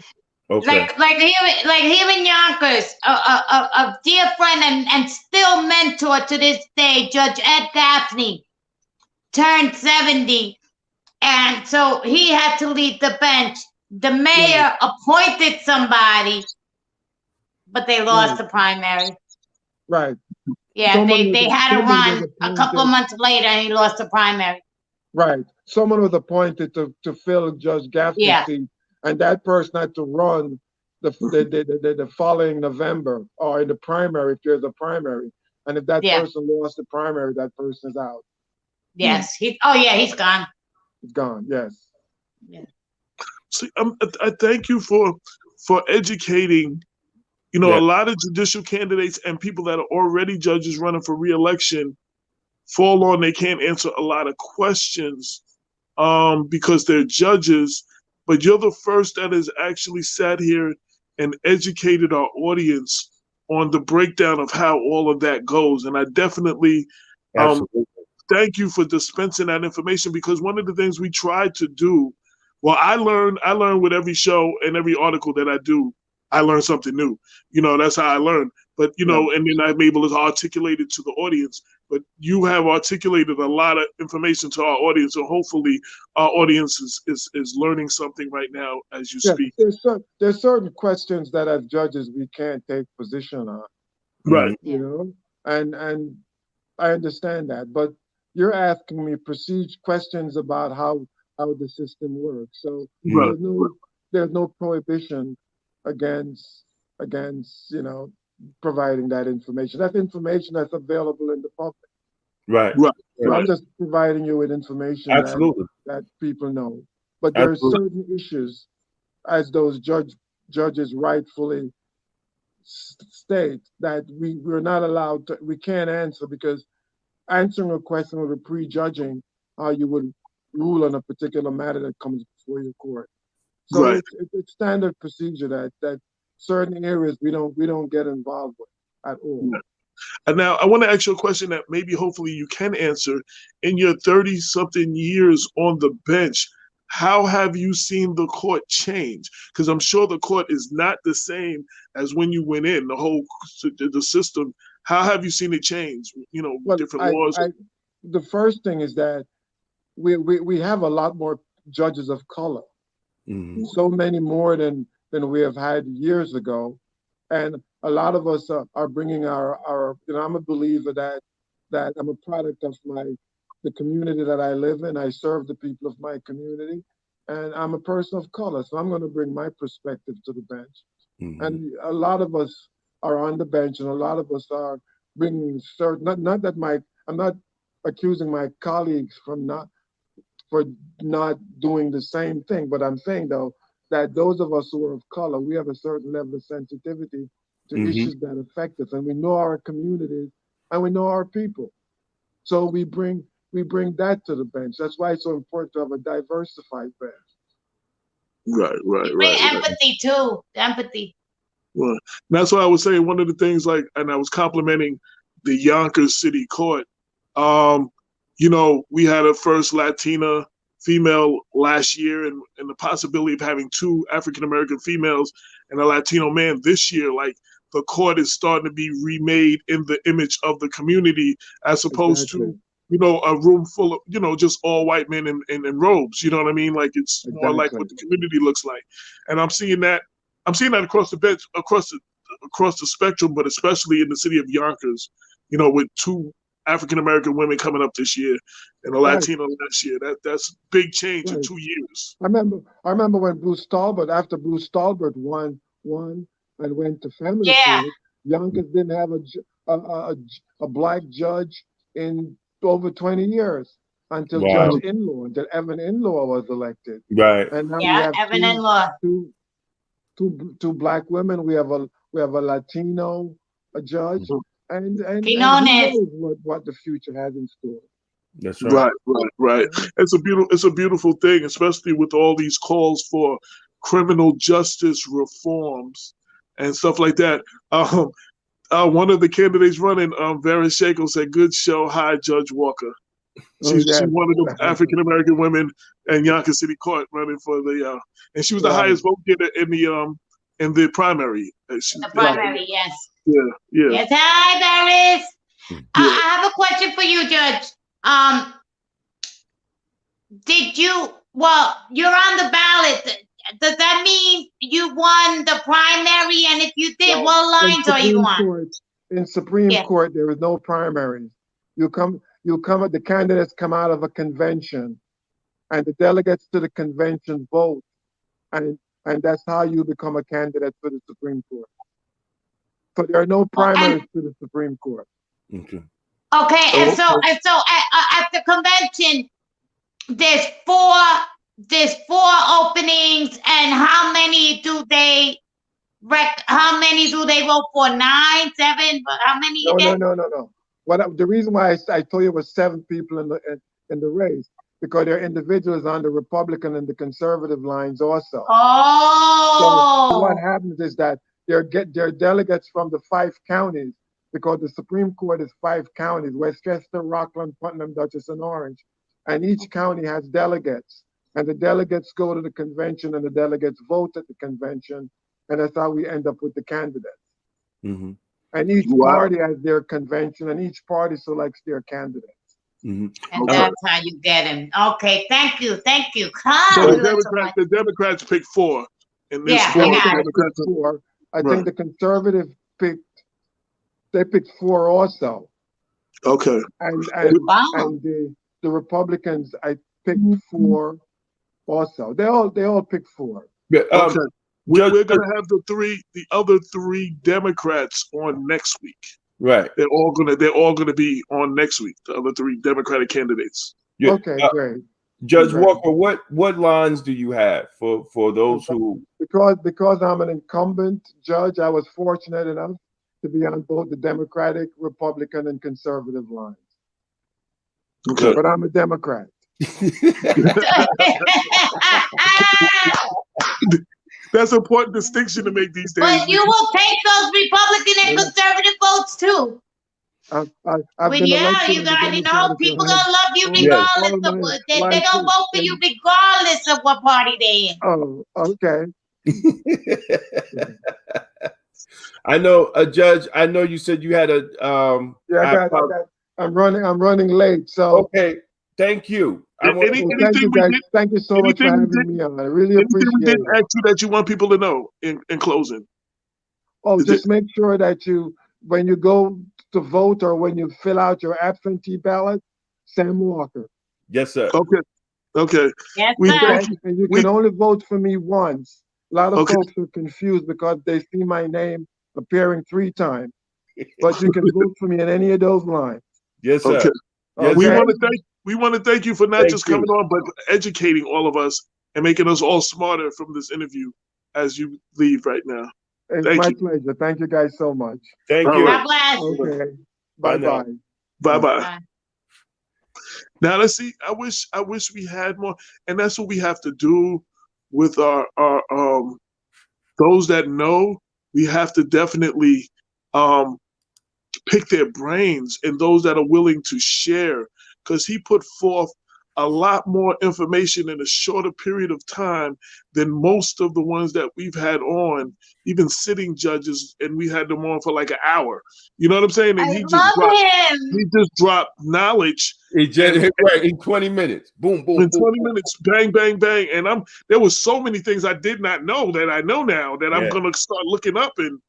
Like here in Yonkers, a dear friend and still mentor to this day, Judge Ed Gaffney, turned 70, and so he had to leave the bench. The mayor appointed somebody, but they lost the primary. Right. Yeah, they had to run a couple of months later, and he lost the primary. Right. Someone was appointed to fill Judge Gaffney's seat, and that person had to run the following November, or in the primary if there's a primary. And if that person lost the primary, that person's out. Yes. He's gone. He's gone. Yes. Yeah. See, I thank you for educating. A lot of judicial candidates and people that are already judges running for re-election fall on they can't answer a lot of questions because they're judges. But you're the first that has actually sat here and educated our audience on the breakdown of how all of that goes. And I definitely thank you for dispensing that information, because one of the things we try to do, I learn with every show and every article that I do. I learn something new. That's how I learn. But, and then I'm able to articulate it to the audience. But you have articulated a lot of information to our audience. So hopefully our audience is learning something right now as you speak. There's certain questions that as judges we can't take position on. Right. And I understand that. But you're asking me questions about how the system works. So there's no prohibition against providing that information. That's information that's available in the public. Right. So I'm just providing you with information that people know. But there are certain issues, as those judges rightfully state that we're not allowed to, we can't answer, because answering a question would be prejudging how you would rule on a particular matter that comes before your court. So Right. it's standard procedure that certain areas we don't get involved with at all. And now I want to ask you a question that maybe hopefully you can answer. In your 30-something years on the bench, how have you seen the court change? Because I'm sure the court is not the same as when you went in, the system. How have you seen it change? You know, Well, different laws. The first thing is that we have a lot more judges of color, so many more than we have had years ago, and a lot of us are bringing our you know, I'm a believer that I'm a product of the community that I live in. I serve the people of my community, and I'm a person of color, so I'm going to bring my perspective to the bench. And a lot of us are on the bench, and a lot of us are bringing certain. Not that I'm not accusing my colleagues for not doing the same thing, but I'm saying though that those of us who are of color, we have a certain level of sensitivity to issues that affect us, and we know our communities and we know our people. So we bring that to the bench. That's why it's so important to have a diversified bench. Right. Empathy too. Empathy. Well, that's why I was saying one of the things, and I was complimenting the Yonkers City Court. You know, we had a first Latina female last year, and the possibility of having 2 African-American females and a Latino man this year. Like, the court is starting to be remade in the image of the community, as opposed to, you know, a room full of, you know, just all white men in robes. You know what I mean? Like, it's more like what the community looks like. And I'm seeing that across the bench, across the spectrum, but especially in the city of Yonkers, you know, with 2 African-American women coming up this year and a Latino last year. That's big change in 2 years. I remember when after Bruce Stallbert won and went to family court, Yonkers didn't have a black judge in over 20 years until Judge Inlaw, until Evan Inlaw was elected. Right. And now we have Evan Inlaw. Two black women. We have a Latino judge, and who knows what the future has in store. That's right. Right. It's a beautiful thing, especially with all these calls for criminal justice reforms and stuff like that. One of the candidates running, Vera Shackle, said, "Good show, hi, Judge Walker." She's one of the African American women in Yonkers City Court running for the, and she was the highest vote getter in the primary. The primary, yes. Yeah. Yes, hi, Doris. I have a question for you, Judge. You're on the ballot. Does that mean you won the primary? And if you did, what lines are you on? In Supreme Court, there is no primaries. The candidates come out of a convention, and the delegates to the convention vote, and that's how you become a candidate for the Supreme Court. So there are no primaries to the Supreme Court. Okay. Okay, and so at the convention, there's four openings, and how many do they vote for? 9, 7? How many? No. The reason why I told you it was 7 people in the race, because there are individuals on the Republican and the conservative lines also. Oh. So what happens is that they're delegates from the 5 counties, because the Supreme Court is 5 counties: Westchester, Rockland, Putnam, Dutchess, and Orange. And each county has delegates. And the delegates go to the convention, and the delegates vote at the convention. And that's how we end up with the candidates. Mm-hmm. And each party has their convention, and each party selects their candidates. Mm-hmm. And that's how you get him. Okay, thank you. So the Democrats picked 4 in this court. Democrats 4. I think the conservatives picked 4 also. Okay. And the Republicans, I picked 4 also. They all picked 4. Yeah, okay. We're going to have the other 3 Democrats on next week. Right. They're all going to be on next week. The other 3 Democratic candidates. Yeah. Okay, great. Judge Right. Walker, what lines do you have for those who? Because I'm an incumbent judge, I was fortunate enough to be on both the Democratic, Republican, and conservative lines. Okay. But I'm a Democrat. That's an important distinction to make these days. But you will take those Republican and conservative votes too. I've Well, been yeah, elected you on the got, you know, Democratic people side. gonna love you All- regardless all of my what they life gonna vote for you and- regardless of what party they in. Oh, okay. I know, Judge. I know you said you had a. Yeah, I'm running late. So Okay, thank you. I want Any- well, to, thank you anything we guys. did- Thank you so much for anything we having me on. I really anything we appreciate didn't it. ask you that you want people to know in closing? Oh, Is just make sure that when you go to vote or when you fill out your absentee ballot, Sam Walker. yes, sir. Okay. Yes, We sir. thank you. And you We- can only vote for me once. A lot of Okay. folks are confused because they see my name appearing 3 times. But you can vote for me in any of those lines. Yes, sir. Okay. Yes, We sir. want to thank you for not Thank just you. coming on, but educating all of us and making us all smarter from this interview as you leave right now. It's Thank my you. pleasure. Thank you guys so much. Thank All you. right. God bless. Okay. Bye now. Bye-bye. Bye-bye. Bye. Now let's see. I wish we had more, and that's what we have to do with our those that know. We have to definitely pick their brains and those that are willing to share, because he put forth a lot more information in a shorter period of time than most of the ones that we've had on, even sitting judges, and we had them on for like an hour. You know what I'm saying? And I he love him. just dropped knowledge He just right in 20 minutes. Boom, boom, in boom. 20 minutes, bang, bang, bang. And there was so many things I did not know that I know now that I'm Yeah. gonna start looking up, and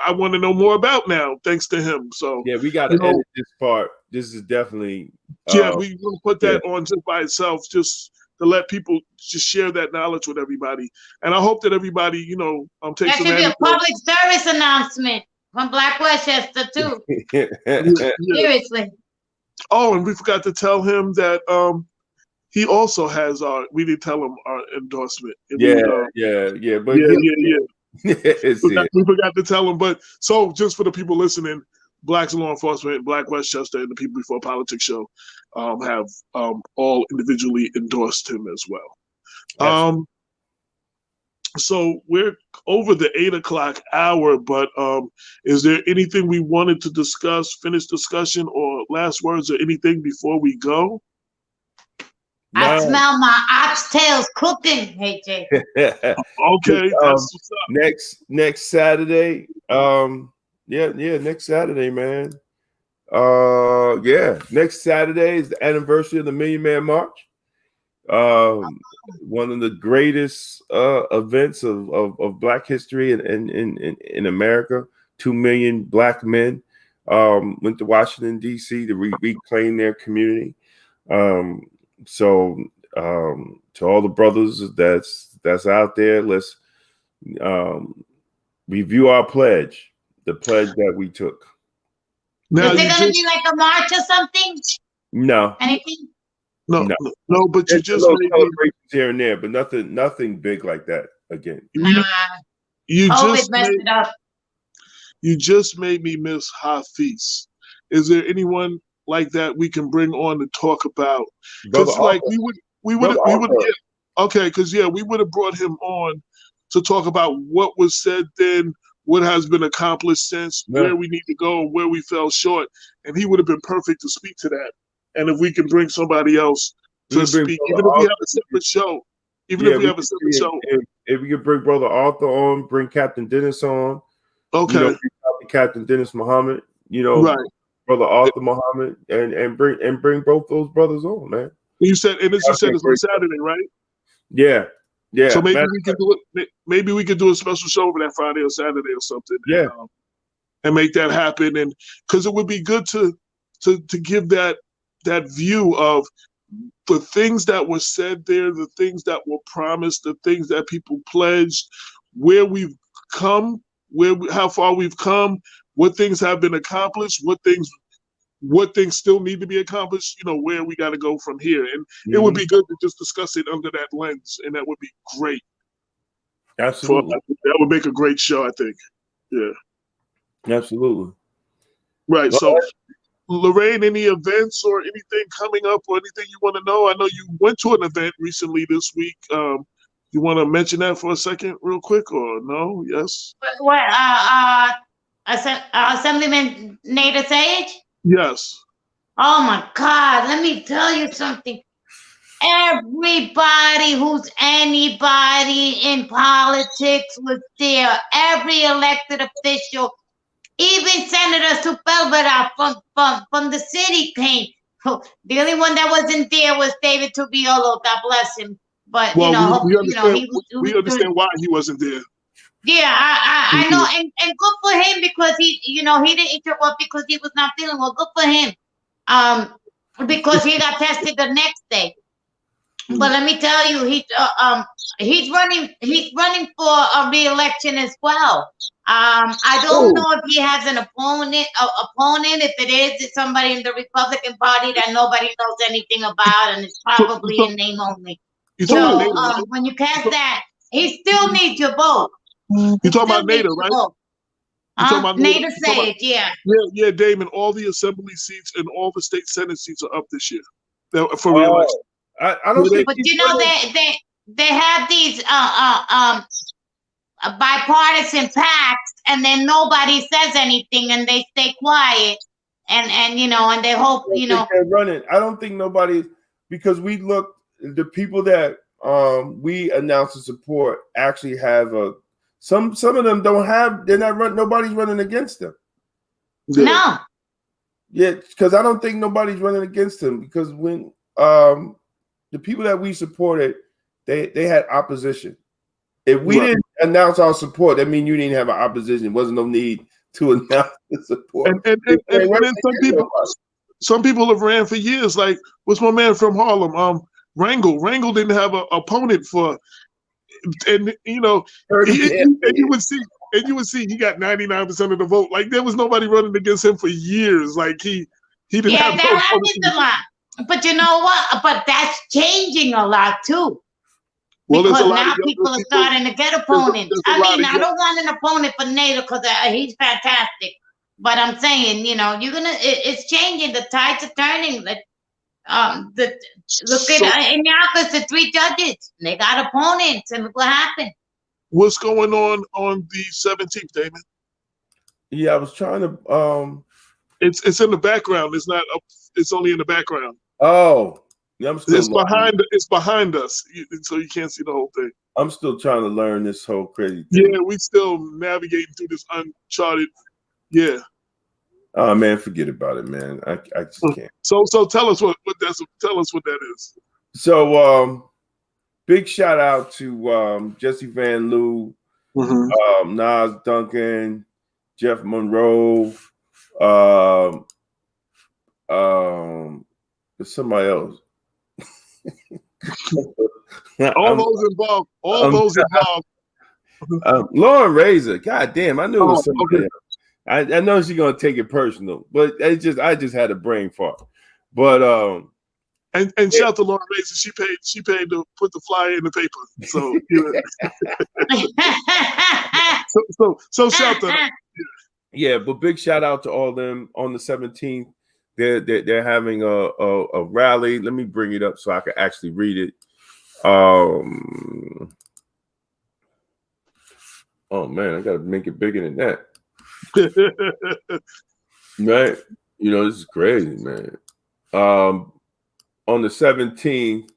I want to know more about now, thanks to him. So Yeah, we got to you know, edit this part. This is definitely. yeah, we will put that on just by itself, just to let people just share that knowledge with everybody. And I hope that everybody, That takes should be a advantage of. public service announcement from Black Westchester too. Yeah. Seriously. Oh, and we forgot to tell him that he also has we didn't tell him our endorsement. And yeah. But yeah. It's it. We forgot to tell him, but so just for the people listening, Blacks in Law Enforcement, Black Westchester, and the People Before Politics show have all individually endorsed him as well. So we're over the 8 o'clock hour, but is there anything we wanted to discuss, finish discussion, or last words, or anything before we go? I No. smell my oxtails cooking, hey Jay. Okay, that's what's up. Next Saturday. Next Saturday, man. Next Saturday is the anniversary of the Million Man March. One of the greatest events of Black history in America. 2 million Black men went to Washington, D.C. to reclaim their community. So to all the brothers that's out there, let's review our pledge, the pledge that we took. Now Is it gonna be like a march or something? No, Anything? no, but you There's just little made me, celebrations here and there, but nothing big like that again. you COVID just messed made, it up. you just made me miss Hafiz. Is there anyone like that we can bring on to talk about? Because like we would okay, because we would have brought him on to talk about what was said then, what has been accomplished since, where we need to go, where we fell short, and he would have been perfect to speak to that. And if we can bring somebody else to speak, even if we have a separate show, if we could bring Brother Arthur on, bring Captain Dennis on, okay, Captain Dennis Muhammad, right, Brother Arthur Muhammad, and bring both those brothers on, man. You said, and as you said, it's on Saturday, right? Yeah. So maybe we can do it. Maybe we could do a special show over that Friday or Saturday or something. Yeah, and make that happen, and because it would be good to give that view of the things that were said there, the things that were promised, the things that people pledged, where we've come, how far we've come, what things have been accomplished, what things what things still need to be accomplished, where we got to go from here. And it would be good to just discuss it under that lens, and that would be great. Absolutely. That would make a great show, I think. Yeah. Absolutely. Right. Well, So, Lorraine, any events or anything coming up or anything you want to know? I know you went to an event recently this week. You want to mention that for a second real quick, or no? Yes? What, Assemblyman Nader Sage? Yes. Oh my God, let me tell you something. Everybody who's anybody in politics was there. Every elected official, even Senators who fell from the city came. The only one that wasn't there was David Tubiolo. God bless him. But Well, we understand why he wasn't there. Yeah, I know, and good for him because he didn't interrupt because he was not feeling well. Good for him, because he got tested the next day. But let me tell you, he's running for a re-election as well. I don't know if he has an opponent. If it is, it's somebody in the Republican Party that nobody knows anything about, and it's probably in name only. So when you cast that, he still needs your vote. You talking about Nader, right? Nader Sage, yeah. Yeah, Damon. All the assembly seats and all the state senate seats are up this year for re-election. I don't think. But they have these bipartisan pacts, and then nobody says anything, and they stay quiet, and and they hope they're running. I don't think nobody, because we looked, the people that we announced to support actually have some of them don't have. They're not running. Nobody's running against them. No. Yeah, because I don't think nobody's running against them, because when the people that we supported, they had opposition. If we didn't announce our support, that means you didn't have an opposition. There wasn't no need to announce the support. And then some people have ran for years. Like, what's my man from Harlem? Rangel. Rangel didn't have an opponent for, and you would see he got 99% of the vote. Like, there was nobody running against him for years. Like, he didn't have that happens a lot. But you know what? But that's changing a lot too. Well, because now people are starting to get opponents. I don't want an opponent for Nader because he's fantastic. But I'm saying, it's changing. The tides are turning. Look at Iñakos, the 3 judges. They got opponents, and look what happened. What's going on the 17th, Damon? Yeah, I was trying to. It's in the background. It's not up. It's only in the background. Oh, yeah, I'm still. It's behind us, so you can't see the whole thing. I'm still trying to learn this whole crazy thing. Yeah, we still navigating through this uncharted. Yeah. Oh man, forget about it, man. I just can't. So tell us what that is. So big shout out to Jesse Van Loo, Nas Duncan, Jeff Monroe, somebody else. All those involved. Lauren Razor. God damn, I knew it was somebody else. I know she's gonna take it personal, but I just had a brain fart. But and shout to Lauren Razor. She paid to put the flyer in the paper. So shout to her. Yeah, but big shout out to all of them on the 17th. They're having a rally. Let me bring it up so I can actually read it. Oh man, I gotta make it bigger than that. Right? This is crazy, man. On the 17th,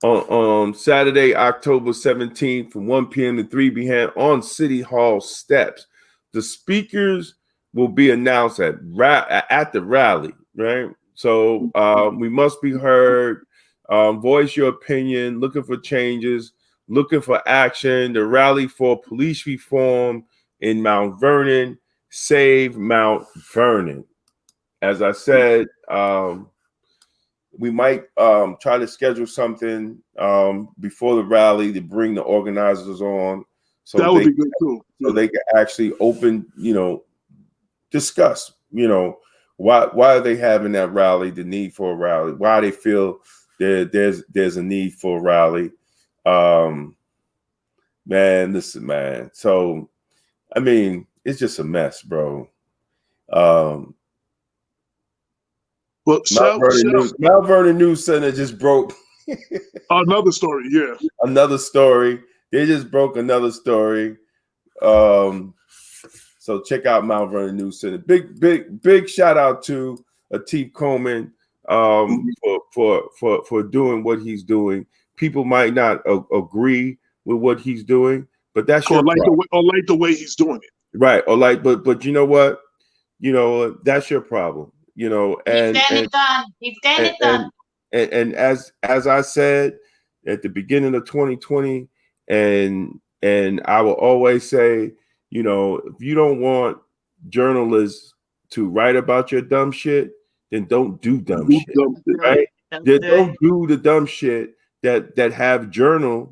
on Saturday, October 17th, from 1 p.m. to 3 p.m. on City Hall steps, the speakers will be announced at the rally, right? So we must be heard. Voice your opinion. Looking for changes. Looking for action. The rally for police reform in Mount Vernon. Save Mount Vernon. As I said, we might try to schedule something before the rally to bring the organizers on. So that would be good too. So they can actually open, discuss, Why are they having that rally? The need for a rally? Why they feel there's a need for a rally? Man, listen, man. So, I mean, it's just a mess, bro. Well, Mount Vernon News Center just broke another story. Yeah, another story. They just broke another story. So check out Mount Vernon News Center. Big shout out to Atif Coleman for doing what he's doing. People might not agree with what he's doing, but that's your problem. Like the way he's doing it. Right. But you know what? That's your problem. And He's getting it done. And as I said at the beginning of 2020, and I will always say, if you don't want journalists to write about your dumb shit, then don't do dumb shit, right? Don't do the dumb shit that have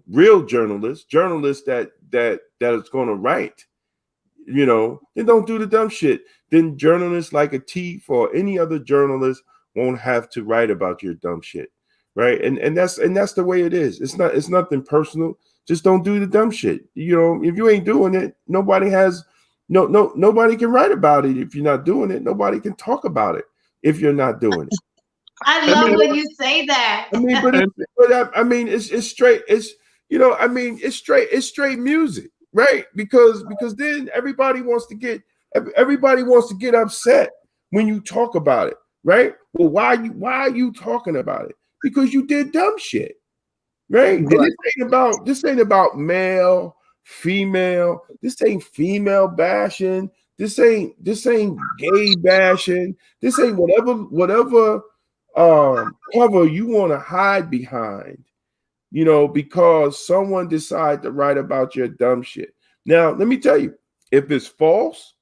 real journalists that is going to write. Then don't do the dumb shit. Then journalists like Atif or any other journalist won't have to write about your dumb shit, right? And that's the way it is. It's nothing personal. Just don't do the dumb shit. If you ain't doing it, nobody can write about it. If you're not doing it, nobody can talk about it if you're not doing it. I love when you say that. It's straight. It's straight music, right? Because then everybody wants to get upset when you talk about it, right? Well, why are you talking about it? Because you did dumb shit. Right? And this ain't about male, female. This ain't female bashing. This ain't gay bashing. This ain't whatever cover you want to hide behind, because someone decided to write about your dumb shit. Now, let me tell you, if it's false,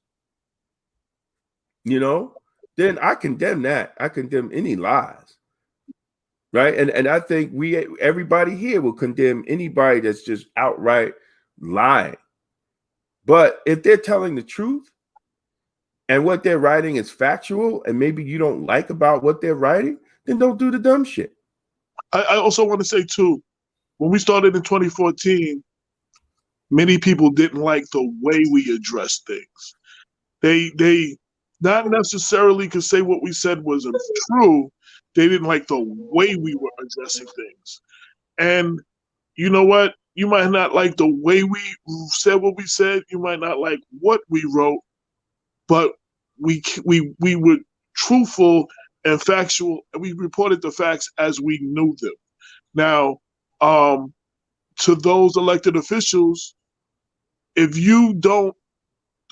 then I condemn that. I condemn any lies. Right. And I think everybody here will condemn anybody that's just outright lying. But if they're telling the truth and what they're writing is factual, and maybe you don't like about what they're writing, then don't do the dumb shit. I also want to say, too, when we started in 2014, many people didn't like the way we addressed things. They not necessarily could say what we said wasn't true. They didn't like the way we were addressing things. And you know what? You might not like the way we said what we said. You might not like what we wrote, but we were truthful and factual, and we reported the facts as we knew them. Now, to those elected officials, if you don't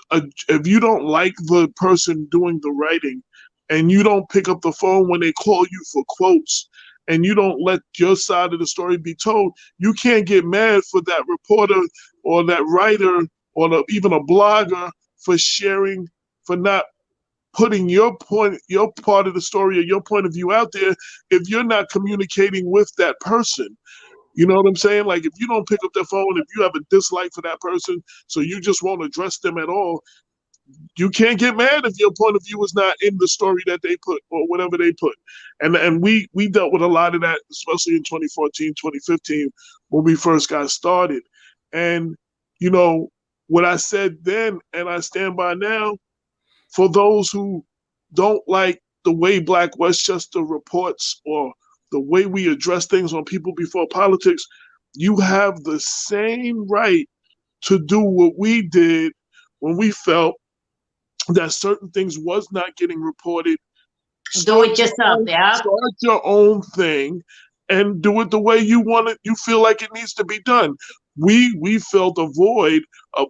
like the person doing the writing, and you don't pick up the phone when they call you for quotes, and you don't let your side of the story be told, you can't get mad for that reporter or that writer or even a blogger for not putting your part of the story or your point of view out there if you're not communicating with that person. You know what I'm saying? Like, if you don't pick up the phone, if you have a dislike for that person, so you just won't address them at all, you can't get mad if your point of view is not in the story that they put or whatever they put. And we dealt with a lot of that, especially in 2014, 2015, when we first got started. And, what I said then, and I stand by now, for those who don't like the way Black Westchester reports or the way we address things on People Before Politics, you have the same right to do what we did when we felt that certain things was not getting reported. Do it yourself, yeah. Start your own thing and do it the way you want it. You feel like it needs to be done. We felt a void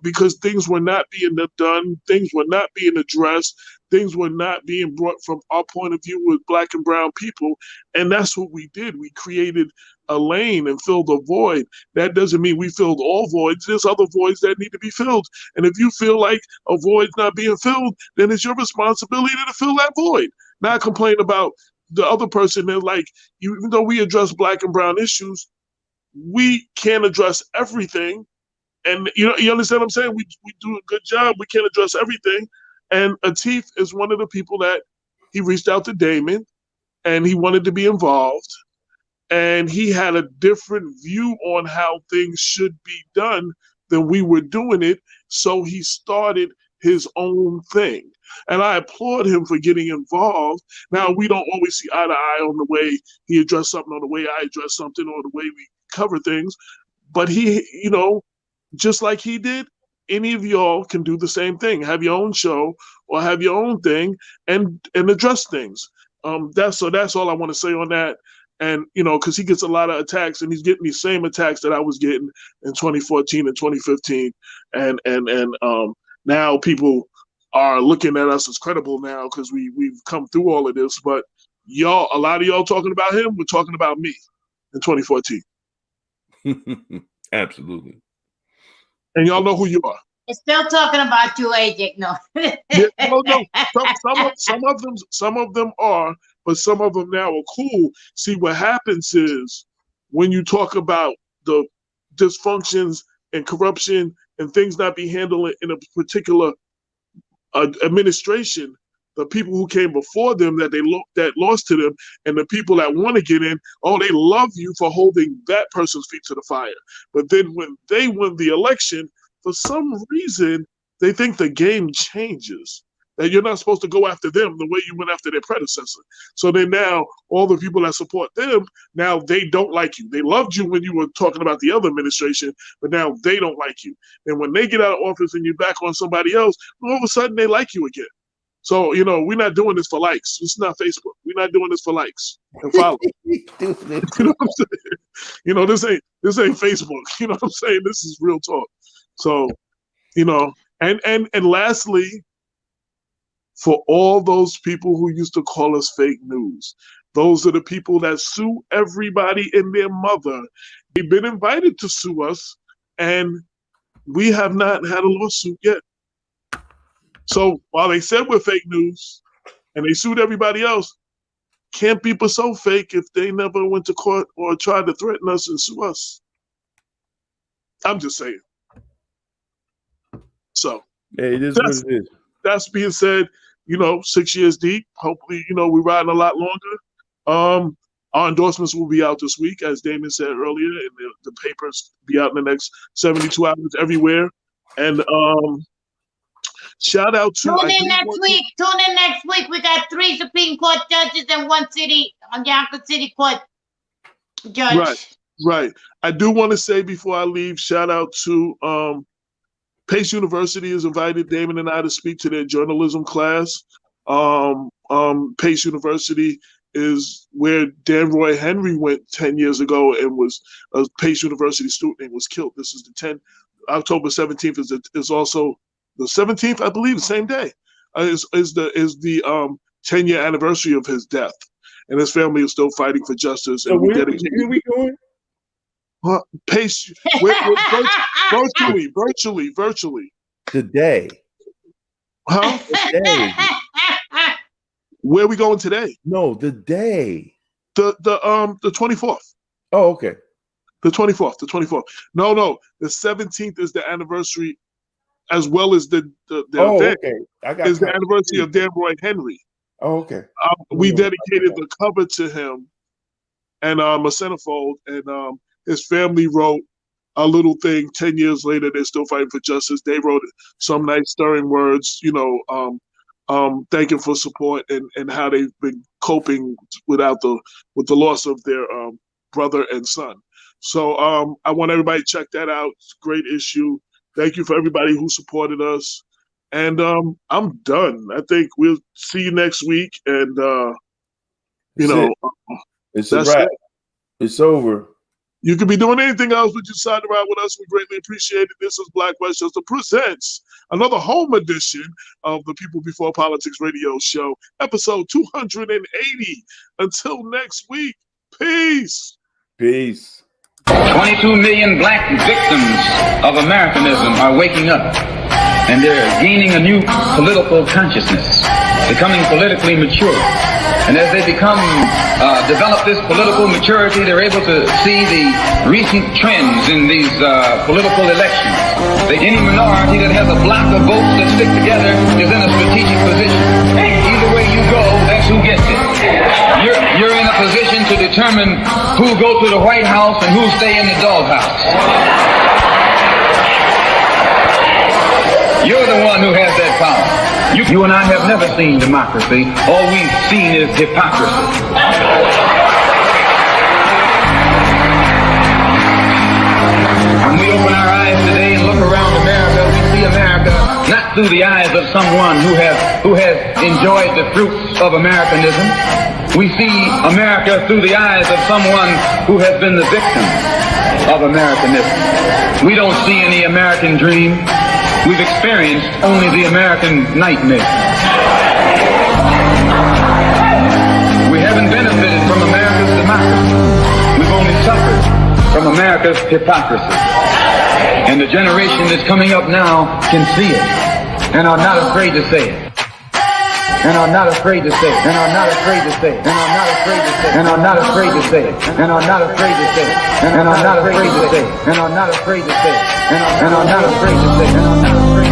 because things were not being done, things were not being addressed, things were not being brought from our point of view with Black and brown people, and that's what we did. We created a lane and filled a void. That doesn't mean we filled all voids. There's other voids that need to be filled, and if you feel like a void's not being filled, then it's your responsibility to fill that void. Not complain about the other person. They're like, even though we address Black and brown issues, we can't address everything. And you understand what I'm saying? We do a good job. We can't address everything. And Atif is one of the people that he reached out to Damon, and he wanted to be involved, and he had a different view on how things should be done than we were doing it, so he started his own thing. And I applaud him for getting involved. Now, we don't always see eye to eye on the way he addressed something, or the way I address something, or the way we cover things, but he, just like he did, any of y'all can do the same thing. Have your own show or have your own thing and address things. That's all I want to say on that. And, because he gets a lot of attacks, and he's getting these same attacks that I was getting in 2014 and 2015. And now people are looking at us as credible now because we've come through all of this. But a lot of y'all talking about him, we're talking about me in 2014. Absolutely. And y'all know who you are. It's still talking about you, AJ. No. Yeah, no. Some of them are, but some of them now are cool. See, what happens is when you talk about the dysfunctions and corruption and things not be handled in a particular administration, the people who came before them that lost to them, and the people that want to get in, they love you for holding that person's feet to the fire. But then when they win the election, for some reason, they think the game changes, that you're not supposed to go after them the way you went after their predecessor. So then now all the people that support them, now they don't like you. They loved you when you were talking about the other administration, but now they don't like you. And when they get out of office and you're back on somebody else, all of a sudden they like you again. So, we're not doing this for likes. This is not Facebook. We're not doing this for likes and follow. You know what I'm saying? This ain't Facebook. You know what I'm saying? This is real talk. So, and lastly, for all those people who used to call us fake news, those are the people that sue everybody and their mother. They've been invited to sue us, and we have not had a lawsuit yet. So while they said we're fake news and they sued everybody else, can't be so fake if they never went to court or tried to threaten us and sue us. I'm just saying. So hey, it is what it is. That's being said, 6 years deep. Hopefully, we're riding a lot longer. Our endorsements will be out this week, as Damon said earlier, and the papers be out in the next 72 hours everywhere. And shout out to Tune in next week. We got 3 Supreme Court judges and 1 Yonkers City Court judge. Right. I do want to say before I leave, shout out to Pace University has invited Damon and I to speak to their journalism class. Pace University is where Dan Roy Henry went 10 years ago and was a Pace University student and was killed. This is October 17th is also the 17th, I believe, the same day, is the 10-year anniversary of his death, and his family is still fighting for justice. And where are we going? Pace, virtually. Today. Huh? Today. Where are we going today? No, the day. The 24th. Oh, okay. The 24th. No. The 17th is the anniversary, as well as the event. Okay. Is the anniversary of Dan Roy Henry. Oh, okay. We dedicated the cover to him and a centerfold, and his family wrote a little thing. 10 years later, they're still fighting for justice. They wrote some nice stirring words, thanking for support and how they've been coping with the loss of their brother and son. So I want everybody to check that out. It's a great issue. Thank you for everybody who supported us. And I'm done. I think we'll see you next week. And it's a wrap. It's over. You could be doing anything else, but you signed around with us. We greatly appreciate it. This is Black Westchester presents another home edition of the People Before Politics radio show, episode 280. Until next week, peace. 22 million black victims of Americanism are waking up, and they're gaining a new political consciousness, becoming politically mature. And as they develop this political maturity, they're able to see the recent trends in these political elections. Any minority that has a block of votes that stick together is in a strategic position. Either way you go, that's who gets it. You're in a position to determine who go to the White House and who stay in the doghouse. You're the one who has that power. You and I have never seen democracy. All we've seen is hypocrisy. When we open our eyes today and look around America, we see America not through the eyes of someone who has enjoyed the fruits of Americanism. We see America through the eyes of someone who has been the victim of Americanism. We don't see any American dream. We've experienced only the American nightmare. We haven't benefited from America's democracy. We've only suffered from America's hypocrisy. And the generation that's coming up now can see it and are not afraid to say it. And are not afraid to say it. And are not afraid to say it. And are not afraid to say it. And are not afraid to say it. And are not afraid to say it. And are not afraid to say it. And are not afraid to say it. And are not afraid to say it. And are not afraid.